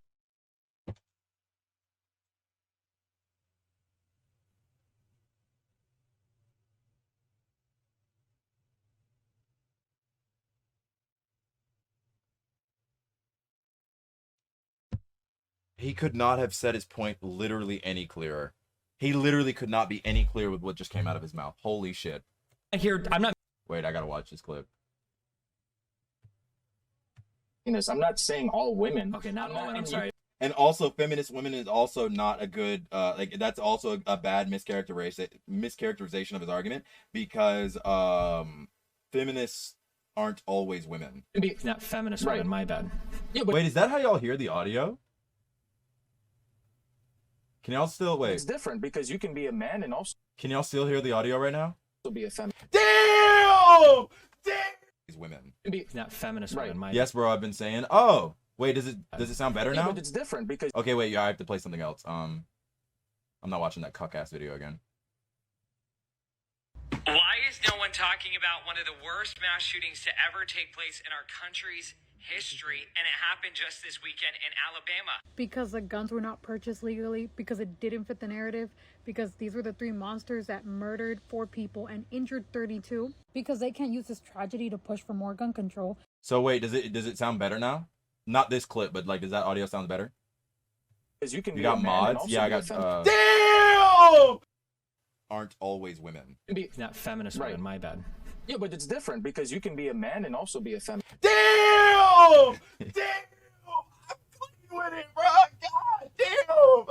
Speaker 5: He could not have said his point literally any clearer. He literally could not be any clearer with what just came out of his mouth. Holy shit.
Speaker 2: I'm not.
Speaker 5: Wait, I gotta watch this clip.
Speaker 1: I'm not saying all women.
Speaker 2: Okay, not all women. I'm sorry.
Speaker 5: And also, feminist women is also not a good, like, that's also a bad mischaracterization of his argument, because feminists aren't always women.
Speaker 2: Not feminist women, my bad.
Speaker 1: Yeah, but
Speaker 5: wait, is that how y'all hear the audio? Can y'all still, wait.
Speaker 1: It's different because you can be a man and also
Speaker 5: Can y'all still hear the audio right now?
Speaker 1: be a feminist.
Speaker 5: Damn! These women.
Speaker 2: Not feminist women, my bad.
Speaker 5: Yes, bro, I've been saying. Oh, wait, does it sound better now?
Speaker 1: But it's different because
Speaker 5: Okay, wait, yeah, I have to play something else. I'm not watching that cuck-ass video again.
Speaker 4: Why is no one talking about one of the worst mass shootings to ever take place in our country's history, and it happened just this weekend in Alabama?
Speaker 13: Because the guns were not purchased legally, because it didn't fit the narrative, because these were the three monsters that murdered 4 people and injured 32, because they can't use this tragedy to push for more gun control.
Speaker 5: So wait, does it sound better now? Not this clip, but like, does that audio sound better?
Speaker 1: you can
Speaker 5: You
Speaker 1: be
Speaker 5: got
Speaker 1: a man and
Speaker 5: mods?
Speaker 1: also
Speaker 5: Yeah, I
Speaker 1: be a
Speaker 5: got.
Speaker 1: feminist.
Speaker 5: Damn! Aren't always women.
Speaker 2: Not feminist women, my bad.
Speaker 1: Yeah, but it's different because you can be a man and also be a feminist.
Speaker 5: Damn! Damn! I'm clean with it, bro. God damn!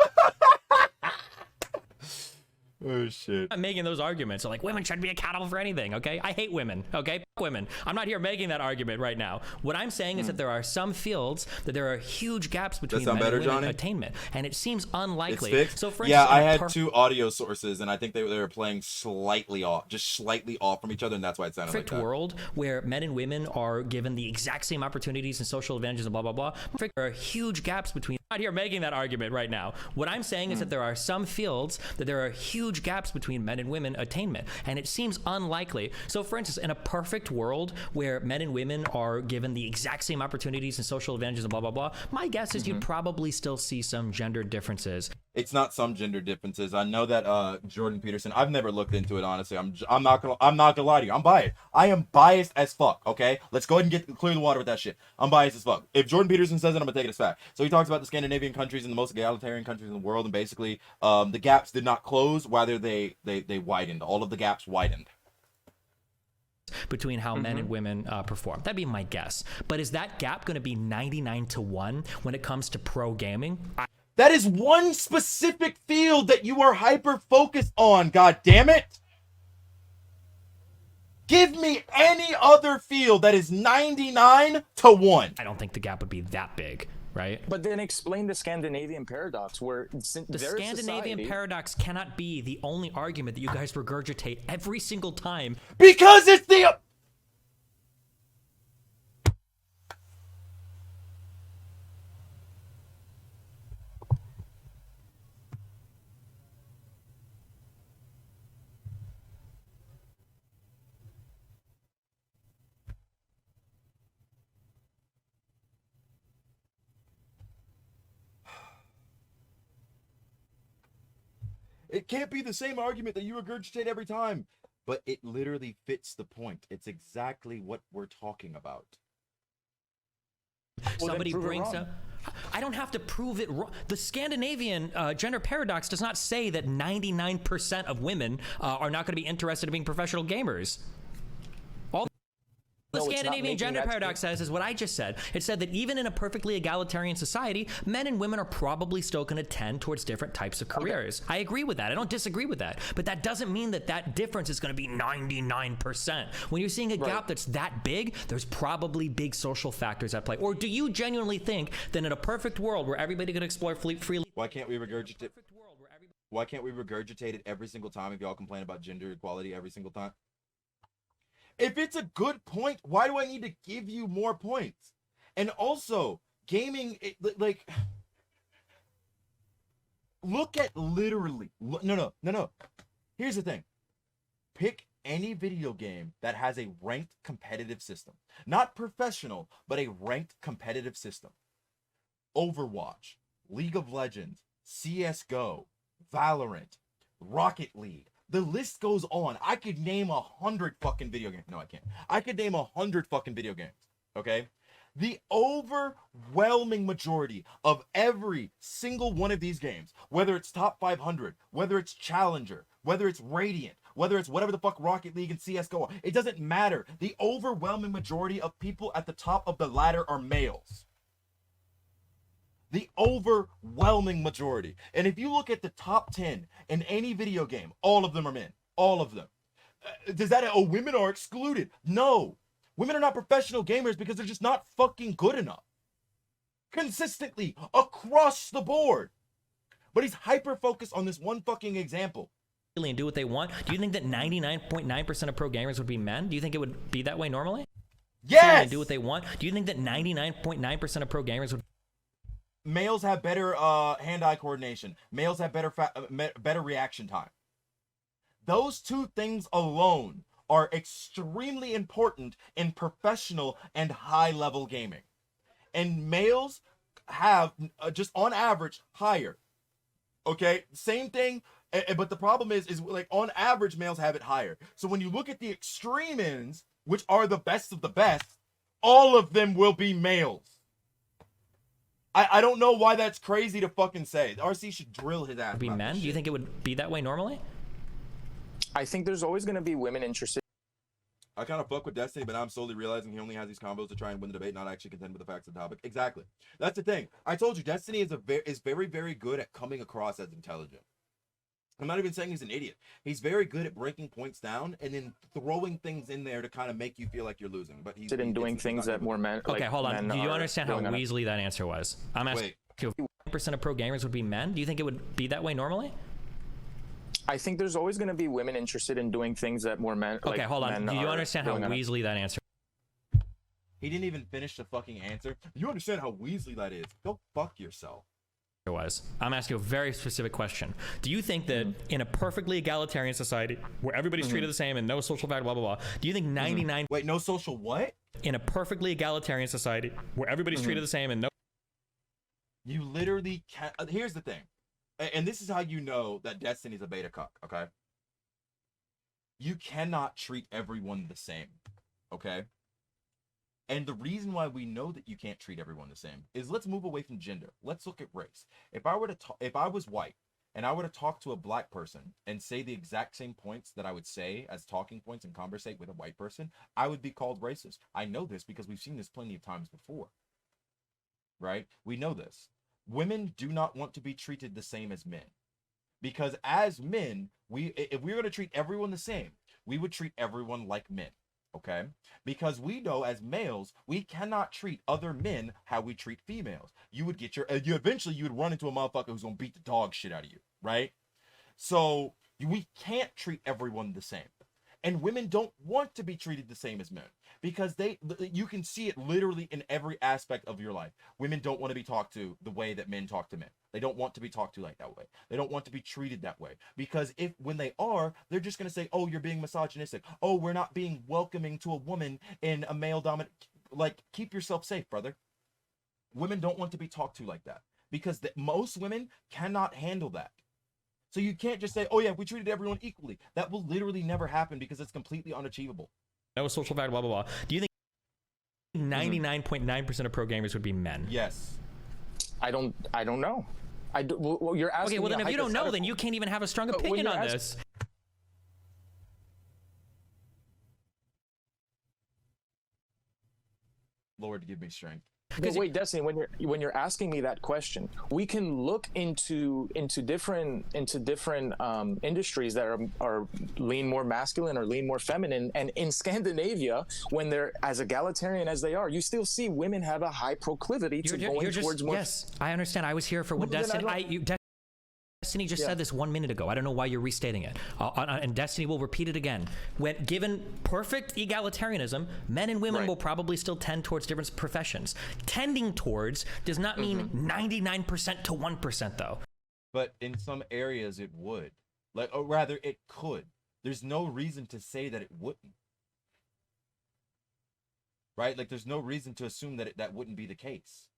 Speaker 5: Oh shit.
Speaker 11: I'm making those arguments. So like women shouldn't be accountable for anything, okay? I hate women, okay? F women. I'm not here making that argument right now. What I'm saying is that there are some fields that there are huge gaps between men and women attainment, and it seems unlikely.
Speaker 5: It's fixed?
Speaker 11: So for
Speaker 5: yeah,
Speaker 11: instance,
Speaker 5: I had 2 audio sources, and I think they were playing slightly off, just slightly off from each other, and that's why it sounded like that.
Speaker 11: Perfect world where men and women are given the exact same opportunities and social advantages and blah blah blah. There are huge gaps between. I'm not here making that argument right now. What I'm saying is that there are some fields that there are huge gaps between men and women attainment, and it seems unlikely. So for instance, in a perfect world where men and women are given the exact same opportunities and social advantages and blah blah blah, my guess is you'd probably still see some gender differences.
Speaker 5: It's not some gender differences. I know that Jordan Peterson. I've never looked into it, honestly. I'm not gonna lie to you. I'm biased. I am biased as fuck. Okay, let's go ahead and clear the water with that shit. I'm biased as fuck. If Jordan Peterson says it, I'm gonna take it as fact. So he talks about the Scandinavian countries and the most egalitarian countries in the world, and basically, the gaps did not close, rather they widened. All of the gaps widened
Speaker 11: between how men and women perform. That'd be my guess. But is that gap going to be 99-1 when it comes to pro gaming?
Speaker 5: That is one specific field that you are hyper focused on. God damn it! Give me any other field that is 99-1.
Speaker 11: I don't think the gap would be that big, right?
Speaker 1: But then explain the Scandinavian paradox, where
Speaker 11: the Scandinavian paradox cannot be the only argument that you guys regurgitate every single time.
Speaker 5: Because it's the... It can't be the same argument that you regurgitate every time. But it literally fits the point. It's exactly what we're talking about.
Speaker 11: Somebody brings up... I don't have to prove it wrong. The Scandinavian gender paradox does not say that 99% of women are not going to be interested in being professional gamers. All the Scandinavian gender paradox says is what I just said. It said that even in a perfectly egalitarian society, men and women are probably still going to tend towards different types of careers. I agree with that. I don't disagree with that. But that doesn't mean that that difference is going to be 99%. When you're seeing a gap that's that big, there's probably big social factors at play. Or do you genuinely think that in a perfect world where everybody can explore freely?
Speaker 5: Why can't we regurgitate? Why can't we regurgitate it every single time if y'all complain about gender equality every single time? If it's a good point, why do I need to give you more points? And also, gaming, like, look at literally, no. Here's the thing. Pick any video game that has a ranked competitive system. Not professional, but a ranked competitive system. Overwatch, League of Legends, CSGO, Valorant, Rocket League. The list goes on. I could name 100 fucking video games. No, I can't. I could name 100 fucking video games. Okay? The overwhelming majority of every single one of these games, whether it's top 500, whether it's Challenger, whether it's Radiant, whether it's whatever the fuck Rocket League and CSGO, it doesn't matter. The overwhelming majority of people at the top of the ladder are males. The overwhelming majority. And if you look at the top 10 in any video game, all of them are men. All of them. Does that, women are excluded? No. Women are not professional gamers because they're just not fucking good enough. Consistently, across the board. But he's hyper-focused on this one fucking example.
Speaker 11: And do what they want. Do you think that 99.9% of pro gamers would be men? Do you think it would be that way normally?
Speaker 5: Yes!
Speaker 11: And do what they want. Do you think that 99.9% of pro gamers would...
Speaker 5: Males have better hand-eye coordination. Males have better reaction time. Those two things alone are extremely important in professional and high-level gaming. And males have, just on average, higher. Okay? Same thing, but the problem is like on average, males have it higher. So when you look at the extreme ends, which are the best of the best, all of them will be males. I don't know why that's crazy to fucking say. RC should drill his ass.
Speaker 11: Be men? Do you think it would be that way normally?
Speaker 1: I think there's always going to be women interested.
Speaker 5: I kind of fuck with Destiny, but now I'm slowly realizing he only has these combos to try and win the debate, not actually contend with the facts of the topic. Exactly. That's the thing. I told you, Destiny is very, very good at coming across as intelligent. I'm not even saying he's an idiot. He's very good at breaking points down and then throwing things in there to kind of make you feel like you're losing. But he's
Speaker 1: in doing things that more men.
Speaker 11: Okay, hold on. Do you understand how Weasley that answer was? I'm asking you, 1% of pro gamers would be men. Do you think it would be that way normally?
Speaker 1: I think there's always going to be women interested in doing things that more men.
Speaker 11: Okay, hold on. Do you understand how Weasley that answer?
Speaker 5: He didn't even finish the fucking answer. You understand how Weasley that is? Go fuck yourself.
Speaker 11: I'm asking you a very specific question. Do you think that in a perfectly egalitarian society where everybody's treated the same and no social factor, blah, blah, blah, do you think 99...
Speaker 5: Wait, no social what?
Speaker 11: In a perfectly egalitarian society where everybody's treated the same and no...
Speaker 5: You literally can't... Here's the thing. And this is how you know that Destiny's a beta cuck, okay? You cannot treat everyone the same, okay? And the reason why we know that you can't treat everyone the same is let's move away from gender. Let's look at race. If I was white and I were to talk to a black person and say the exact same points that I would say as talking points and conversate with a white person, I would be called racist. I know this because we've seen this plenty of times before, right? We know this. Women do not want to be treated the same as men because as men, if we were going to treat everyone the same, we would treat everyone like men. Okay, because we know as males we cannot treat other men how we treat females. You would get eventually you would run into a motherfucker who's gonna beat the dog shit out of you, right? So we can't treat everyone the same, and women don't want to be treated the same as men because you can see it literally in every aspect of your life. Women don't want to be talked to the way that men talk to men. They don't want to be talked to like that way. They don't want to be treated that way because when they are, they're just going to say, oh, you're being misogynistic. Oh, we're not being welcoming to a woman in a male dominant. Like, keep yourself safe, brother. Women don't want to be talked to like that because most women cannot handle that. So you can't just say, oh yeah, we treated everyone equally. That will literally never happen because it's completely unachievable.
Speaker 11: No social factor, blah, blah, blah. Do you think 99.9% of pro gamers would be men?
Speaker 5: Yes.
Speaker 1: I don't know. Well, you're asking.
Speaker 2: Okay, well
Speaker 1: me
Speaker 2: then
Speaker 1: a
Speaker 2: if you don't know, then
Speaker 1: hypothetical.
Speaker 2: you can't even have a strong
Speaker 1: But when
Speaker 2: opinion
Speaker 1: you're
Speaker 2: on
Speaker 1: ask-
Speaker 2: this.
Speaker 5: Lord, give me strength.
Speaker 1: But wait, Destiny, when you're asking me that question, we can look into different industries that are lean more masculine or lean more feminine, and in Scandinavia, when they're as egalitarian as they are, you still see women have a high proclivity to going towards more.
Speaker 2: Yes, I understand. I was here for what Destiny just said this 1 minute ago. I don't know why you're restating it. And Destiny will repeat it again. When given perfect egalitarianism, men and women will probably still tend towards different professions. Tending towards does not mean 99% to 1%, though.
Speaker 5: But in some areas it would. Or rather, it could. There's no reason to say that it wouldn't. Right? Like, there's no reason to assume that that wouldn't be the case.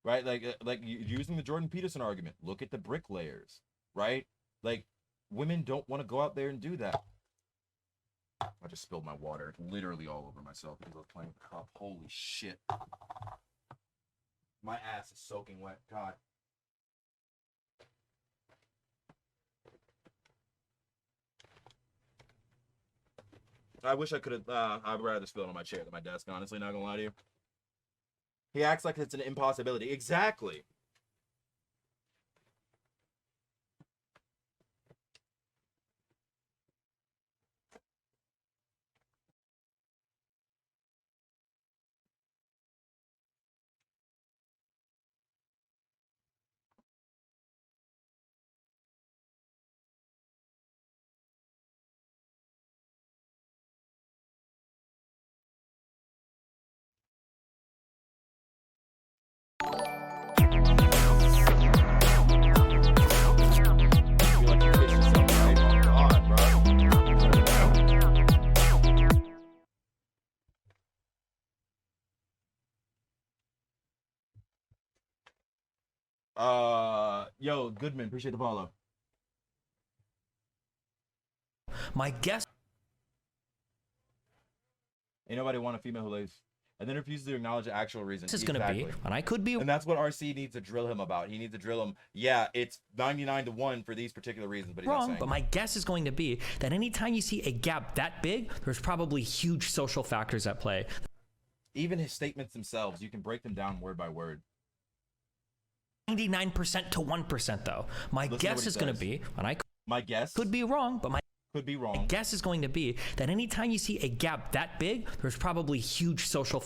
Speaker 5: Right, like using the Jordan Peterson argument. Look at the bricklayers, right? Like, women don't want to go out there and do that. I just spilled my water literally all over myself because I was playing with the cup. Holy shit! My ass is soaking wet. God. I wish I could have. I'd rather spill it on my chair than my desk. Honestly, not gonna lie to you. He acts like it's an impossibility. Exactly. Yo, Goodman, appreciate the follow.
Speaker 2: My guess.
Speaker 5: Ain't nobody want a female who lays and then refuses to acknowledge the actual reason.
Speaker 2: This is going to be, and I could be.
Speaker 5: And that's what RC needs to drill him about. He needs to drill him. Yeah, it's 99 to 1 for these particular reasons, but he's not
Speaker 2: Wrong,
Speaker 5: saying.
Speaker 2: but my guess is going to be that anytime you see a gap that big, there's probably huge social factors at play.
Speaker 5: Even his statements themselves, you can break them down word by word.
Speaker 2: 99% to 1%, though. My guess is going to be, and
Speaker 5: my guess
Speaker 2: could be wrong, but my guess is going to be that anytime you see a gap that big, there's probably huge social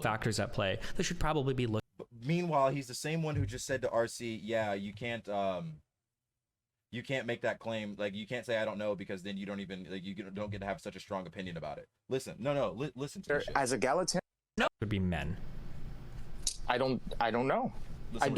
Speaker 2: factors at play. That should probably be looked.
Speaker 5: Meanwhile, he's the same one who just said to RC, "Yeah, you can't make that claim. Like, you can't say I don't know because then you don't even you don't get to have such a strong opinion about it." Listen, listen to this shit.
Speaker 1: As egalitarian,
Speaker 2: no, would be men.
Speaker 1: I don't know.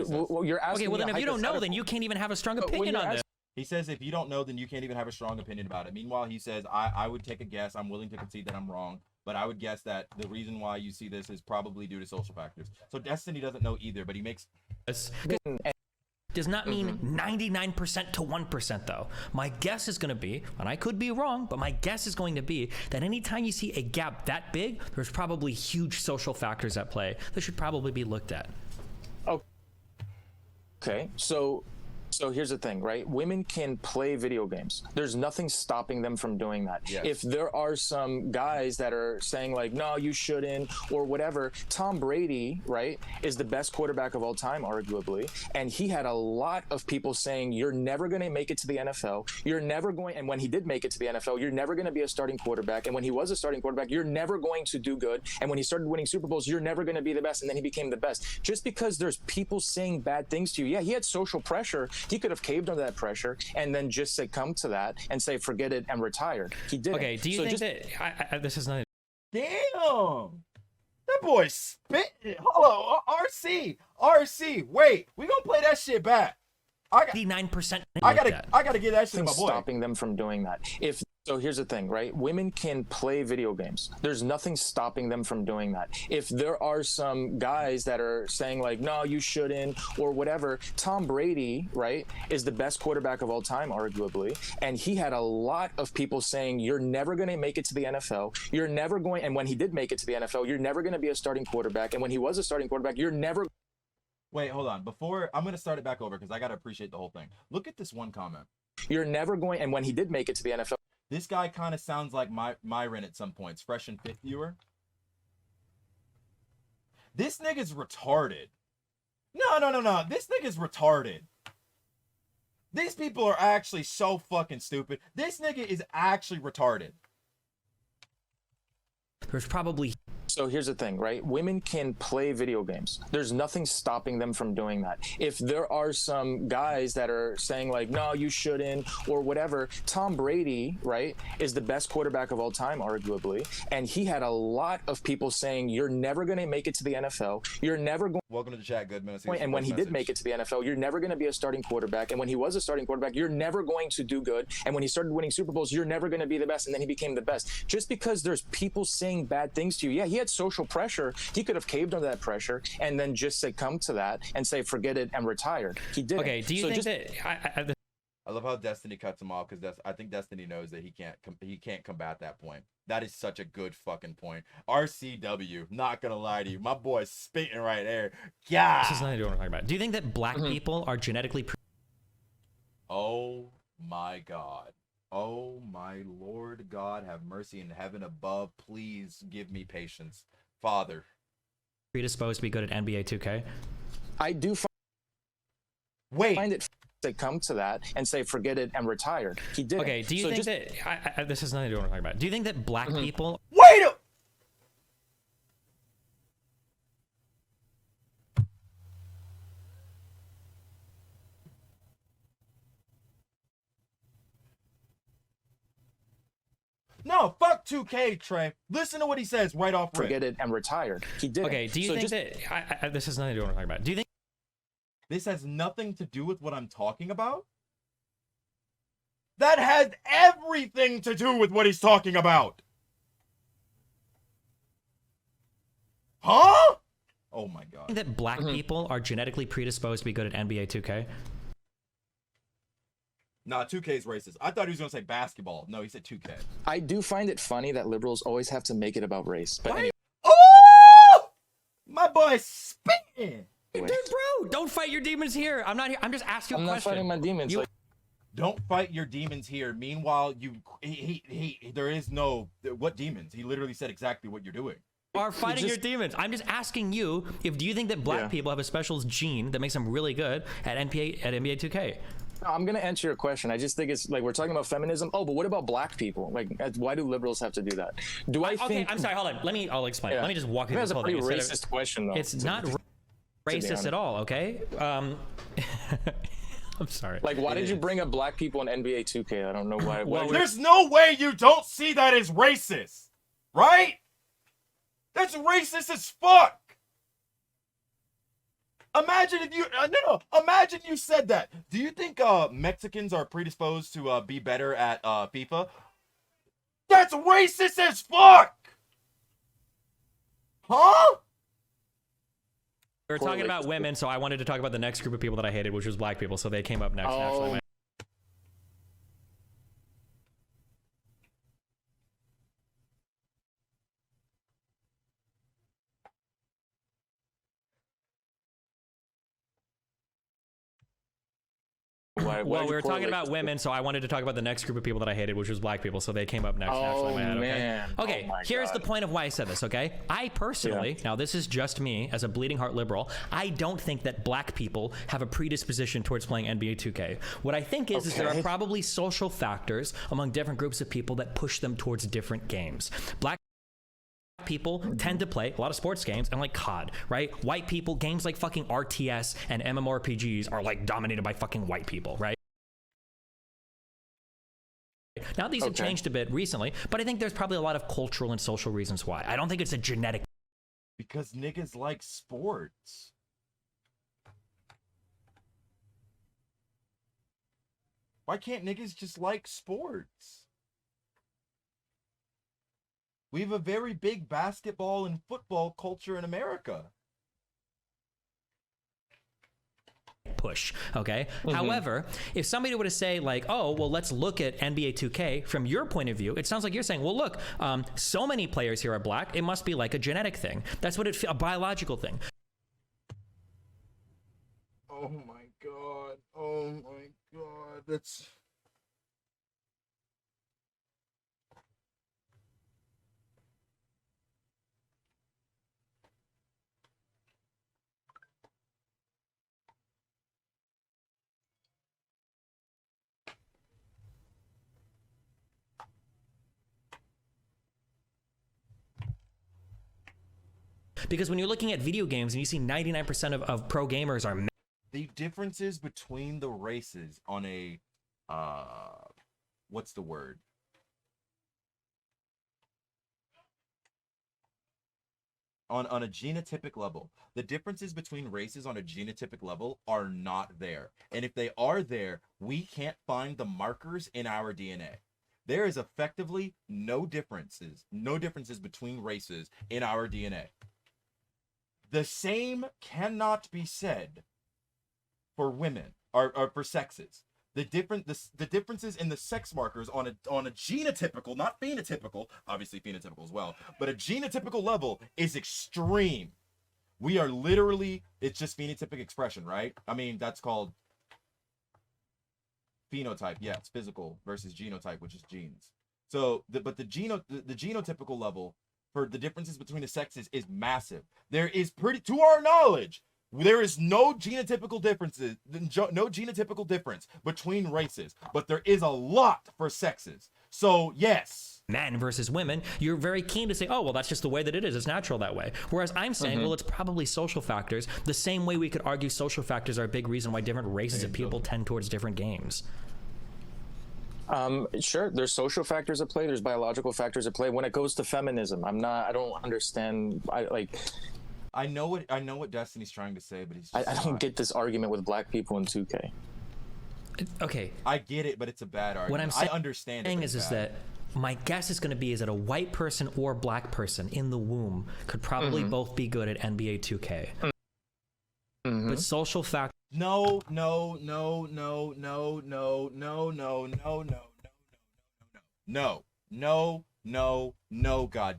Speaker 1: Well, you're asking.
Speaker 2: Okay, well then if you don't know, then you can't even have a strong opinion on this.
Speaker 5: He says if you don't know, then you can't even have a strong opinion about it. Meanwhile, he says I would take a guess. I'm willing to concede that I'm wrong, but I would guess that the reason why you see this is probably due to social factors. So Destiny doesn't know either, but he makes.
Speaker 2: Does not mean 99% to 1%, though. My guess is going to be, and I could be wrong, but my guess is going to be that anytime you see a gap that big, there's probably huge social factors at play. That should probably be looked at.
Speaker 1: Okay, so here's the thing, right? Women can play video games. There's nothing stopping them from doing that.
Speaker 5: Yes.
Speaker 1: If there are some guys that are saying like, no, you shouldn't, or whatever, Tom Brady, right, is the best quarterback of all time, arguably. And he had a lot of people saying, you're never going to make it to the NFL. You're never going, and when he did make it to the NFL, you're never going to be a starting quarterback. And when he was a starting quarterback, you're never going to do good. And when he started winning Super Bowls, you're never going to be the best. And then he became the best. Just because there's people saying bad things to you, yeah, he had social pressure. He could have caved under that pressure and then just succumb to that and say, forget it, and retire. He didn't.
Speaker 2: Okay, do you think that this is not...
Speaker 5: Damn! That boy spit. Hello, RC, wait, we gonna play that shit back.
Speaker 2: 89%.
Speaker 5: I gotta get that shit to my boy.
Speaker 1: Stopping them from doing that. If So here's the thing, right? Women can play video games. There's nothing stopping them from doing that. If there are some guys that are saying like, no, you shouldn't, or whatever, Tom Brady, right, is the best quarterback of all time, arguably. And he had a lot of people saying, you're never going to make it to the NFL. You're never going, and when he did make it to the NFL, you're never going to be a starting quarterback. And when he was a starting quarterback, you're never.
Speaker 5: Wait, hold on. Before, I'm going to start it back over because I got to appreciate the whole thing. Look at this one comment.
Speaker 1: You're never going, and when he did make it to the NFL.
Speaker 5: This guy kind of sounds like Myron at some points. Fresh and Fit viewer. This nigga's retarded. No. This nigga's retarded. These people are actually so fucking stupid. This nigga is actually retarded.
Speaker 11: There's probably.
Speaker 1: So here's the thing, right? Women can play video games. There's nothing stopping them from doing that. If there are some guys that are saying like, no, you shouldn't, or whatever, Tom Brady, right, is the best quarterback of all time, arguably. And he had a lot of people saying, you're never going to make it to the NFL. You're never going.
Speaker 5: Welcome to the chat, Goodman.
Speaker 1: And when he did make it to the NFL, you're never going to be a starting quarterback. And when he was a starting quarterback, you're never going to do good. And when he started winning Super Bowls, you're never going to be the best. And then he became the best. Just because there's people saying bad things to you, yeah, he had social pressure. He could have caved under that pressure and then just succumb to that and say, forget it and retire. He didn't.
Speaker 11: Okay, do you think that...
Speaker 5: I love how Destiny cuts him off because I think Destiny knows that he can't combat that point. That is such a good fucking point. RCW, not gonna lie to you, my boy's spitting right there. Yeah.
Speaker 11: This is nothing to do with what I'm talking about. Do you think that black people are genetically?
Speaker 5: Oh my God. Oh my Lord God, have mercy in heaven above. Please give me patience, Father.
Speaker 11: Predisposed to be good at NBA 2K.
Speaker 1: I do. Find it to come to that and say forget it and retire. He did.
Speaker 11: Okay, do you think that this has nothing to do with what I'm talking about? Do you think that black people?
Speaker 5: Wait a... No, fuck 2K, Trey. Listen to what he says right off rip.
Speaker 1: Forget it and retire. He did.
Speaker 11: Okay, do you think that this has nothing to do with what I'm talking about? Do you think
Speaker 5: this has nothing to do with what I'm talking about? That has everything to do with what he's talking about. Huh? Oh my God.
Speaker 11: That black people are genetically predisposed to be good at NBA 2K?
Speaker 5: Nah, 2K is racist. I thought he was going to say basketball. No, he said 2K.
Speaker 1: I do find it funny that liberals always have to make it about race. But anyway.
Speaker 5: Oh! My boy's spitting.
Speaker 11: Dude, bro, don't fight your demons here. I'm not here. I'm just asking you a question.
Speaker 1: I'm not fighting my demons.
Speaker 5: Don't fight your demons here. Meanwhile, there is no, what demons? He literally said exactly what you're doing.
Speaker 11: Are fighting your demons. I'm just asking you, do you think that black people have a special gene that makes them really good at NBA 2K?
Speaker 1: I'm going to answer your question. I just think it's like we're talking about feminism. Oh, but what about black people? Like, why do liberals have to do that? Do I think...
Speaker 11: Okay, I'm sorry. Hold on. I'll explain. Let me just walk you through
Speaker 1: this whole thing. That's a pretty racist question, though.
Speaker 11: It's not racist at all, okay? I'm sorry.
Speaker 1: Like, why did you bring up black people in NBA 2K? I don't know why.
Speaker 5: Well, there's no way you don't see that as racist, right? That's racist as fuck. Imagine if you imagine you said that. Do you think Mexicans are predisposed to be better at FIFA? That's racist as fuck. Huh?
Speaker 11: We were talking about women, so I wanted to talk about the next group of people that I hated, which was black people. So they came up next. Naturally. Well, we were talking about women, so I wanted to talk about the next group of people that I hated, which was black people. So they came up next.
Speaker 1: Oh,
Speaker 11: naturally.
Speaker 1: man.
Speaker 11: Okay, here's the point of why I said this, okay? I personally, now this is just me as a bleeding heart liberal, I don't think that black people have a predisposition towards playing NBA 2K. What I think is there are probably social factors among different groups of people that push them towards different games. Black people tend to play a lot of sports games and like COD, right? White people, games like fucking RTS and MMORPGs are like dominated by fucking white people, right? Now these have changed a bit recently, but I think there's probably a lot of cultural and social reasons why. I don't think it's a genetic.
Speaker 5: Because niggas like sports. Why can't niggas just like sports? We have a very big basketball and football culture in America.
Speaker 11: Push, okay? However, if somebody were to say like, oh, well, let's look at NBA 2K from your point of view, it sounds like you're saying, well, look, so many players here are black, it must be like a genetic thing. That's what a biological thing.
Speaker 5: Oh my god. Oh my god. That's...
Speaker 11: Because when you're looking at video games and you see 99% of pro gamers are men.
Speaker 5: The differences between the races on a what's the word? On a genotypic level, the differences between races on a genotypic level are not there. And if they are there, we can't find the markers in our DNA. There is effectively no differences between races in our DNA. The same cannot be said for women or for sexes. The differences in the sex markers on a genotypical, not phenotypical, obviously phenotypical as well, but a genotypical level is extreme. We are literally, it's just phenotypic expression, right? I mean, that's called phenotype. Yeah, it's physical versus genotype, which is genes. So, the genotypical level for the differences between the sexes is massive. There is to our knowledge, there is no genotypical difference between races, but there is a lot for sexes. So yes.
Speaker 11: Men versus women, you're very keen to say, oh, well, that's just the way that it is. It's natural that way. Whereas I'm saying, well, it's probably social factors. The same way we could argue social factors are a big reason why different races of people tend towards different games.
Speaker 1: Sure, there's social factors at play, there's biological factors at play. When it goes to feminism, I don't understand.
Speaker 5: I know what Destiny's trying to say, but he's just
Speaker 1: I don't get this argument with black people in 2K.
Speaker 11: Okay.
Speaker 5: I get it, but it's a bad argument.
Speaker 11: What I'm saying,
Speaker 5: I understand it,
Speaker 11: is that my guess is going to be is that a white person or black person in the womb could probably both be good at NBA 2K. But social factors.
Speaker 5: No, God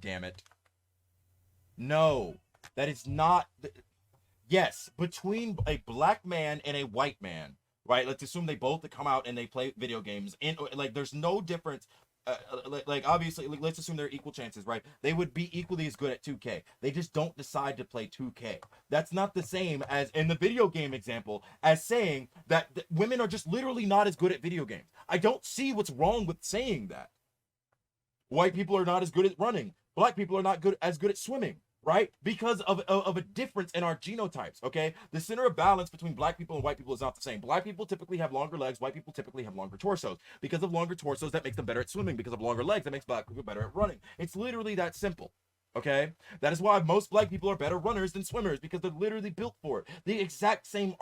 Speaker 5: damn it. No, that is not. Yes, between a black man and a white man, right? Let's assume they both come out and they play video games, and like there's no difference. Obviously, let's assume they're equal chances, right? They would be equally as good at 2K. They just don't decide to play 2K. That's not the same as in the video game example as saying that women are just literally not as good at video games. I don't see what's wrong with saying that. White people are not as good at running. Black people are not as good at swimming, right? Because of a difference in our genotypes, okay? The center of balance between black people and white people is not the same. Black people typically have longer legs. White people typically have longer torsos. Because of longer torsos, that makes them better at swimming. Because of longer legs, that makes black people better at running. It's literally that simple, okay? That is why most black people are better runners than swimmers, because they're literally built for it. The exact same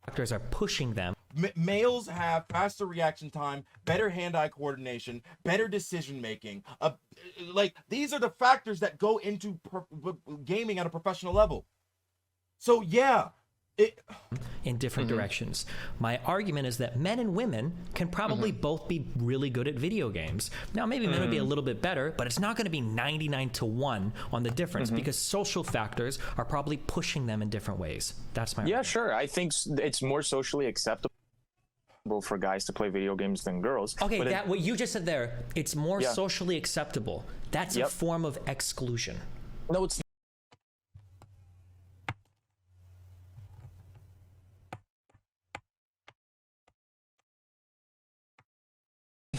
Speaker 11: factors are pushing them.
Speaker 5: Males have faster reaction time, better hand-eye coordination, better decision making. Like these are the factors that go into gaming at a professional level. So yeah,
Speaker 11: in different directions. My argument is that men and women can probably both be really good at video games. Now, maybe men would be a little bit better, but it's not going to be 99-1 on the difference because social factors are probably pushing them in different ways. That's my argument.
Speaker 1: Sure. I think it's more socially acceptable for guys to play video games than girls.
Speaker 11: Okay, what you just said there, it's more socially acceptable. That's a form of exclusion.
Speaker 1: No, it's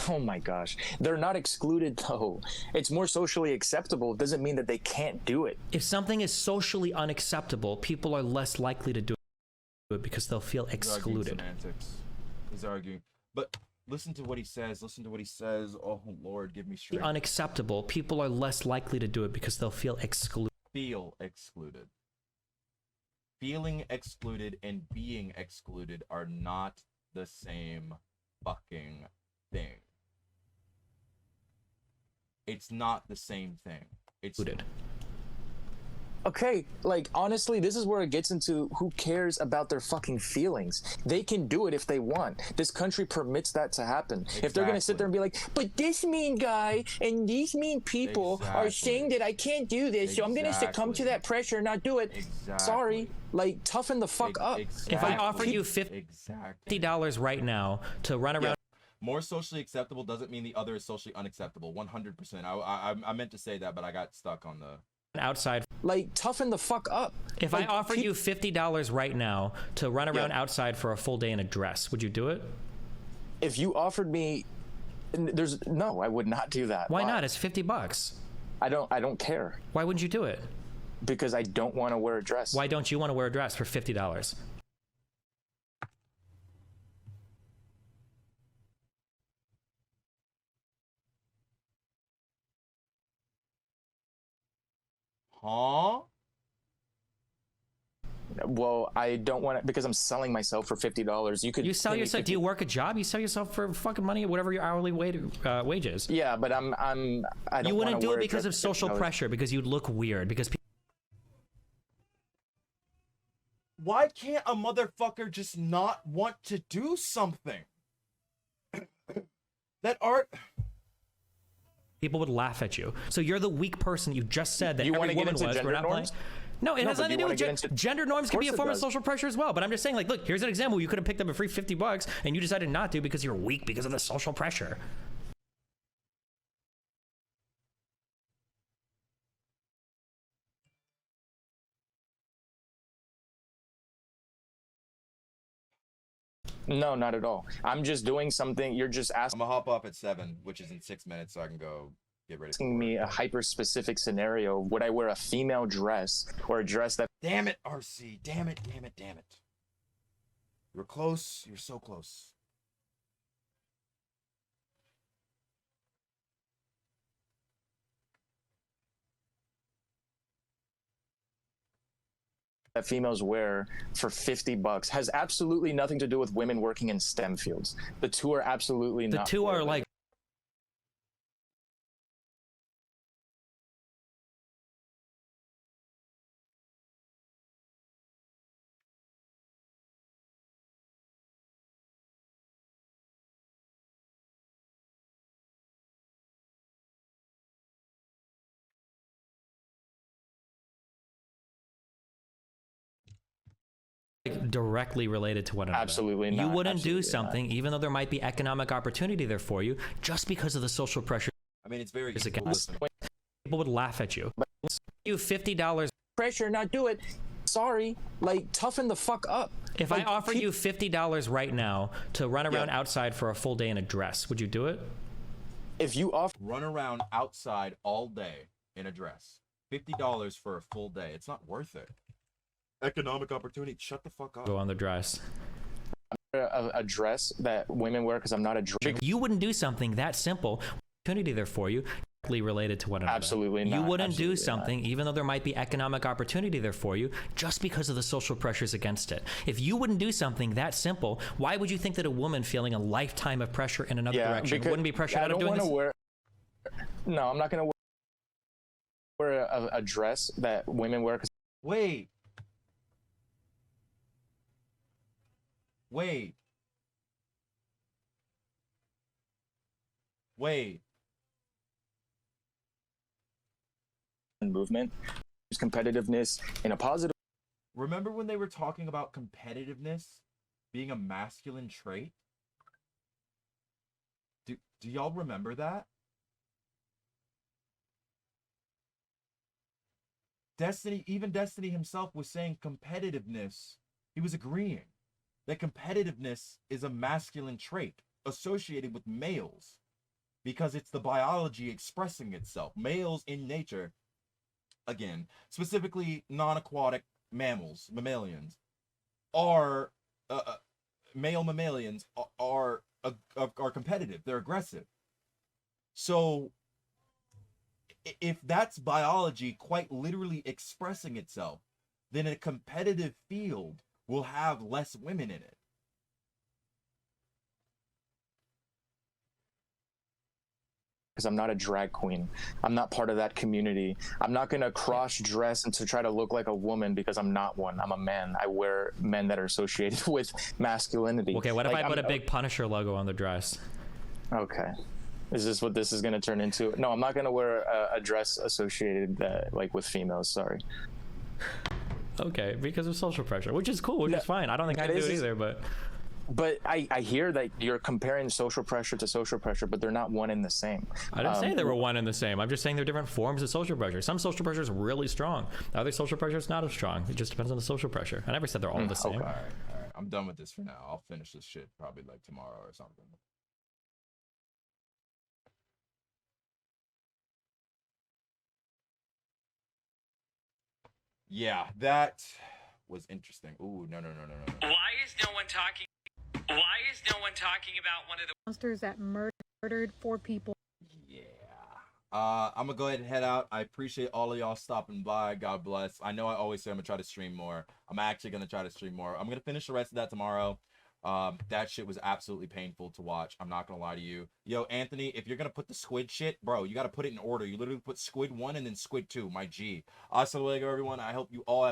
Speaker 1: Oh my gosh. They're not excluded though. It's more socially acceptable. It doesn't mean that they can't do it.
Speaker 11: If something is socially unacceptable, people are less likely to do it because they'll feel excluded.
Speaker 5: He's arguing. But listen to what he says. Listen to what he says. Oh Lord, give me strength.
Speaker 11: Unacceptable. People are less likely to do it because they'll feel excluded.
Speaker 5: Feel excluded. Feeling excluded and being excluded are not the same fucking thing. it's not the same thing. It's
Speaker 1: Okay, like, honestly, this is where it gets into who cares about their fucking feelings. They can do it if they want. This country permits that to happen. If they're gonna sit there and be like, but this mean guy and these mean people are saying that I can't do this, so I'm gonna succumb to that pressure and not do it. Sorry, like, toughen the fuck up.
Speaker 11: If I offer you $50 right now to run around.
Speaker 5: More socially acceptable doesn't mean the other is socially unacceptable. 100%. I meant to say that, but I got stuck on the
Speaker 11: outside.
Speaker 1: Like, toughen the fuck up.
Speaker 11: If I offer you $50 right now to run around outside for a full day in a dress, would you do it?
Speaker 1: If you offered me, no, I would not do that.
Speaker 11: Why not? It's $50.
Speaker 1: I don't care.
Speaker 11: Why wouldn't you do it?
Speaker 1: Because I don't want to wear a dress.
Speaker 11: Why don't you want to wear a dress for $50?
Speaker 5: Huh?
Speaker 1: Well, I don't want it because I'm selling myself for $50.
Speaker 11: You sell yourself. Do you work a job? You sell yourself for fucking money, whatever your hourly wage is.
Speaker 1: Yeah, but I don't.
Speaker 11: You wouldn't do it because of social pressure, because you'd look weird, because.
Speaker 5: Why can't a motherfucker just not want to do something? That art.
Speaker 11: People would laugh at you. So you're the weak person. You just said that every woman was. We're not playing. No, it has nothing to do with gender norms. Can be a form of social pressure as well. But I'm just saying, like, look, here's an example. You could have picked up a free $50, and you decided not to because you're weak because of the social pressure.
Speaker 1: No, not at all. I'm just doing something. You're just asking.
Speaker 5: I'm gonna hop off at 7, which is in 6 minutes, so I can go get ready.
Speaker 1: Asking me a hyper-specific scenario. Would I wear a female dress or a dress that?
Speaker 5: Damn it, RC. Damn it. You're close. You're so close.
Speaker 1: That females wear for $50 has absolutely nothing to do with women working in STEM fields. The two are absolutely not.
Speaker 11: The two are like. Directly related to one another.
Speaker 1: Absolutely not.
Speaker 11: You wouldn't do something, even though there might be economic opportunity there for you, just because of the social pressure.
Speaker 5: I mean, it's very
Speaker 11: against. People would laugh at you. You $50
Speaker 1: pressure, not do it. Sorry, like, toughen the fuck up.
Speaker 11: If I offer you $50 right now to run around outside for a full day in a dress, would you do it?
Speaker 1: If you offer
Speaker 5: run around outside all day in a dress, $50 for a full day, it's not worth it. Economic opportunity. Shut the fuck up.
Speaker 11: Go on the dress.
Speaker 1: A dress that women wear because I'm not a dress.
Speaker 11: You wouldn't do something that simple. Opportunity there for you, directly related to one another.
Speaker 1: Absolutely not.
Speaker 11: You wouldn't do something, even though there might be economic opportunity there for you, just because of the social pressures against it. If you wouldn't do something that simple, why would you think that a woman feeling a lifetime of pressure in another direction wouldn't be pressured out of doing this?
Speaker 1: No, I'm not going to wear a dress that women wear.
Speaker 5: Wait.
Speaker 1: Movement, competitiveness in a positive.
Speaker 5: Remember when they were talking about competitiveness being a masculine trait? Do y'all remember that? Even Destiny himself was saying competitiveness. He was agreeing that competitiveness is a masculine trait associated with males because it's the biology expressing itself. Males in nature, again, specifically non-aquatic mammalians, are male mammalians are competitive. They're aggressive. So if that's biology quite literally expressing itself, then a competitive field will have less women in it.
Speaker 1: because I'm not a drag queen. I'm not part of that community. I'm not going to cross dress and to try to look like a woman because I'm not one. I'm a man. I wear men that are associated with masculinity.
Speaker 11: Okay, what if I put a big Punisher logo on the dress?
Speaker 1: Okay. Is this what this is going to turn into? No, I'm not going to wear a dress associated like with females. Sorry.
Speaker 11: Okay, because of social pressure, which is cool, which is fine. I don't think I'd do it either, but
Speaker 1: I hear that you're comparing social pressure to social pressure, but they're not one and the same.
Speaker 11: I didn't say they were one and the same. I'm just saying they're different forms of social pressure. Some social pressure is really strong. Other social pressure is not as strong. It just depends on the social pressure. I never said they're all the same.
Speaker 5: Okay. All right. I'm done with this for now. I'll finish this shit probably like tomorrow or something. Yeah, that was interesting. Ooh, no.
Speaker 4: Why is no one talking about one of the
Speaker 13: monsters that murdered 4 people?
Speaker 5: Yeah. I'm gonna go ahead and head out. I appreciate all of y'all stopping by. God bless. I know I always say I'm gonna try to stream more. I'm actually gonna try to stream more. I'm gonna finish the rest of that tomorrow. That shit was absolutely painful to watch. I'm not gonna lie to you. Yo, Anthony, if you're gonna put the squid shit, bro, you gotta put it in order. You literally put squid 1 and then squid 2, my G. Hasta luego, everyone. I hope you all have